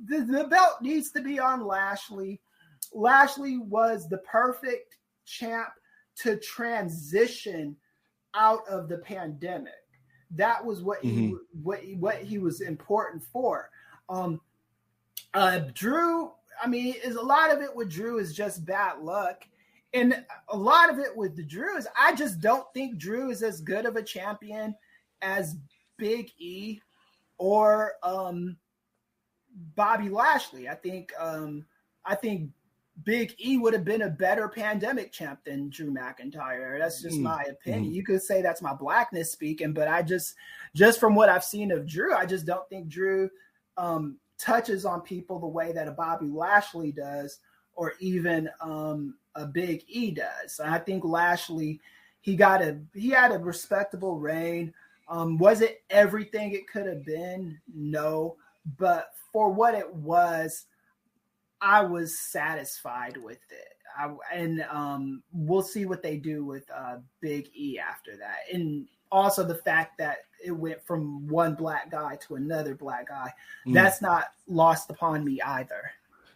The belt needs to be on Lashley. Lashley was the perfect champ to transition out of the pandemic. That was what he was important for. Drew, is a lot of it with Drew is just bad luck. And a lot of it with the Drew is I just don't think Drew is as good of a champion as Big E or Bobby Lashley. I think Big E would have been a better pandemic champ than Drew McIntyre. That's just my opinion. You could say that's my Blackness speaking, but I just from what I've seen of Drew, I just don't think Drew touches on people the way that a Bobby Lashley does, or even a Big E does. And I think Lashley, he had a respectable reign. Was it everything it could have been? No, but for what it was, I was satisfied with it. We'll see what they do with Big E after that. And also the fact that it went from one black guy to another black guy, that's not lost upon me either.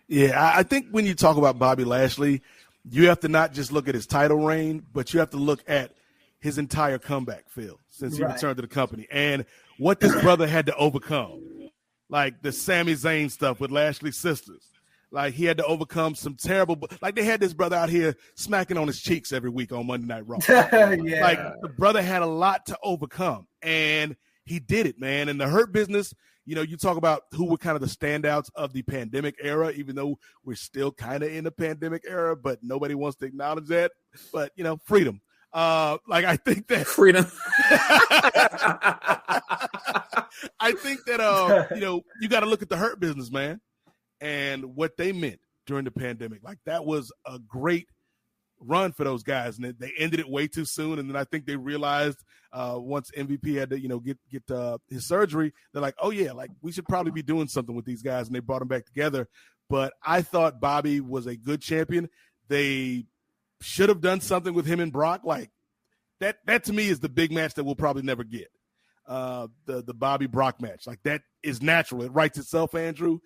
Yeah, I think when you talk about Bobby Lashley, you have to not just look at his title reign, but you have to look at his entire comeback, Phil, since he returned to the company, and what this brother had to overcome. Like the Sami Zayn stuff with Lashley's sisters. Like he had to overcome some terrible, like they had this brother out here smacking on his cheeks every week on Monday Night Raw. Yeah. Like the brother had a lot to overcome, and he did it, man. In the Hurt Business, you know, you talk about who were kind of the standouts of the pandemic era, even though we're still kind of in the pandemic era, but nobody wants to acknowledge that. But, you know, freedom. I think that freedom. I think that, you got to look at the Hurt Business, man, and what they meant during the pandemic. Like that was a great run for those guys, and they ended it way too soon. And then I think they realized once MVP had to, get his surgery, they're like, oh yeah, like we should probably be doing something with these guys, and they brought them back together. But I thought Bobby was a good champion. They should have done something with him and Brock. Like that to me is the big match that we'll probably never get. The Bobby Brock match, like that is natural. It writes itself, Andrew.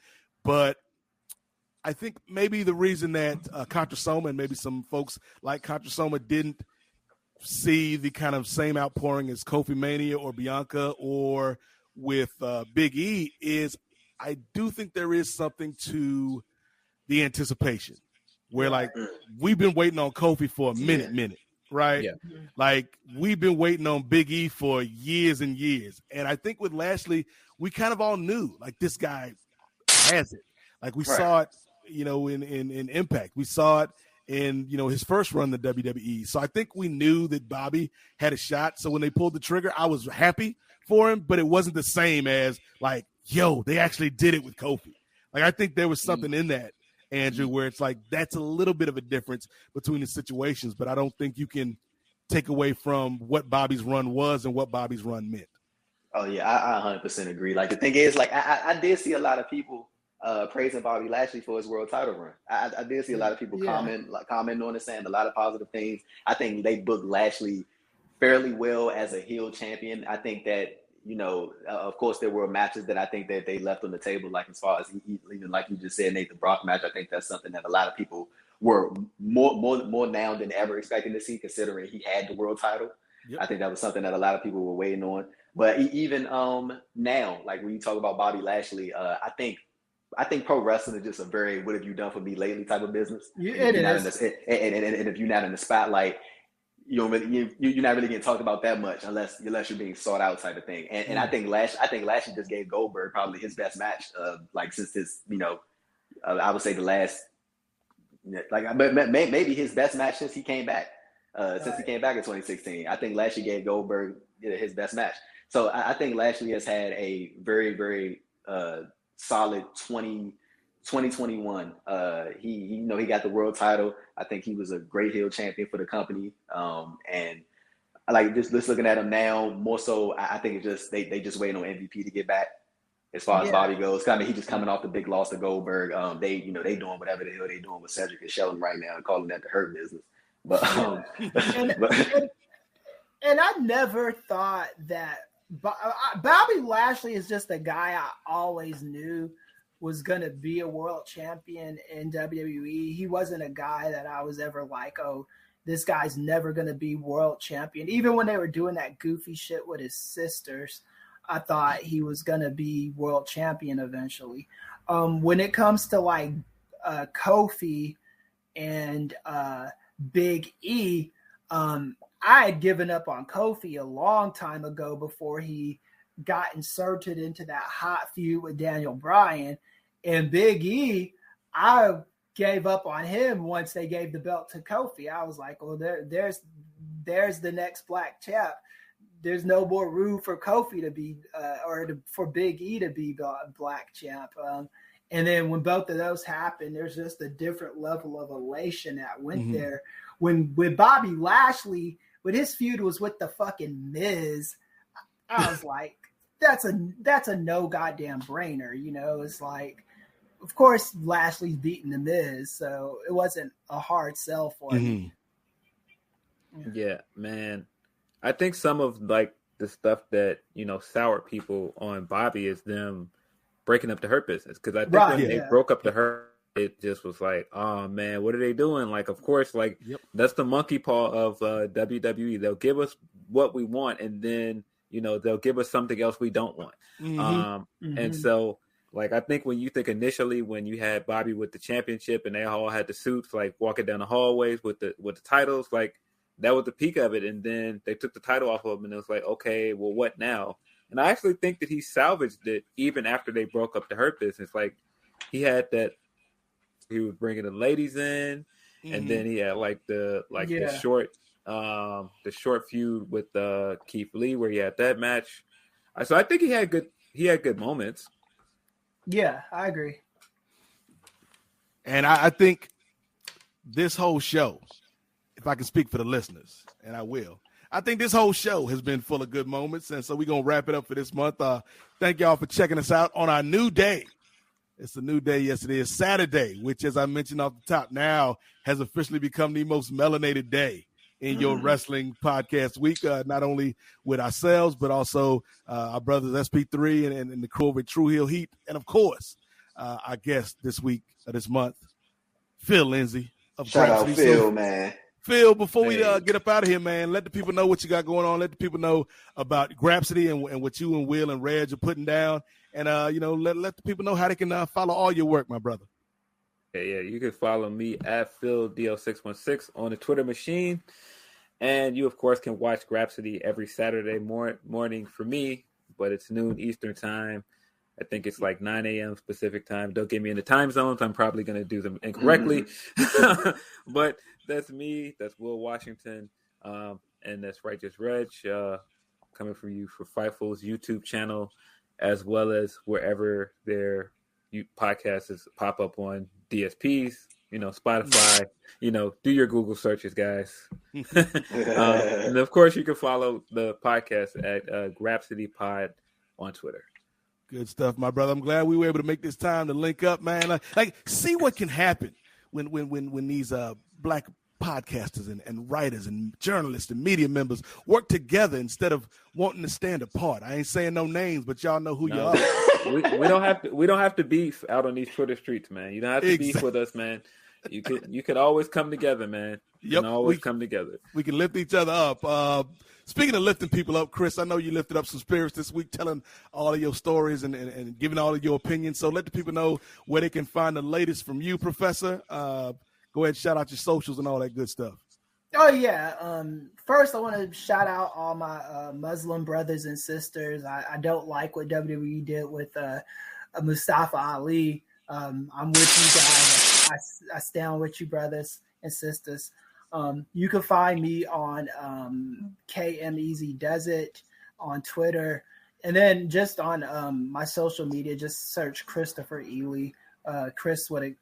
But I think maybe the reason that Contra Soma and maybe some folks like Contra Soma didn't see the kind of same outpouring as Kofi Mania or Bianca or with Big E is I do think there is something to the anticipation where like we've been waiting on Kofi for a minute, right? Yeah. Like we've been waiting on Big E for years and years. And I think with Lashley, we kind of all knew like this guy has it. Like we saw it, in Impact. We saw it in, his first run in the WWE. So I think we knew that Bobby had a shot. So when they pulled the trigger, I was happy for him, but it wasn't the same as like, yo, they actually did it with Kofi. Like I think there was something in that, Andrew, where it's like that's a little bit of a difference between the situations, but I don't think you can take away from what Bobby's run was and what Bobby's run meant. Oh yeah, I 100% agree. Like the thing is, like I did see a lot of people praising Bobby Lashley for his world title run. I did see a lot of people comment on it, saying a lot of positive things. I think they booked Lashley fairly well as a heel champion. I think that, of course there were matches that I think that they left on the table, like as far as even like you just said, Nathan Brock match. I think that's something that a lot of people were more now than ever expecting to see, considering he had the world title. Yep. I think that was something that a lot of people were waiting on. But even now, like when you talk about Bobby Lashley, I think pro wrestling is just a very "what have you done for me lately" type of business. And if you're not in the spotlight, you're not really getting talked about that much unless you're being sought out type of thing. And I think Lashley just gave Goldberg probably his best match, since his I would say the last maybe his best match since he came back. Since he came back in 2016, I think Lashley gave Goldberg his best match. So I think Lashley has had a very, very solid 2021. He got the world title. I think he was a great heel champion for the company. And like just looking at him now, more so, I think it's just they just waiting on MVP to get back. As far as Bobby goes, I mean, he just coming off the big loss to Goldberg. They doing whatever the hell they doing with Cedric and Sheldon right now, and calling that the Hurt Business. But and I never thought that Bobby Lashley is just a guy I always knew was going to be a world champion in WWE. He wasn't a guy that I was ever like, oh, this guy's never going to be world champion. Even when they were doing that goofy shit with his sisters, I thought he was going to be world champion eventually. When it comes to like Kofi and Big E, I had given up on Kofi a long time ago before he got inserted into that hot feud with Daniel Bryan. And Big E, I gave up on him once they gave the belt to Kofi. I was like, well, there's the next black champ. there's no more room for Kofi to be for Big E to be Black champ. And then when both of those happened, there's just a different level of elation that went there. When with Bobby Lashley, when his feud was with the fucking Miz, I was like, that's a no goddamn brainer. You know, it's like, of course Lashley's beating the Miz, so it wasn't a hard sell for me. Yeah, man. I think some of like the stuff that, you know, soured people on Bobby is them breaking up the Hurt Business. Because I think when they broke up the Hurt, it just was like, oh man, what are they doing? Like, of course, like that's the monkey paw of WWE. They'll give us what we want, and then, you know, they'll give us something else we don't want. And so, like, I think when you think initially when you had Bobby with the championship and they all had the suits, like walking down the hallways with the titles, like that was the peak of it. And then they took the title off of him, and it was like, okay, well, what now? And I actually think that he salvaged it even after they broke up the Hurt Business. Like, he had that, he was bringing the ladies in, and then he had like the short feud with Keith Lee where he had that match. So I think he had good moments. Yeah, I agree. And I think this whole show, if I can speak for the listeners, and I will, I think this whole show has been full of good moments. And so we're going to wrap it up for this month. Thank y'all for checking us out on our new day. It's a new day. Yes, it is Saturday, which, as I mentioned off the top, now has officially become the most melanated day in your wrestling podcast week, not only with ourselves, but also our brothers SP3 and the crew with True Heel Heat. And, of course, our guest this week, this month, Phil Lindsey of Grapsody. Shout out Phil, man. Phil, before we get up out of here, man, let the people know what you got going on. Let the people know about Grapsody and what you and Will and Reg are putting down. And, you know, let the people know how they can follow all your work, my brother. Yeah, you can follow me at PhilDL616 on the Twitter machine. And you, of course, can watch Grapsody every Saturday morning for me, but it's noon Eastern time. I think it's like 9 a.m. Pacific time. Don't get me in the time zones. I'm probably going to do them incorrectly. But that's me. That's Will Washington. And that's Righteous Reg coming from you for Fightful's YouTube channel, as well as wherever their podcasts pop up on DSPs, you know, Spotify, you know, do your Google searches, guys. And of course, you can follow the podcast at Grapsody Pod on Twitter. Good stuff, my brother. I'm glad we were able to make this time to link up, man. Like see what can happen when these black podcasters and writers and journalists and media members work together instead of wanting to stand apart. I ain't saying no names, but y'all know who you are. We don't have to beef out on these Twitter streets, man. You don't have to beef with us, man. You could always come together, man. You can always come together. We can lift each other up. Speaking of lifting people up, Kris, I know you lifted up some spirits this week, telling all of your stories and giving all of your opinions. So let the people know where they can find the latest from you, Professor. Go ahead and shout out your socials and all that good stuff. Oh, yeah. First, I want to shout out all my Muslim brothers and sisters. I don't like what WWE did with Mustafa Ali. I'm with you guys. I stand with you, brothers and sisters. You can find me on KM Easy Does It on Twitter. And then just on my social media, just search Christopher Ealy, Kris with a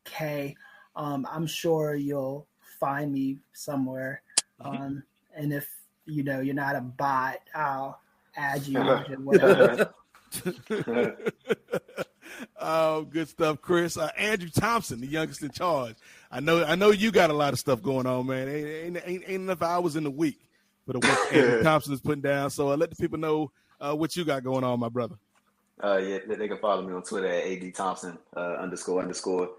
K. I'm sure you'll find me somewhere. And if you know you're not a bot, I'll add you. Whatever. Oh, good stuff, Kris. Andrew Thompson, the youngest in charge. I know you got a lot of stuff going on, man. Ain't enough hours in the week for the work Andrew Thompson is putting down. So let the people know what you got going on, my brother. Yeah, they can follow me on Twitter at @ADThompson __.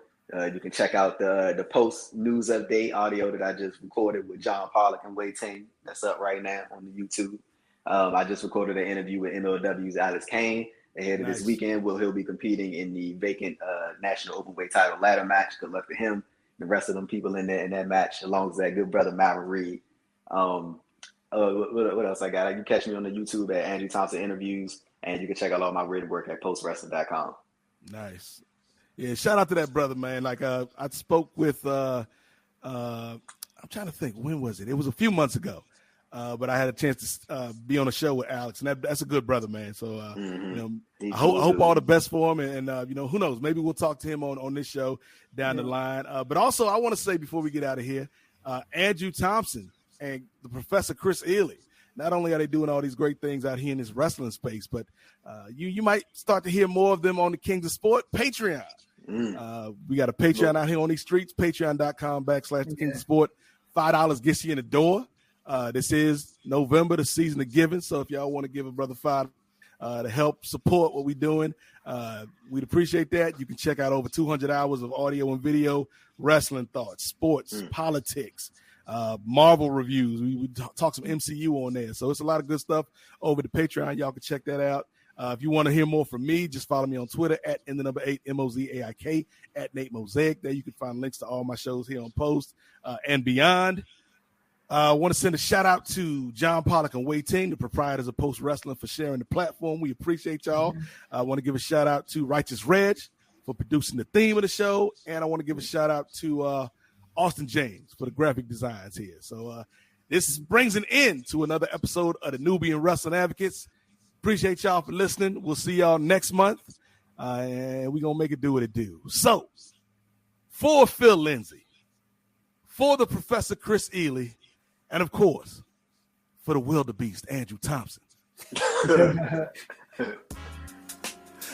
You can check out the post news update audio that I just recorded with John Pollock and Wei Ting. That's up right now on the YouTube. I just recorded an interview with MLW's Alex Kane. Ahead of this weekend, he'll be competing in the vacant national openweight title ladder match. Good luck to him, the rest of them people in that match, along with that good brother Maverick Reed. What else I got? You can catch me on the YouTube at Andrew Thompson Interviews, and you can check out all my written work at postwrestling.com. Nice. Yeah, shout out to that brother, man. Like I spoke with I'm trying to think, when was it? It was a few months ago. but I had a chance to be on a show with Alex, and that's a good brother, man. So, I hope all the best for him, and who knows, maybe we'll talk to him on this show down the line. But also, I want to say before we get out of here, Andrew Thompson and the Professor Kris Ealy. Not only are they doing all these great things out here in this wrestling space, but you might start to hear more of them on the Kings of Sport Patreon. We got a Patreon out here on these streets, patreon.com/the Kings of Sport. $5 gets you in the door. This is November, the season of giving. So if y'all want to give a brother $5 to help support what we're doing, we'd appreciate that. You can check out over 200 hours of audio and video, wrestling thoughts, sports, politics, Marvel reviews. We talk some MCU on there. So it's a lot of good stuff over the Patreon. Y'all can check that out. If you want to hear more from me, just follow me on Twitter at N8 MOZAIK at Nate Mosaic. There you can find links to all my shows here on Post and beyond. I want to send a shout out to John Pollock and Wei Ting, the proprietors of Post Wrestling, for sharing the platform. We appreciate y'all. I want to give a shout out to Righteous Reg for producing the theme of the show. And I want to give a shout out to Austin James for the graphic designs here. So this brings an end to another episode of the Nubian Wrestling Advocates. Appreciate y'all for listening. We'll see y'all next month, and we're going to make it do what it do. So, for Phil Lindsey, for the Professor Kris Ealy, and, of course, for the wildebeest Andrew Thompson,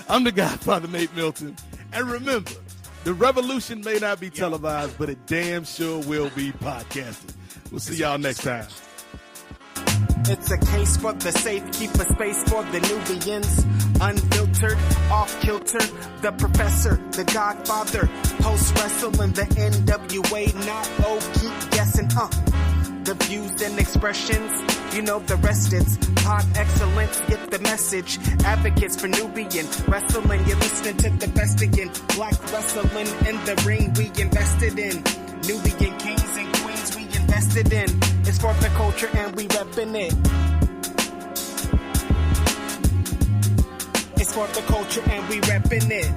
I'm the Godfather, Nate Milton. And remember, the revolution may not be televised, but it damn sure will be podcasted. We'll see y'all next time. It's a case for the safe, keep a space for the Nubians. Unfiltered, off kilter, the Professor, the Godfather, post wrestling, the N.W.A. Not keep guessing, the views and expressions, you know the rest. It's pod excellence, get the message. Advocates for Nubian wrestling, you're listening to the best again. Black wrestling in the ring, we invested in. Nubian kings and queens, we invested in. It's for the culture and we reppin' it. It's for the culture and we reppin' it.